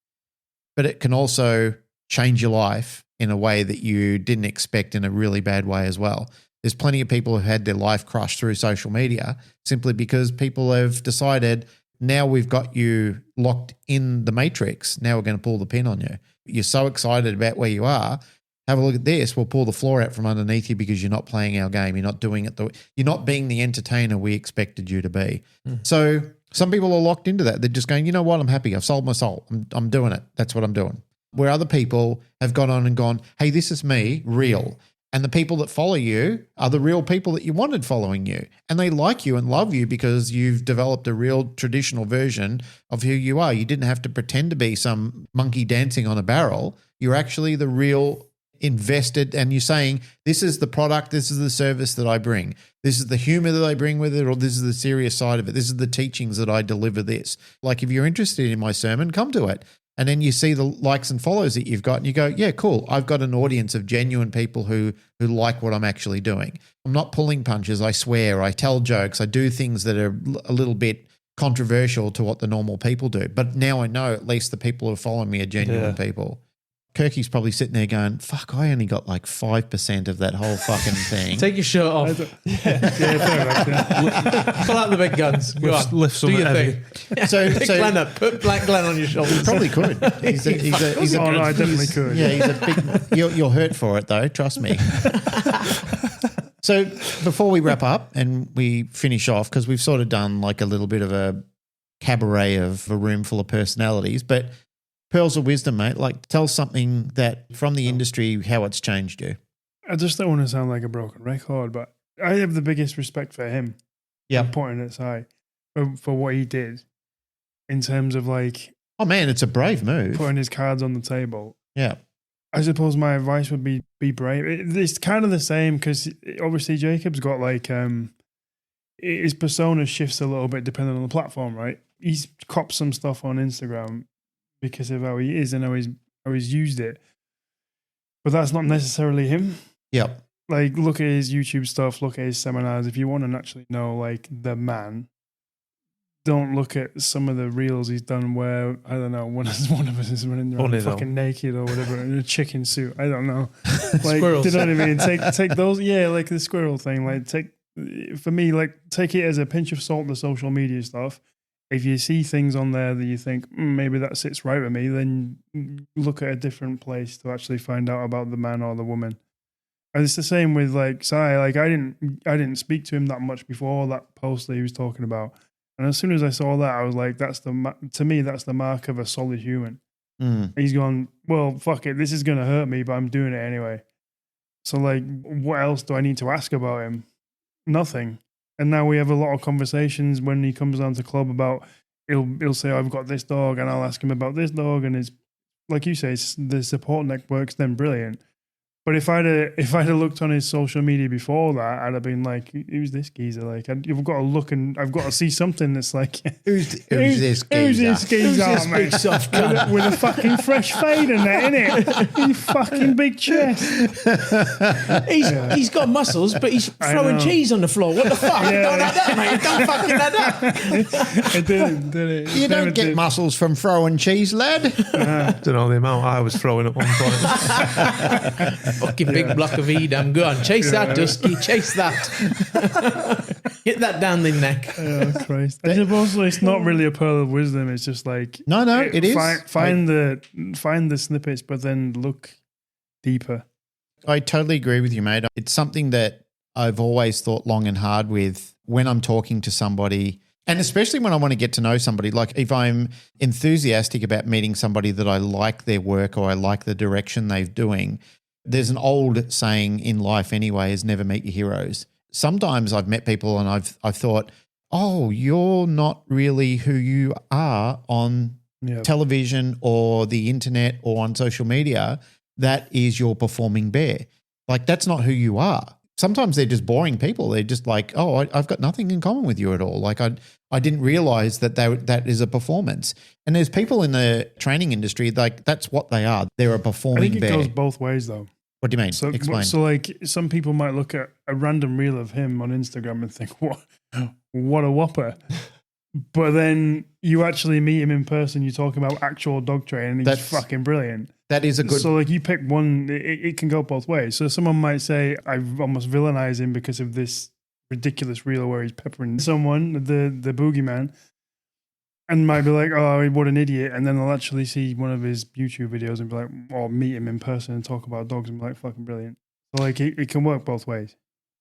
but it can also change your life in a way that you didn't expect, in a really bad way as well. There's plenty of people who had their life crushed through social media simply because people have decided, now we've got you locked in the matrix. Now we're going to pull the pin on you. You're so excited about where you are. Have a look at this. We'll pull the floor out from underneath you because you're not playing our game. You're not doing it. You're not being the entertainer we expected you to be. So some people are locked into that. They're just going, you know what? I'm happy. I've sold my soul. I'm doing it. That's what I'm doing. Where other people have gone on and gone, hey, this is me, real. And the people that follow you are the real people that you wanted following you. And they like you and love you because you've developed a real traditional version of who you are. You didn't have to pretend to be some monkey dancing on a barrel. You're actually the real invested, and you're saying, this is the product, this is the service that I bring. This is the humor that I bring with it, or this is the serious side of it. This is the teachings that I deliver this. Like, if you're interested in my sermon, come to it. And then you see the likes and follows that you've got and you go, yeah, cool. I've got an audience of genuine people who like what I'm actually doing. I'm not pulling punches. I swear. I tell jokes. I do things that are a little bit controversial to what the normal people do. But now I know at least the people who are following me are genuine people. Kirke's probably sitting there going, fuck, I only got like 5% of that whole fucking thing. Take your shirt off. Fair enough, yeah. Pull out the big guns. Go on. Lift Do your something thing. So Pick Glenn up. Put Black Glenn on your shoulder. he probably could. He's a Oh, no, I definitely could. Yeah, he's a big. You'll hurt for it though. Trust me. So before we wrap up and we finish off, because we've sort of done like a little bit of a cabaret of a room full of personalities, but pearls of wisdom, mate. Like, tell something that from the industry, how it's changed you. I just don't want to sound like a broken record, but I have the biggest respect for him. Yeah. Putting it aside for what he did in terms of like Oh man, it's a brave move. putting his cards on the table. Yeah. I suppose my advice would be brave. It's kind of the same because obviously Jacob's got like his persona shifts a little bit depending on the platform, right? He's copped some stuff on Instagram because of how he is and how he's used it, but that's not necessarily him. Yep. Like, look at his YouTube stuff, look at his seminars. If you want to actually know like the man, don't look at some of the reels he's done where, I don't know, one of us is running around Funny though. fucking naked or whatever in a chicken suit. I don't know. Like, Squirrels. do you know what I mean? Take those, yeah, like the squirrel thing. Like for me, like take it as a pinch of salt, the social media stuff. If you see things on there that you think maybe that sits right with me, then look at a different place to actually find out about the man or the woman. And it's the same with like Si. Like I didn't speak to him that much before that post that he was talking about. And as soon as I saw that, I was like, to me, that's the mark of a solid human. He's gone, well, fuck it. This is going to hurt me, but I'm doing it anyway. So like, what else do I need to ask about him? Nothing. And now we have a lot of conversations when he comes down to club about, he'll say, I've got this dog, and I'll ask him about this dog. And it's like you say, the support network's then brilliant. But if I'd have looked on his social media before that, I'd have been like, "Who's this geezer?" Like, you've got to look and I've got to see something that's like, Who's this geezer? Who's this geezer, this mate? big soft cunt? with a fucking fresh fade in there, innit? You fucking big chest. He's got muscles, but he's throwing know. cheese on the floor. What the fuck? Yeah. Don't like that, mate. Don't fucking like that. It didn't, did it? You Never don't get did. muscles from throwing chease, lad. Don't know the amount I was throwing at one point. Fucking big block of Edam. Go on, chase that, Dusky. Chase that. Get that down the neck. Oh Christ! I suppose it's not really a pearl of wisdom. It's just like No, it is. Find the snippets, but then look deeper. I totally agree with you, mate. It's something that I've always thought long and hard with when I'm talking to somebody, and especially when I want to get to know somebody. Like if I'm enthusiastic about meeting somebody that I like their work or I like the direction they're doing, there's an old saying in life anyway, is never meet your heroes. Sometimes I've met people and I've thought, oh, you're not really who you are on television or the internet or on social media. That is your performing bear. Like that's not who you are. Sometimes they're just boring people. They're just like, oh, I've got nothing in common with you at all. Like I didn't realize that that is a performance. And there's people in the training industry, like that's what they are. They're a I performing think it bear. goes both ways though. What do you mean? So, Explain. So like some people might look at a random reel of him on Instagram and think, what a whopper. But then you actually meet him in person, you're talking about actual dog training, and he's fucking brilliant. That is a good... So like you pick one, it can go both ways. So someone might say, I've almost villainized him because of this ridiculous reel where he's peppering someone, the boogeyman, and might be like, oh, what an idiot. And then I'll actually see one of his YouTube videos and be like, or meet him in person and talk about dogs and be like, fucking brilliant. So like it can work both ways.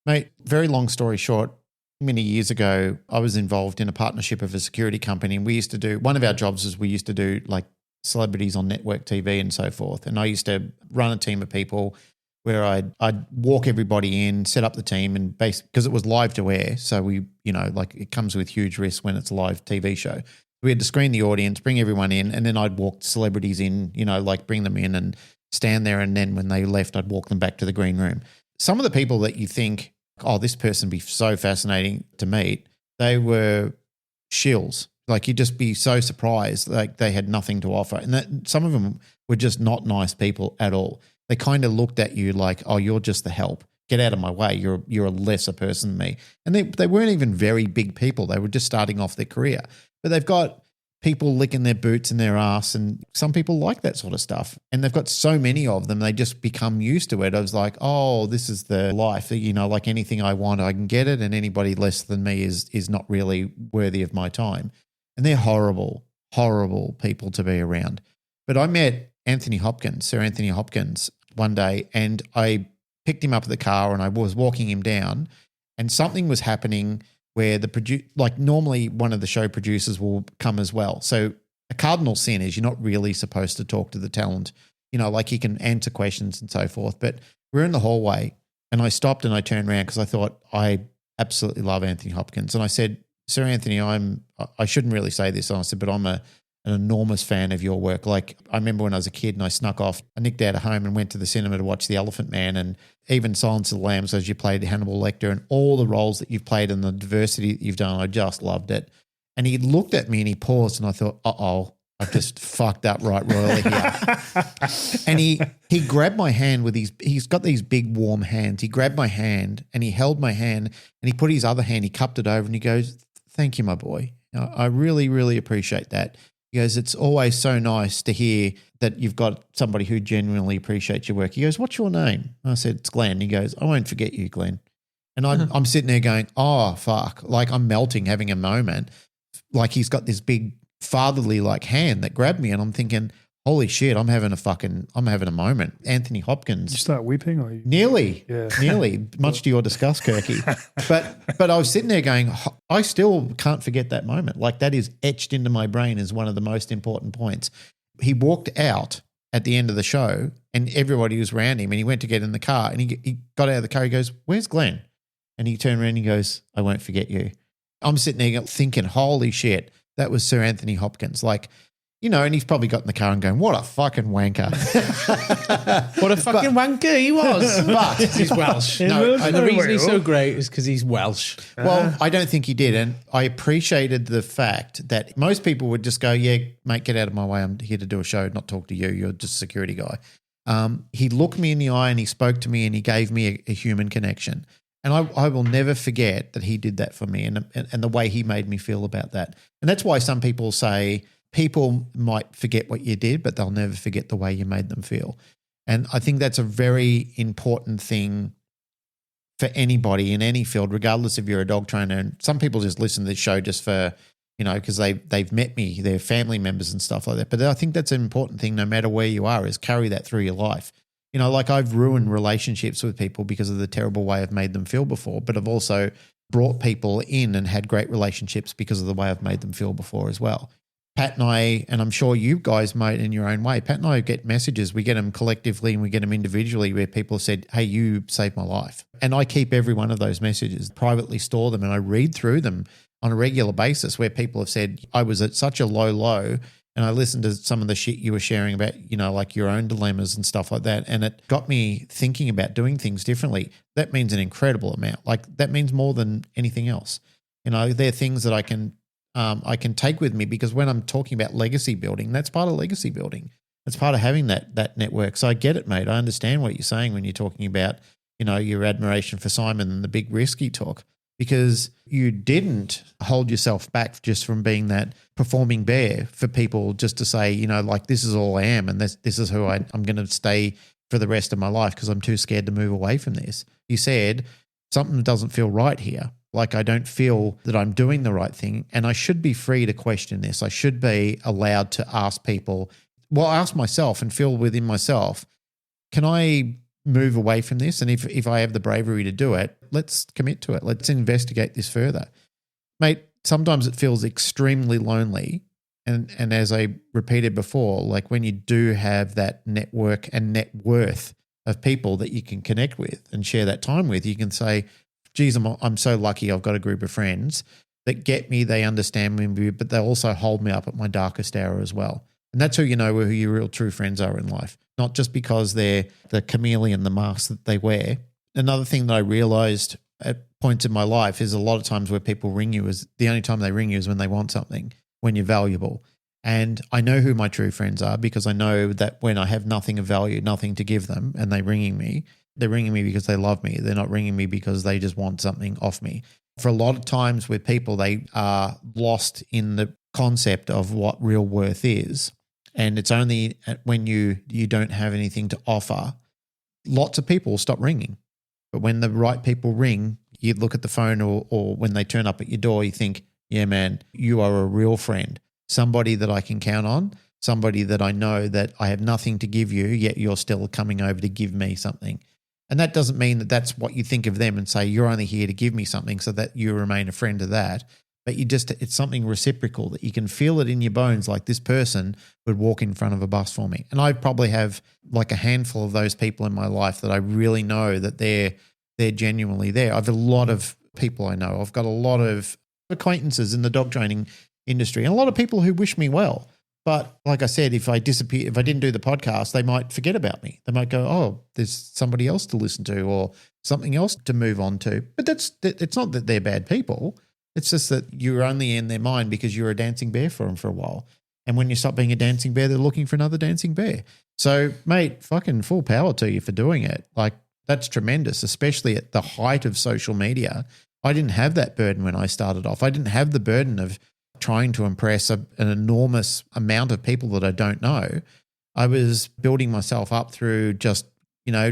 Mate, very long story short, many years ago, I was involved in a partnership of a security company, and we used to do, one of our jobs is we used to do like celebrities on network TV and so forth. And I used to run a team of people where I'd walk everybody in, set up the team, and because it was live to air. So we, like it comes with huge risks when it's a live TV show. We had to screen the audience, bring everyone in, and then I'd walk celebrities in, like bring them in and stand there. And then when they left, I'd walk them back to the green room. Some of the people that you think, oh, this person would be so fascinating to meet, they were shills. Like you'd just be so surprised, like they had nothing to offer. And some of them were just not nice people at all. They kind of looked at you like, oh, you're just the help. Get out of my way. You're a lesser person than me. And they weren't even very big people. They were just starting off their career. But they've got people licking their boots in their ass, and some people like that sort of stuff. And they've got so many of them, they just become used to it. I was like, oh, this is the life. Like anything I want, I can get it, and anybody less than me is not really worthy of my time. And they're horrible, horrible people to be around. But I met Sir Anthony Hopkins one day, and I picked him up at the car and I was walking him down, and something was happening where normally one of the show producers will come as well. So a cardinal sin is you're not really supposed to talk to the talent, like you can answer questions and so forth. But we're in the hallway and I stopped and I turned around because I thought I absolutely love Anthony Hopkins. And I said, Sir Anthony, I shouldn't really say this, and I said, but I'm an enormous fan of your work. Like I remember when I was a kid and I snuck off, I nicked out of home and went to the cinema to watch The Elephant Man, and even Silence of the Lambs as you played Hannibal Lecter, and all the roles that you've played and the diversity that you've done. I just loved it. And he looked at me and he paused, and I thought, uh-oh, I've just fucked up right royally here. And he grabbed my hand with he's got these big warm hands. He grabbed my hand and he held my hand and he put his other hand, he cupped it over and he goes, thank you, my boy. I really, really appreciate that. He goes, it's always so nice to hear that you've got somebody who genuinely appreciates your work. He goes, what's your name? I said, it's Glenn. He goes, I won't forget you, Glenn. And I'm sitting there going, oh, fuck. Like I'm melting, having a moment. Like he's got this big fatherly like hand that grabbed me and I'm thinking, holy shit, I'm having a moment. Anthony Hopkins. You start weeping or you? Nearly, Yeah. nearly, much to your disgust, Kirke. But I was sitting there going, I still can't forget that moment. Like that is etched into my brain as one of the most important points. He walked out at the end of the show and everybody was around him and he went to get in the car and he got out of the car. He goes, where's Glenn? And he turned around and he goes, I won't forget you. I'm sitting there thinking, holy shit, that was Sir Anthony Hopkins. Like, you know, and he's probably got in the car and going, what a fucking wanker. What a fucking wanker he was. But He's Welsh. No, And the reason he's so great is because he's Welsh. well, I don't think he did. And I appreciated the fact that most people would just go, yeah, mate, get out of my way. I'm here to do a show, not talk to you. You're just a security guy. He looked me in the eye and he spoke to me and he gave me a human connection. And I will never forget that he did that for me and the way he made me feel about that. And that's why some people say people might forget what you did, but they'll never forget the way you made them feel. And I think that's a very important thing for anybody in any field, regardless if you're a dog trainer. And some people just listen to this show just for, you know, because they've met me, they're family members and stuff like that. But I think that's an important thing no matter where you are is carry that through your life. You know, like I've ruined relationships with people because of the terrible way I've made them feel before, but I've also brought people in and had great relationships because of the way I've made them feel before as well. Pat and I, and I'm sure you guys might in your own way, Pat and I get messages. We get them collectively and we get them individually where people have said, hey, you saved my life. And I keep every one of those messages, privately store them, and I read through them on a regular basis where people have said, I was at such a low, and I listened to some of the shit you were sharing about, you know, like your own dilemmas and stuff like that. And it got me thinking about doing things differently. That means an incredible amount. Like that means more than anything else. You know, they're things that I can take with me because when I'm talking about legacy building, that's part of legacy building. It's part of having that network. So I get it, mate. I understand what you're saying when you're talking about, you know, your admiration for Simon and the big risk he took, because you didn't hold yourself back just from being that performing bear for people just to say, you know, like this is all I am and this is who I'm going to stay for the rest of my life because I'm too scared to move away from this. You said something doesn't feel right here. Like I don't feel that I'm doing the right thing and I should be free to question this. I should be allowed to ask people, well, ask myself and feel within myself, can I move away from this? And if I have the bravery to do it, let's commit to it. Let's investigate this further. Mate, sometimes it feels extremely lonely. And as I repeated before, like when you do have that network and net worth of people that you can connect with and share that time with, you can say, geez, I'm so lucky I've got a group of friends that get me, they understand me, but they also hold me up at my darkest hour as well. And that's who you know who your real true friends are in life, not just because they're the chameleon, the mask that they wear. Another thing that I realized at points in my life is a lot of times where people ring you is the only time they ring you is when they want something, when you're valuable. And I know who my true friends are because I know that when I have nothing of value, nothing to give them, and they're ringing me because they love me. They're not ringing me because they just want something off me. For a lot of times with people, they are lost in the concept of what real worth is. And it's only when you don't have anything to offer, lots of people stop ringing. But when the right people ring, you look at the phone or when they turn up at your door, you think, yeah, man, you are a real friend, somebody that I can count on, somebody that I know that I have nothing to give you, yet you're still coming over to give me something. And that doesn't mean that that's what you think of them and say, you're only here to give me something so that you remain a friend of that. But it's something reciprocal that you can feel it in your bones, like this person would walk in front of a bus for me. And I probably have like a handful of those people in my life that I really know that they're genuinely there. I have a lot of people I know. I've got a lot of acquaintances in the dog training industry and a lot of people who wish me well. But like I said, if I didn't do the podcast, they might forget about me. They might go, oh, there's somebody else to listen to or something else to move on to. But it's not that they're bad people. It's just that you're only in their mind because you're a dancing bear for them for a while. And when you stop being a dancing bear, they're looking for another dancing bear. So, mate, fucking full power to you for doing it. Like, that's tremendous, especially at the height of social media. I didn't have that burden when I started off. I didn't have the burden of trying to impress an enormous amount of people that I don't know. I was building myself up through just,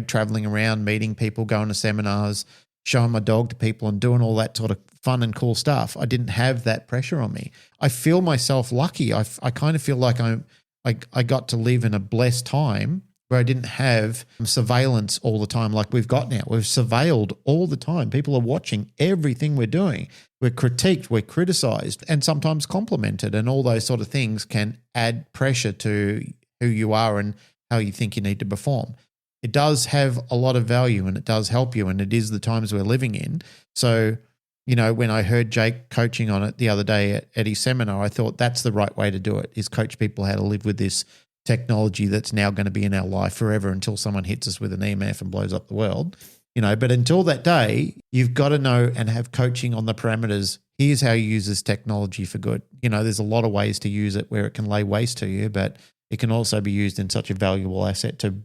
traveling around, meeting people, going to seminars, showing my dog to people and doing all that sort of fun and cool stuff. I didn't have that pressure on me. I feel myself lucky. I kind of feel like I got to live in a blessed time where I didn't have surveillance all the time like we've got now. We're surveilled all the time. People are watching everything we're doing. We're critiqued, we're criticized, and sometimes complimented, and all those sort of things can add pressure to who you are and how you think you need to perform. It does have a lot of value and it does help you, and it is the times we're living in. So, when I heard Jake coaching on it the other day at his seminar, I thought that's the right way to do it, is coach people how to live with this technology that's now going to be in our life forever until someone hits us with an EMF and blows up the world. But until that day, you've got to know and have coaching on the parameters. Here's how you use this technology for good. There's a lot of ways to use it where it can lay waste to you, but it can also be used in such a valuable asset to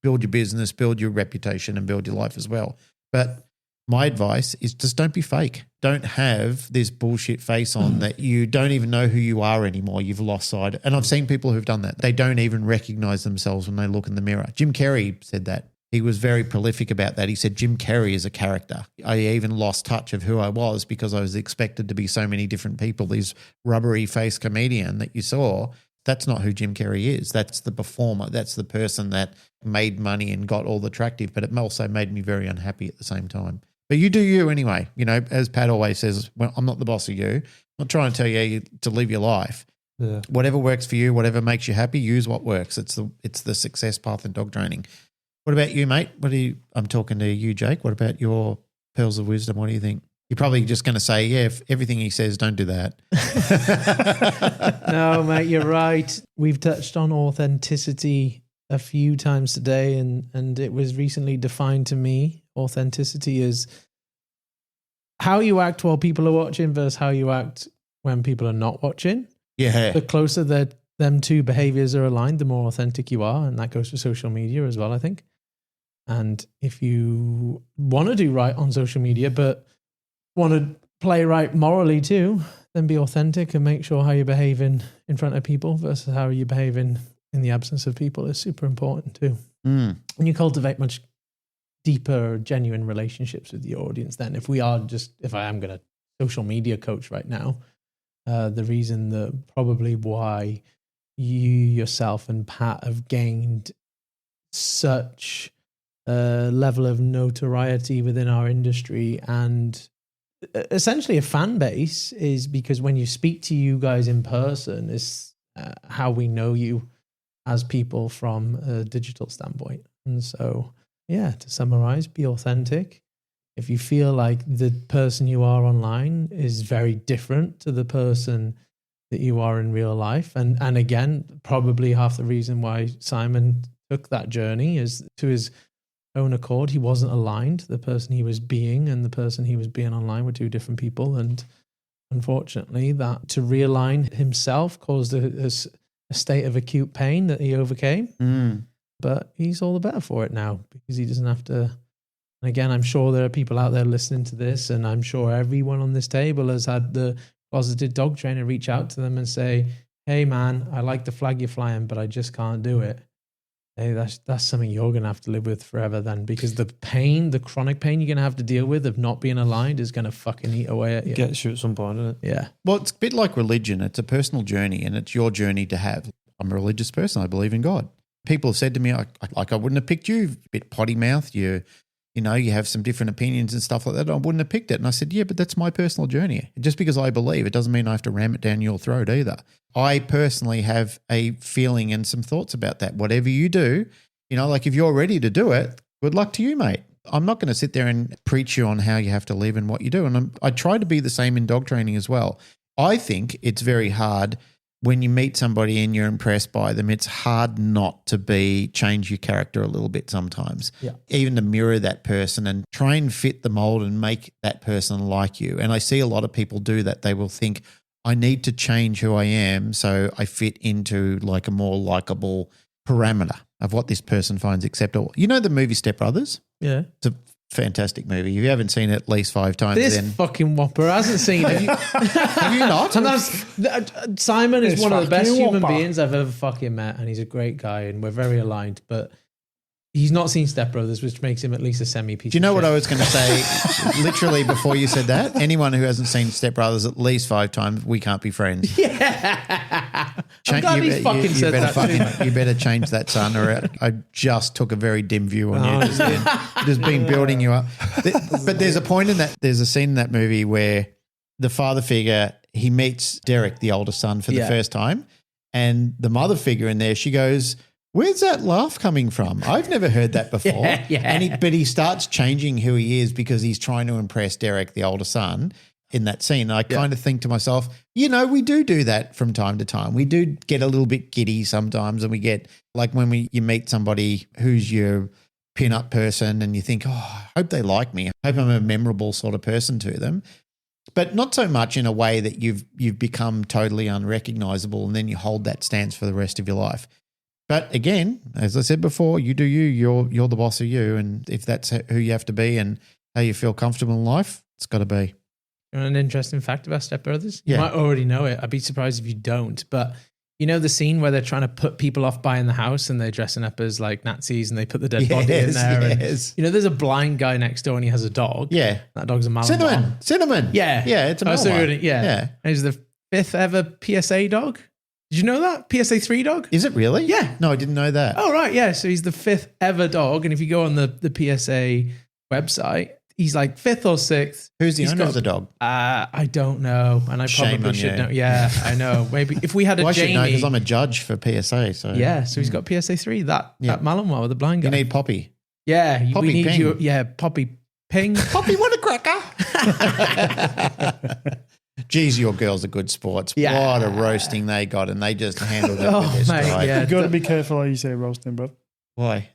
build your business, build your reputation, and build your life as well. But my advice is just don't be fake. Don't have this bullshit face on that you don't even know who you are anymore. You've lost sight. And I've seen people who've done that. They don't even recognize themselves when they look in the mirror. Jim Carrey said that. He was very prolific about that. He said, Jim Carrey is a character. I even lost touch of who I was because I was expected to be so many different people. This rubbery face comedian that you saw, that's not who Jim Carrey is. That's the performer. That's the person that made money and got all the attractive, but it also made me very unhappy at the same time. But you do you anyway. As Pat always says, well, I'm not the boss of you. I'm not trying to tell you to live your life. Yeah. Whatever works for you, whatever makes you happy, use what works. It's the success path in dog training. What about you, mate? I'm talking to you, Jake. What about your pearls of wisdom? What do you think? You're probably just going to say, yeah, if everything he says, don't do that. No, mate, you're right. We've touched on authenticity a few times today, and it was recently defined to me. Authenticity is how you act while people are watching versus how you act when people are not watching. Yeah. The closer that them two behaviors are aligned, the more authentic you are. And that goes for social media as well, I think. And if you want to do right on social media, but want to play right morally too, then be authentic and make sure how you're behaving in front of people versus how you're behaving in the absence of people is super important too. And you cultivate much deeper, genuine relationships with your audience then. If I am going to social media coach right now, the reason that probably why you yourself and Pat have gained such a level of notoriety within our industry and essentially a fan base is because when you speak to you guys in person is how we know you as people from a digital standpoint. And so, yeah, to summarize, be authentic. If you feel like the person you are online is very different to the person that you are in real life, and again, probably half the reason why Simon took that journey is to his own accord. He wasn't aligned. The person he was being and the person he was being online were two different people. And unfortunately, that to realign himself caused a state of acute pain that he overcame. But he's all the better for it now because he doesn't have to. And again, I'm sure there are people out there listening to this, and I'm sure everyone on this table has had the closeted dog trainer reach out to them and say, hey man, I like the flag you're flying, but I just can't do it. Hey, that's something you're going to have to live with forever then, because the pain, the chronic pain you're going to have to deal with of not being aligned is going to fucking eat away at you. Gets you at some point, doesn't it? Yeah. Well, it's a bit like religion. It's a personal journey, and it's your journey to have. I'm a religious person. I believe in God. People have said to me, I wouldn't have picked you, a bit potty mouth. You have some different opinions and stuff like that. I wouldn't have picked it. And I said, yeah, but that's my personal journey. Just because I believe, it doesn't mean I have to ram it down your throat either. I personally have a feeling and some thoughts about that. Whatever you do, like if you're ready to do it, good luck to you, mate. I'm not going to sit there and preach you on how you have to live and what you do. And I try to be the same in dog training as well. I think it's very hard when you meet somebody and you're impressed by them, it's hard not to change your character a little bit sometimes. Yeah. Even to mirror that person and try and fit the mold and make that person like you. And I see a lot of people do that. They will think, I need to change who I am so I fit into like a more likable parameter of what this person finds acceptable. You know the movie Step Brothers? Yeah. It's a fantastic movie. If you haven't seen it at least 5 times, This then fucking whopper hasn't seen it. have you not? And Simon is It's one of the best fucking human whopper. beings I've ever fucking met, and he's a great guy, and we're very aligned. But he's not seen Step Brothers, which makes him at least a semi-piece. Do you know of what I shit. was going to say literally before you said that? Anyone who hasn't seen Step Brothers at least 5 times, we can't be friends. I'm glad he fucking said that. You better change that, son, or I just took a very dim view on you. Just been building you up. But there's a point in that, there's a scene in that movie where the father figure, he meets Derek, the older son, for the first time. And the mother figure in there, she goes, "Where's that laugh coming from? I've never heard that before." But he starts changing who he is because he's trying to impress Derek, the older son, in that scene. And I kind of think to myself, we do that from time to time. We do get a little bit giddy sometimes, and we get like when you meet somebody who's your pin-up person and you think, oh, I hope they like me. I hope I'm a memorable sort of person to them. But not so much in a way that you've become totally unrecognizable and then you hold that stance for the rest of your life. But again, as I said before, you do you. You're the boss of you, and if that's who you have to be and how you feel comfortable in life, it's got to be. An interesting fact about Step Brothers. Yeah. You might already know it. I'd be surprised if you don't. But you know the scene where they're trying to put people off buying the house and they're dressing up as like Nazis and they put the dead body in there. Yes. And, there's a blind guy next door and he has a dog. Yeah. That dog's a Malinois. Cinnamon. Yeah. Yeah, it's a Malinois. Yeah. And he's the 5th ever PSA dog. Did you know that? PSA 3 dog? Is it really? Yeah. No, I didn't know that. Oh, right. Yeah. So he's the 5th ever dog. And if you go on the PSA website, he's like 5th or 6th. Who's the He's owner got- of the dog? I don't know. And I Shame probably on should you. know. Yeah, I know. Maybe if we had a Well, I should know Jamie. because I'm a judge for PSA. So Yeah. So he's got PSA 3, that Malinois with the blind guy. You need Poppy. Yeah. Poppy we need Ping. you. Yeah. Poppy Ping. Poppy, what a cracker. Geez, your girls are good sports. Yeah. What a roasting they got, and they just handled it Oh, with their mate, stride. yeah. You've got to be careful how you say roasting, bro. Why?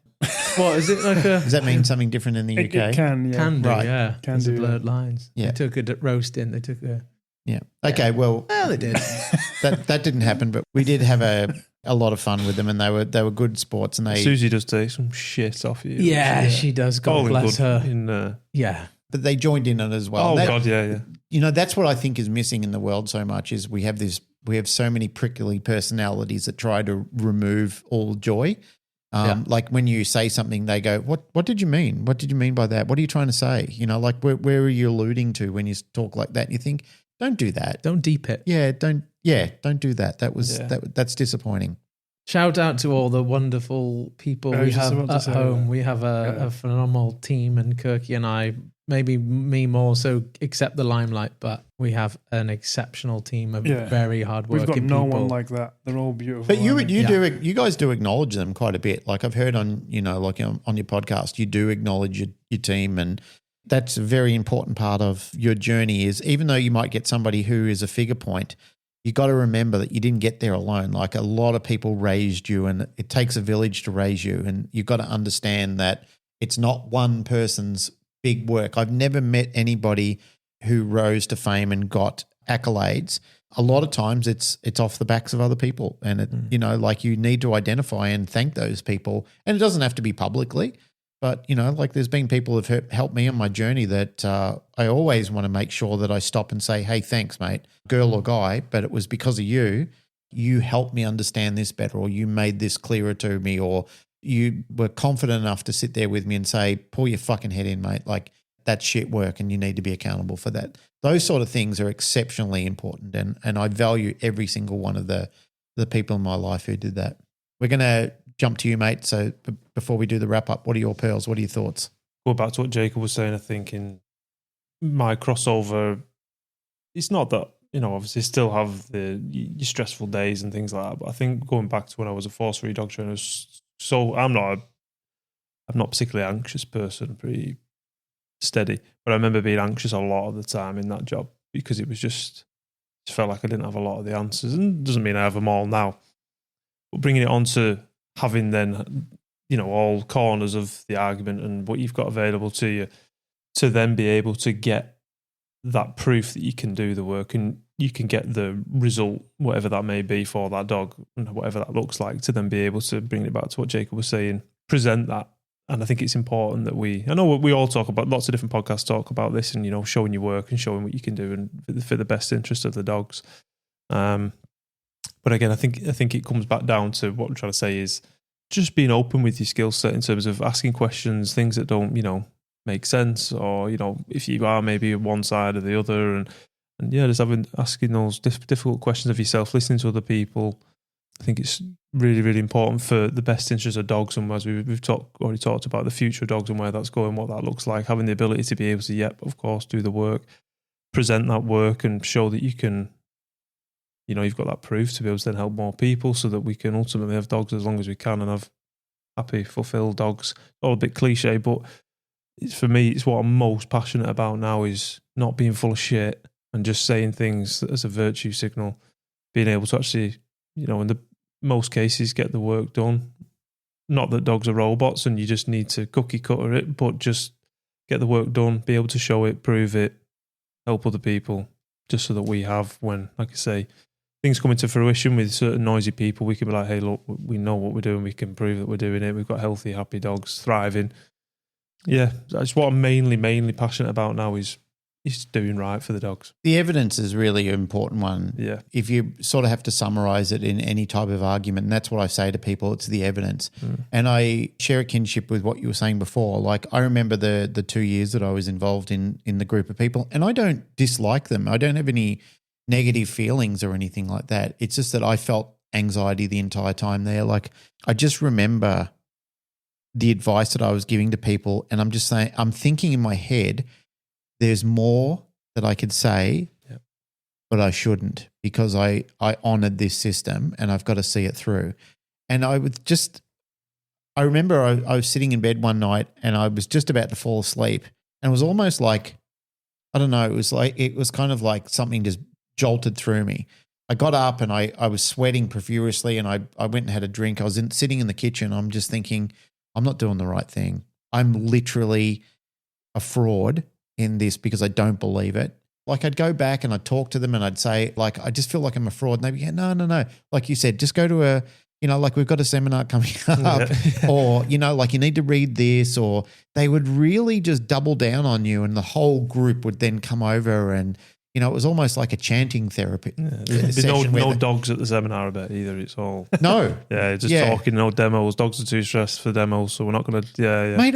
What is it like a Does that mean something different in the It UK? can, yeah. can do? Right. Yeah. Can There's do, the blurred lines. Yeah. They took a roast in. They took a. Yeah. Okay, well, Well, they did. that didn't happen, but we did have a lot of fun with them, and they were good sports, and they Susie does take some shit off you. Yeah, she does. God All in bless good her. In, Yeah. but they joined in on it as well. oh And that- God, yeah. that's what I think is missing in the world so much is we have so many prickly personalities that try to remove all joy. Like when you say something, they go, what did you mean? What did you mean by that? What are you trying to say? Like where are you alluding to when you talk like that? And you think, don't do that. Don't deep it. Don't do that. That's disappointing. Shout out to all the wonderful people I we was just have about to at say home. that. We have a phenomenal team, and Kirke and I, maybe me more so, accept the limelight, but we have an exceptional team of very hardworking We've got no people. one like that. They're all beautiful. But you aren't they? you guys do acknowledge them quite a bit. Like I've heard on like on your podcast, you do acknowledge your team, and that's a very important part of your journey. Is even though you might get somebody who is a figure point, you got to remember that you didn't get there alone. Like a lot of people raised you, and it takes a village to raise you, and you've got to understand that it's not one person's big work. I've never met anybody who rose to fame and got accolades. A lot of times it's off the backs of other people, and it like you need to identify and thank those people. And it doesn't have to be publicly, but like there's been people who've helped me on my journey that I always want to make sure that I stop and say, hey, thanks, mate, girl or guy, but it was because of you. You helped me understand this better, or you made this clearer to me, or you were confident enough to sit there with me and say, pull your fucking head in, mate. Like that's shit work and you need to be accountable for that. Those sort of things are exceptionally important. And I value every single one of the people in my life who did that. We're going to jump to you, mate. So before we do the wrap up, what are your pearls? What are your thoughts? Go back to what Jacob was saying, I think in my crossover, it's not that, obviously still have your stressful days and things like that. But I think going back to when I was a force-free dog trainer, I'm not a particularly anxious person, pretty steady. But I remember being anxious a lot of the time in that job because it just felt like I didn't have a lot of the answers. And it doesn't mean I have them all now. But bringing it on to having then, all corners of the argument and what you've got available to you, to then be able to get that proof that you can do the work and you can get the result, whatever that may be for that dog and whatever that looks like, to then be able to bring it back to what Jacob was saying, present that And I think it's important that I know we all talk about, lots of different podcasts talk about this and, showing your work and showing what you can do and for the best interest of the dogs. But again, I think it comes back down to what I'm trying to say is just being open with your skill set in terms of asking questions, things that don't, make sense, or, if you are maybe on one side or the other, and just asking those difficult questions of yourself, listening to other people. I think it's really, really important for the best interest of dogs, and as we've already talked about the future of dogs and where that's going, what that looks like, having the ability to be able to, of course, do the work, present that work and show that you can, you've got that proof to be able to then help more people so that we can ultimately have dogs as long as we can and have happy, fulfilled dogs. All a bit cliche, but for me, it's what I'm most passionate about now is not being full of shit and just saying things as a virtue signal, being able to actually, in the most cases, get the work done. Not that dogs are robots and you just need to cookie cutter it, but just get the work done, be able to show it, prove it, help other people, just so that we have, when, like I say, things come into fruition with certain noisy people, we can be like, hey, look, we know what we're doing, we can prove that we're doing it, we've got healthy, happy dogs thriving. Yeah, that's what I'm mainly passionate about now is doing right for the dogs. The evidence is really an important one. Yeah. If you sort of have to summarize it in any type of argument, and that's what I say to people, it's the evidence. And I share a kinship with what you were saying before. Like, I remember the 2 years that I was involved in the group of people, and I don't dislike them. I don't have any negative feelings or anything like that. It's just that I felt anxiety the entire time there. Like, I just remember the advice that I was giving to people, and I'm just saying, I'm thinking in my head, there's more that I could say, but I shouldn't, because I honoured this system and I've got to see it through. And I remember I was sitting in bed one night and I was just about to fall asleep, and it was almost like, I don't know, it was kind of like something just jolted through me. I got up and I was sweating profusely, and I went and had a drink. I was sitting in the kitchen. I'm just thinking, I'm not doing the right thing. I'm literally a fraud in this because I don't believe it. Like, I'd go back and I'd talk to them and I'd say, like, I just feel like I'm a fraud. And they'd be, no. Like you said, just go to like, we've got a seminar coming up or, like, you need to read this, or they would really just double down on you, and the whole group would then come over and, it was almost like a chanting therapy. There's no dogs at the seminar, I bet, either. It's all... No. Talking, no demos. Dogs are too stressed for demos, so we're not going to... Mate,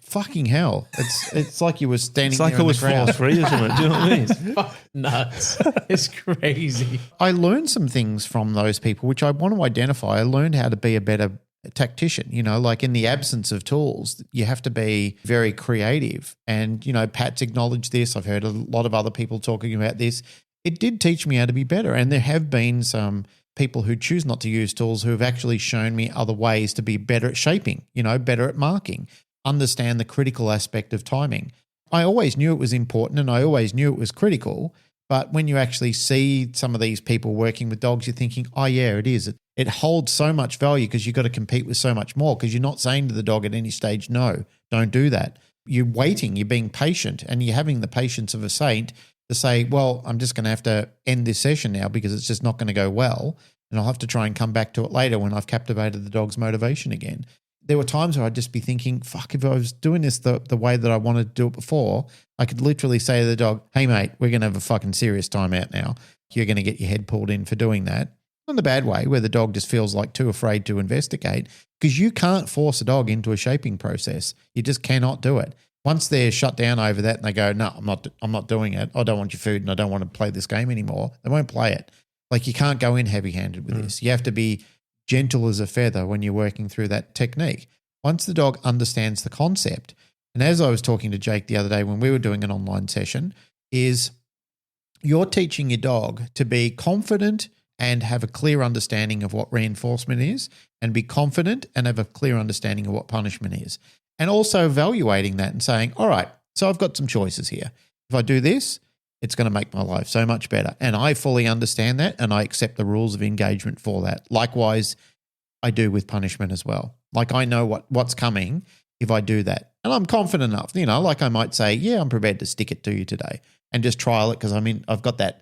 fucking hell. It's like you were standing it's like there I was force-free or something. Do you know what I mean? Nuts. It's crazy. I learned some things from those people, which I want to identify. I learned how to be a better tactician. Like, in the absence of tools, you have to be very creative. And, Pat's acknowledged this. I've heard a lot of other people talking about this. It did teach me how to be better. And there have been some people who choose not to use tools who have actually shown me other ways to be better at shaping, better at marking, understand the critical aspect of timing. I always knew it was important and I always knew it was critical. But when you actually see some of these people working with dogs, you're thinking, oh, yeah, it is. It holds so much value because you've got to compete with so much more, because you're not saying to the dog at any stage, no, don't do that. You're waiting, you're being patient, and you're having the patience of a saint to say, well, I'm just going to have to end this session now because it's just not going to go well, and I'll have to try and come back to it later when I've captivated the dog's motivation again. There were times where I'd just be thinking, fuck, if I was doing this the way that I wanted to do it before, I could literally say to the dog, hey, mate, we're going to have a fucking serious time out now. You're going to get your head pulled in for doing that. Not in the bad way, where the dog just feels like too afraid to investigate, because you can't force a dog into a shaping process. You just cannot do it. Once they're shut down over that and they go, no, I'm not doing it. I don't want your food and I don't want to play this game anymore. They won't play it. Like, you can't go in heavy-handed with this. You have to be gentle as a feather when you're working through that technique. Once the dog understands the concept, and as I was talking to Jake the other day when we were doing an online session, is you're teaching your dog to be confident and have a clear understanding of what reinforcement is, and be confident and have a clear understanding of what punishment is. And also evaluating that and saying, all right, so I've got some choices here. If I do this, it's going to make my life so much better. And I fully understand that, and I accept the rules of engagement for that. Likewise, I do with punishment as well. Like, I know what's coming if I do that. And I'm confident enough, like I might say, yeah, I'm prepared to stick it to you today and just trial it because I've got that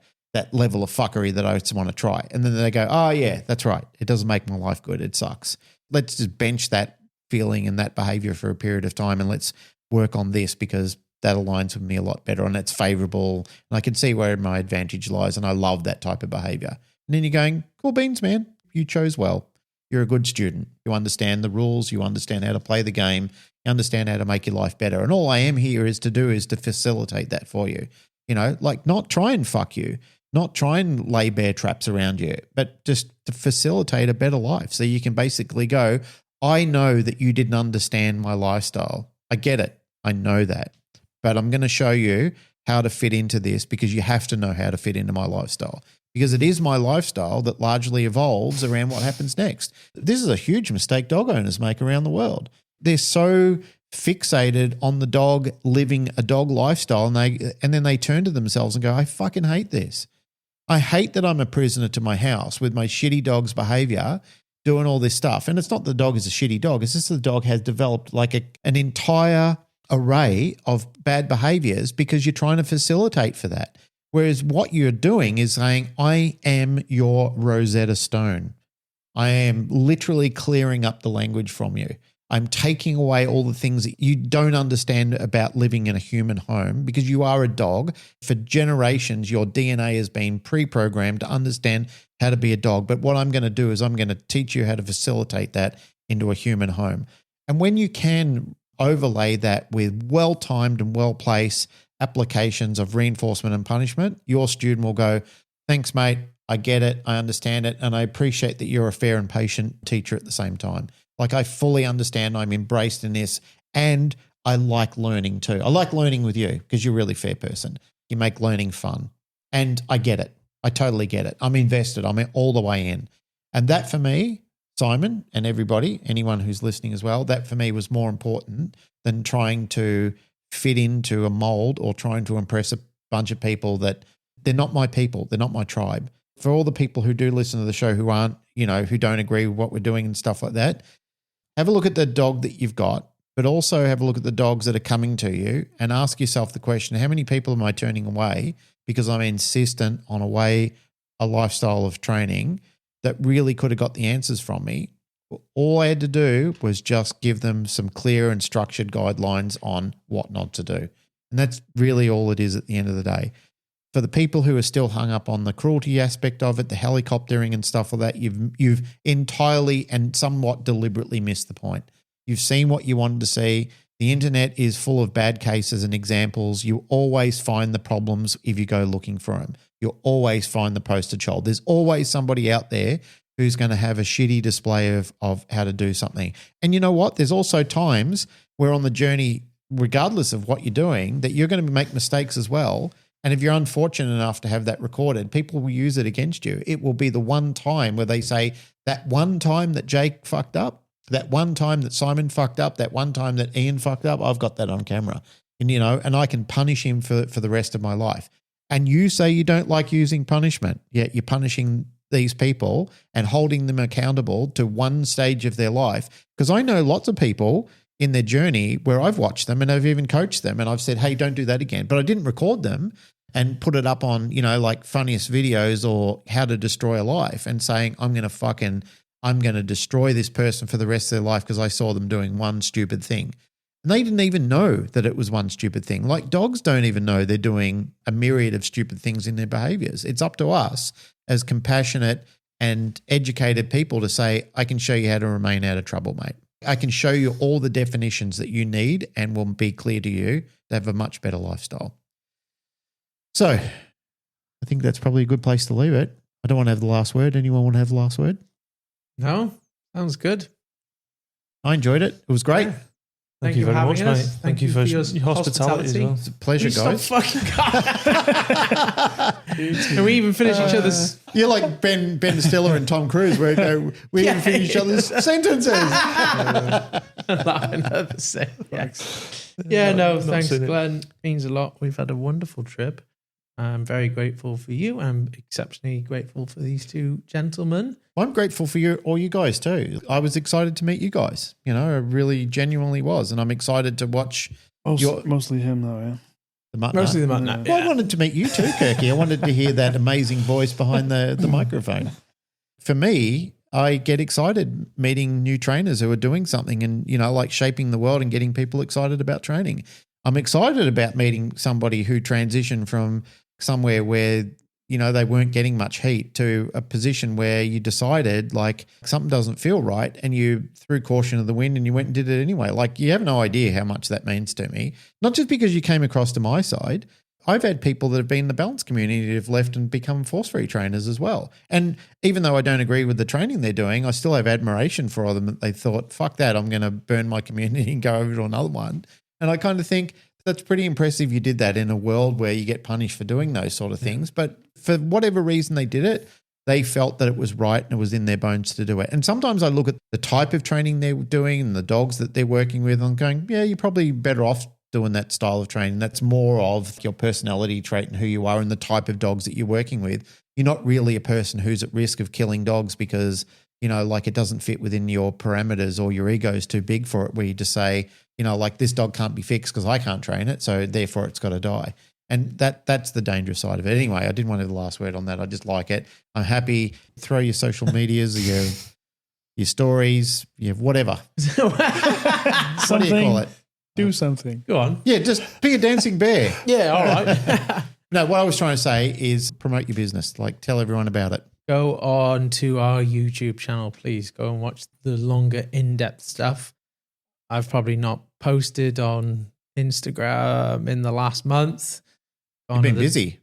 level of fuckery that I just want to try. And then they go, oh, yeah, that's right. It doesn't make my life good. It sucks. Let's just bench that feeling and that behavior for a period of time, and let's work on this because that aligns with me a lot better and it's favorable and I can see where my advantage lies, and I love that type of behavior. And then you're going, cool beans, man. You chose well. You're a good student. You understand the rules. You understand how to play the game. You understand how to make your life better. And all I am here is to facilitate that for you. You know, like not try and fuck you, not try and lay bear traps around you, but just to facilitate a better life. So you can basically go, I know that you didn't understand my lifestyle. I get it. I know that. But I'm going to show you how to fit into this because you have to know how to fit into my lifestyle because it is my lifestyle that largely evolves around what happens next. This is a huge mistake dog owners make around the world. They're so fixated on the dog living a dog lifestyle and then they turn to themselves and go, I fucking hate this. I hate that I'm a prisoner to my house with my shitty dog's behavior doing all this stuff. And it's not the dog is a shitty dog. It's just the dog has developed like an entire array of bad behaviors because you're trying to facilitate for that. Whereas what you're doing is saying, I am your Rosetta Stone. I am literally clearing up the language from you. I'm taking away all the things that you don't understand about living in a human home because you are a dog. For generations, your DNA has been pre-programmed to understand how to be a dog. But what I'm going to do is I'm going to teach you how to facilitate that into a human home. And when you can overlay that with well-timed and well-placed applications of reinforcement and punishment, your student will go, thanks, mate. I get it. I understand it. And I appreciate that you're a fair and patient teacher at the same time. Like I fully understand I'm embraced in this and I like learning too. I like learning with you because you're a really fair person. You make learning fun and I get it. I totally get it. I'm invested. I'm all the way in. And that for me, Simon and everybody, anyone who's listening as well, that for me was more important than trying to fit into a mold or trying to impress a bunch of people that they're not my people. They're not my tribe. For all the people who do listen to the show who aren't, who don't agree with what we're doing and stuff like that, have a look at the dog that you've got, but also have a look at the dogs that are coming to you and ask yourself the question, how many people am I turning away because I'm insistent on a lifestyle of training that really could have got the answers from me? All I had to do was just give them some clear and structured guidelines on what not to do. And that's really all it is at the end of the day. For the people who are still hung up on the cruelty aspect of it, the helicoptering and stuff like that, you've entirely and somewhat deliberately missed the point. You've seen what you wanted to see. The internet is full of bad cases and examples. You always find the problems if you go looking for them. You'll always find the poster child. There's always somebody out there who's going to have a shitty display of how to do something. And you know what? There's also times where on the journey, regardless of what you're doing, that you're going to make mistakes as well. And if you're unfortunate enough to have that recorded, people will use it against you. It will be the one time where they say, that one time that Jake fucked up, that one time that Simon fucked up, that one time that Ian fucked up, I've got that on camera. And, and I can punish him for the rest of my life. And you say you don't like using punishment, yet you're punishing these people and holding them accountable to one stage of their life. Because I know lots of people in their journey where I've watched them and I've even coached them and I've said, hey, don't do that again. But I didn't record them and put it up on, like funniest videos or how to destroy a life and saying, I'm going to destroy this person for the rest of their life because I saw them doing one stupid thing. And they didn't even know that it was one stupid thing. Like dogs don't even know they're doing a myriad of stupid things in their behaviors. It's up to us as compassionate and educated people to say, I can show you how to remain out of trouble, mate. I can show you all the definitions that you need and will be clear to you to have a much better lifestyle. So I think that's probably a good place to leave it. I don't want to have the last word. Anyone want to have the last word? No, sounds good. I enjoyed it. It was great. Yeah. Thank you very much, having us. mate. Thank you for your hospitality as well. It's a pleasure, guys. Stop fucking Can we even finish each other's... You're like Ben Stiller and Tom Cruise where we even finish each other's sentences. Laughing at the same. Thanks, Glenn. Means a lot. We've had a wonderful trip. I'm very grateful for you. I'm exceptionally grateful for these two gentlemen. I'm grateful for all you guys too. I was excited to meet you guys. I really genuinely was. And I'm excited to watch mostly him though, yeah. The Mutt Nut. Mostly the Mutt Nut. Well, I wanted to meet you too, Kirke. I wanted to hear that amazing voice behind the microphone. For me, I get excited meeting new trainers who are doing something and, like shaping the world and getting people excited about training. I'm excited about meeting somebody who transitioned from somewhere where, they weren't getting much heat to a position where you decided like something doesn't feel right and you threw caution to the wind and you went and did it anyway. Like you have no idea how much that means to me, not just because you came across to my side. I've had people that have been in the balance community that have left and become force-free trainers as well. And even though I don't agree with the training they're doing, I still have admiration for them. They thought, fuck that, I'm going to burn my community and go over to another one. And I kind of think that's pretty impressive you did that in a world where you get punished for doing those sort of things. But for whatever reason they did it, they felt that it was right and it was in their bones to do it. And sometimes I look at the type of training they're doing and the dogs that they're working with and I'm going, yeah, you're probably better off doing that style of training. That's more of your personality trait and who you are and the type of dogs that you're working with. You're not really a person who's at risk of killing dogs because, like it doesn't fit within your parameters or your ego is too big for it, where you just say, like this dog can't be fixed because I can't train it, so therefore it's got to die. And that's the dangerous side of it. Anyway, I didn't want to have the last word on that. I just like it. I'm happy. Throw your social medias, your stories, whatever. What do you call it? Do something. Go on. Yeah, just be a dancing bear. Yeah, all right. No, what I was trying to say is promote your business. Like tell everyone about it. Go on to our YouTube channel, please. Go and watch the longer, in-depth stuff. I've probably not posted on Instagram in the last month. You've been busy.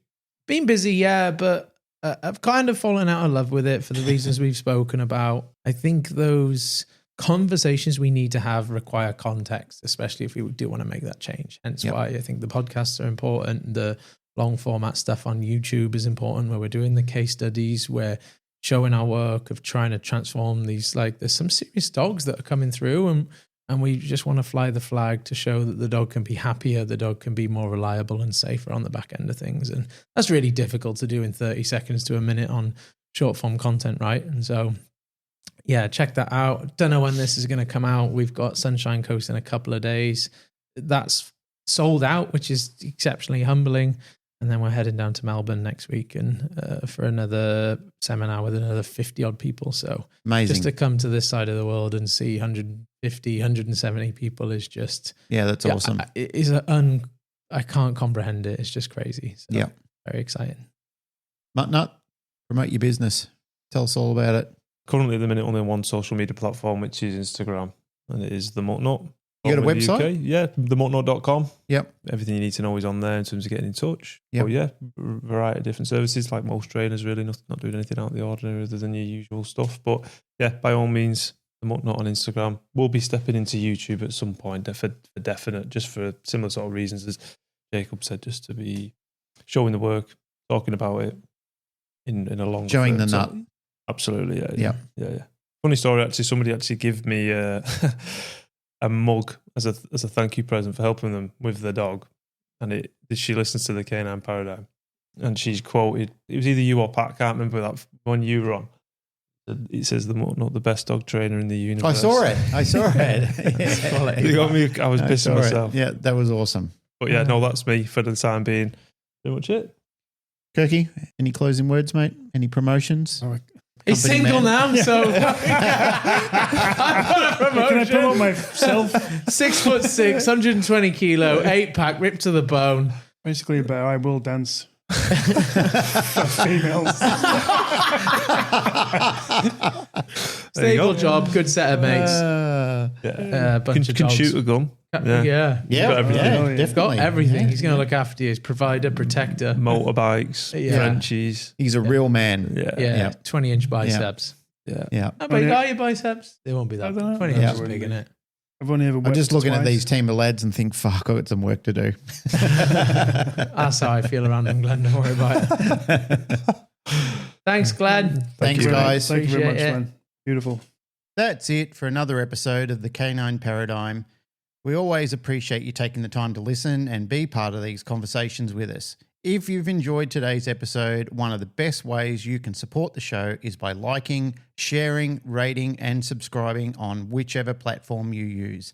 Been busy, yeah, but I've kind of fallen out of love with it for the reasons we've spoken about. I think those conversations we need to have require context, especially if we do want to make that change. Hence why I think the podcasts are important. The long format stuff on YouTube is important, where we're doing the case studies, we're showing our work of trying to transform these, like there's some serious dogs that are coming through and we just want to fly the flag to show that the dog can be happier, the dog can be more reliable and safer on the back end of things. And that's really difficult to do in 30 seconds to a minute on short form content, right? And so yeah, check that out. Don't know when this is going to come out. We've got Sunshine Coast in a couple of days. That's sold out, which is exceptionally humbling. And then we're heading down to Melbourne next week and for another seminar with another 50 odd people. So amazing. Just to come to this side of the world and see 150, 170 people is just... Yeah, that's awesome. I can't comprehend it. It's just crazy. So yeah. Very exciting. Mutt Nut, promote your business. Tell us all about it. Currently at the minute only on one social media platform, which is Instagram, and it is the Mutt Nut. You got a website? UK. Yeah, themuttnut.com. Yep. Everything you need to know is on there in terms of getting in touch. Yep. But yeah, variety of different services, like most trainers, really, not doing anything out of the ordinary other than your usual stuff. But yeah, by all means, the Mutt Nut on Instagram. We'll be stepping into YouTube at some point for definite, just for similar sort of reasons as Jacob said, just to be showing the work, talking about it in a long showing the nut. Absolutely, yeah. Funny story, actually, somebody actually gave me a mug as a thank you present for helping them with their dog, and she listens to the Canine Paradigm, and she's quoted, it was either you or Pat, can't remember that one you were on. It says the Mutt Nut, the best dog trainer in the universe. I saw it. You got me. I was pissing myself. Yeah, that was awesome. But yeah, no, that's me for the time being. Pretty much it. Kirke, any closing words, mate? Any promotions? He's single now, so Can I promote myself? 6'6", 120 kilo, 8-pack, ripped to the bone. Basically about I will dance for females. Stable job, good set of mates. Bunch of can dogs. shoot a gun. Yeah. Got everything. He's got everything. He's going to look after you. He's provider, protector. Motorbikes, Yeah. Frenchies. He's a real man. Yeah. 20-inch biceps. Yeah. How big are your biceps? They won't be that I don't know. 20 inches big, innit? I've only ever I'm just wept looking at twice. these team of lads and think, fuck, I've got some work to do. That's how I feel around them, Glenn. Don't worry about it. Thanks, Glenn. Thanks, guys. Thank you very much, Appreciate it. man. Beautiful. That's it for another episode of the Canine Paradigm. We always appreciate you taking the time to listen and be part of these conversations with us. If you've enjoyed today's episode, one of the best ways you can support the show is by liking, sharing, rating, and subscribing on whichever platform you use.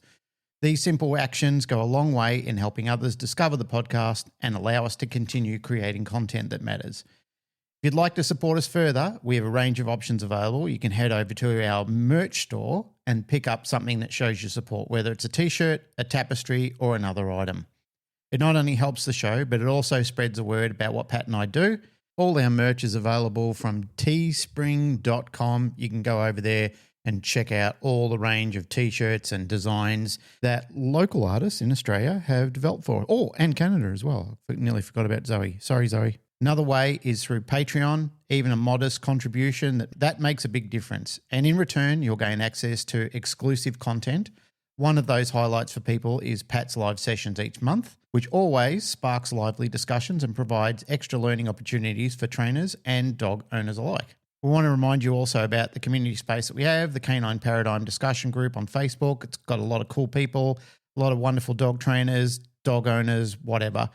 These simple actions go a long way in helping others discover the podcast and allow us to continue creating content that matters. If you'd like to support us further, we have a range of options available. You can head over to our merch store and pick up something that shows your support, whether it's a t-shirt, a tapestry, or another item. It not only helps the show, but it also spreads the word about what Pat and I do. All our merch is available from teespring.com. You can go over there and check out all the range of t-shirts and designs that local artists in Australia have developed for. Oh, and Canada as well. I nearly forgot about Zoe. Sorry, Zoe. Another way is through Patreon. Even a modest contribution, that makes a big difference. And in return, you'll gain access to exclusive content. One of those highlights for people is Pat's live sessions each month, which always sparks lively discussions and provides extra learning opportunities for trainers and dog owners alike. We want to remind you also about the community space that we have, the Canine Paradigm discussion group on Facebook. It's got a lot of cool people, a lot of wonderful dog trainers, dog owners, whatever.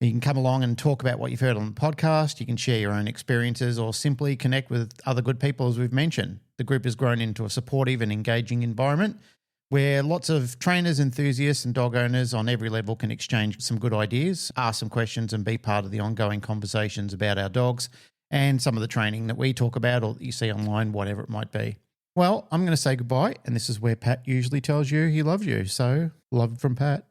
You can come along and talk about what you've heard on the podcast. You can share your own experiences or simply connect with other good people, as we've mentioned. The group has grown into a supportive and engaging environment where lots of trainers, enthusiasts and dog owners on every level can exchange some good ideas, ask some questions and be part of the ongoing conversations about our dogs and some of the training that we talk about or that you see online, whatever it might be. Well, I'm going to say goodbye, and this is where Pat usually tells you he loves you. So, love from Pat.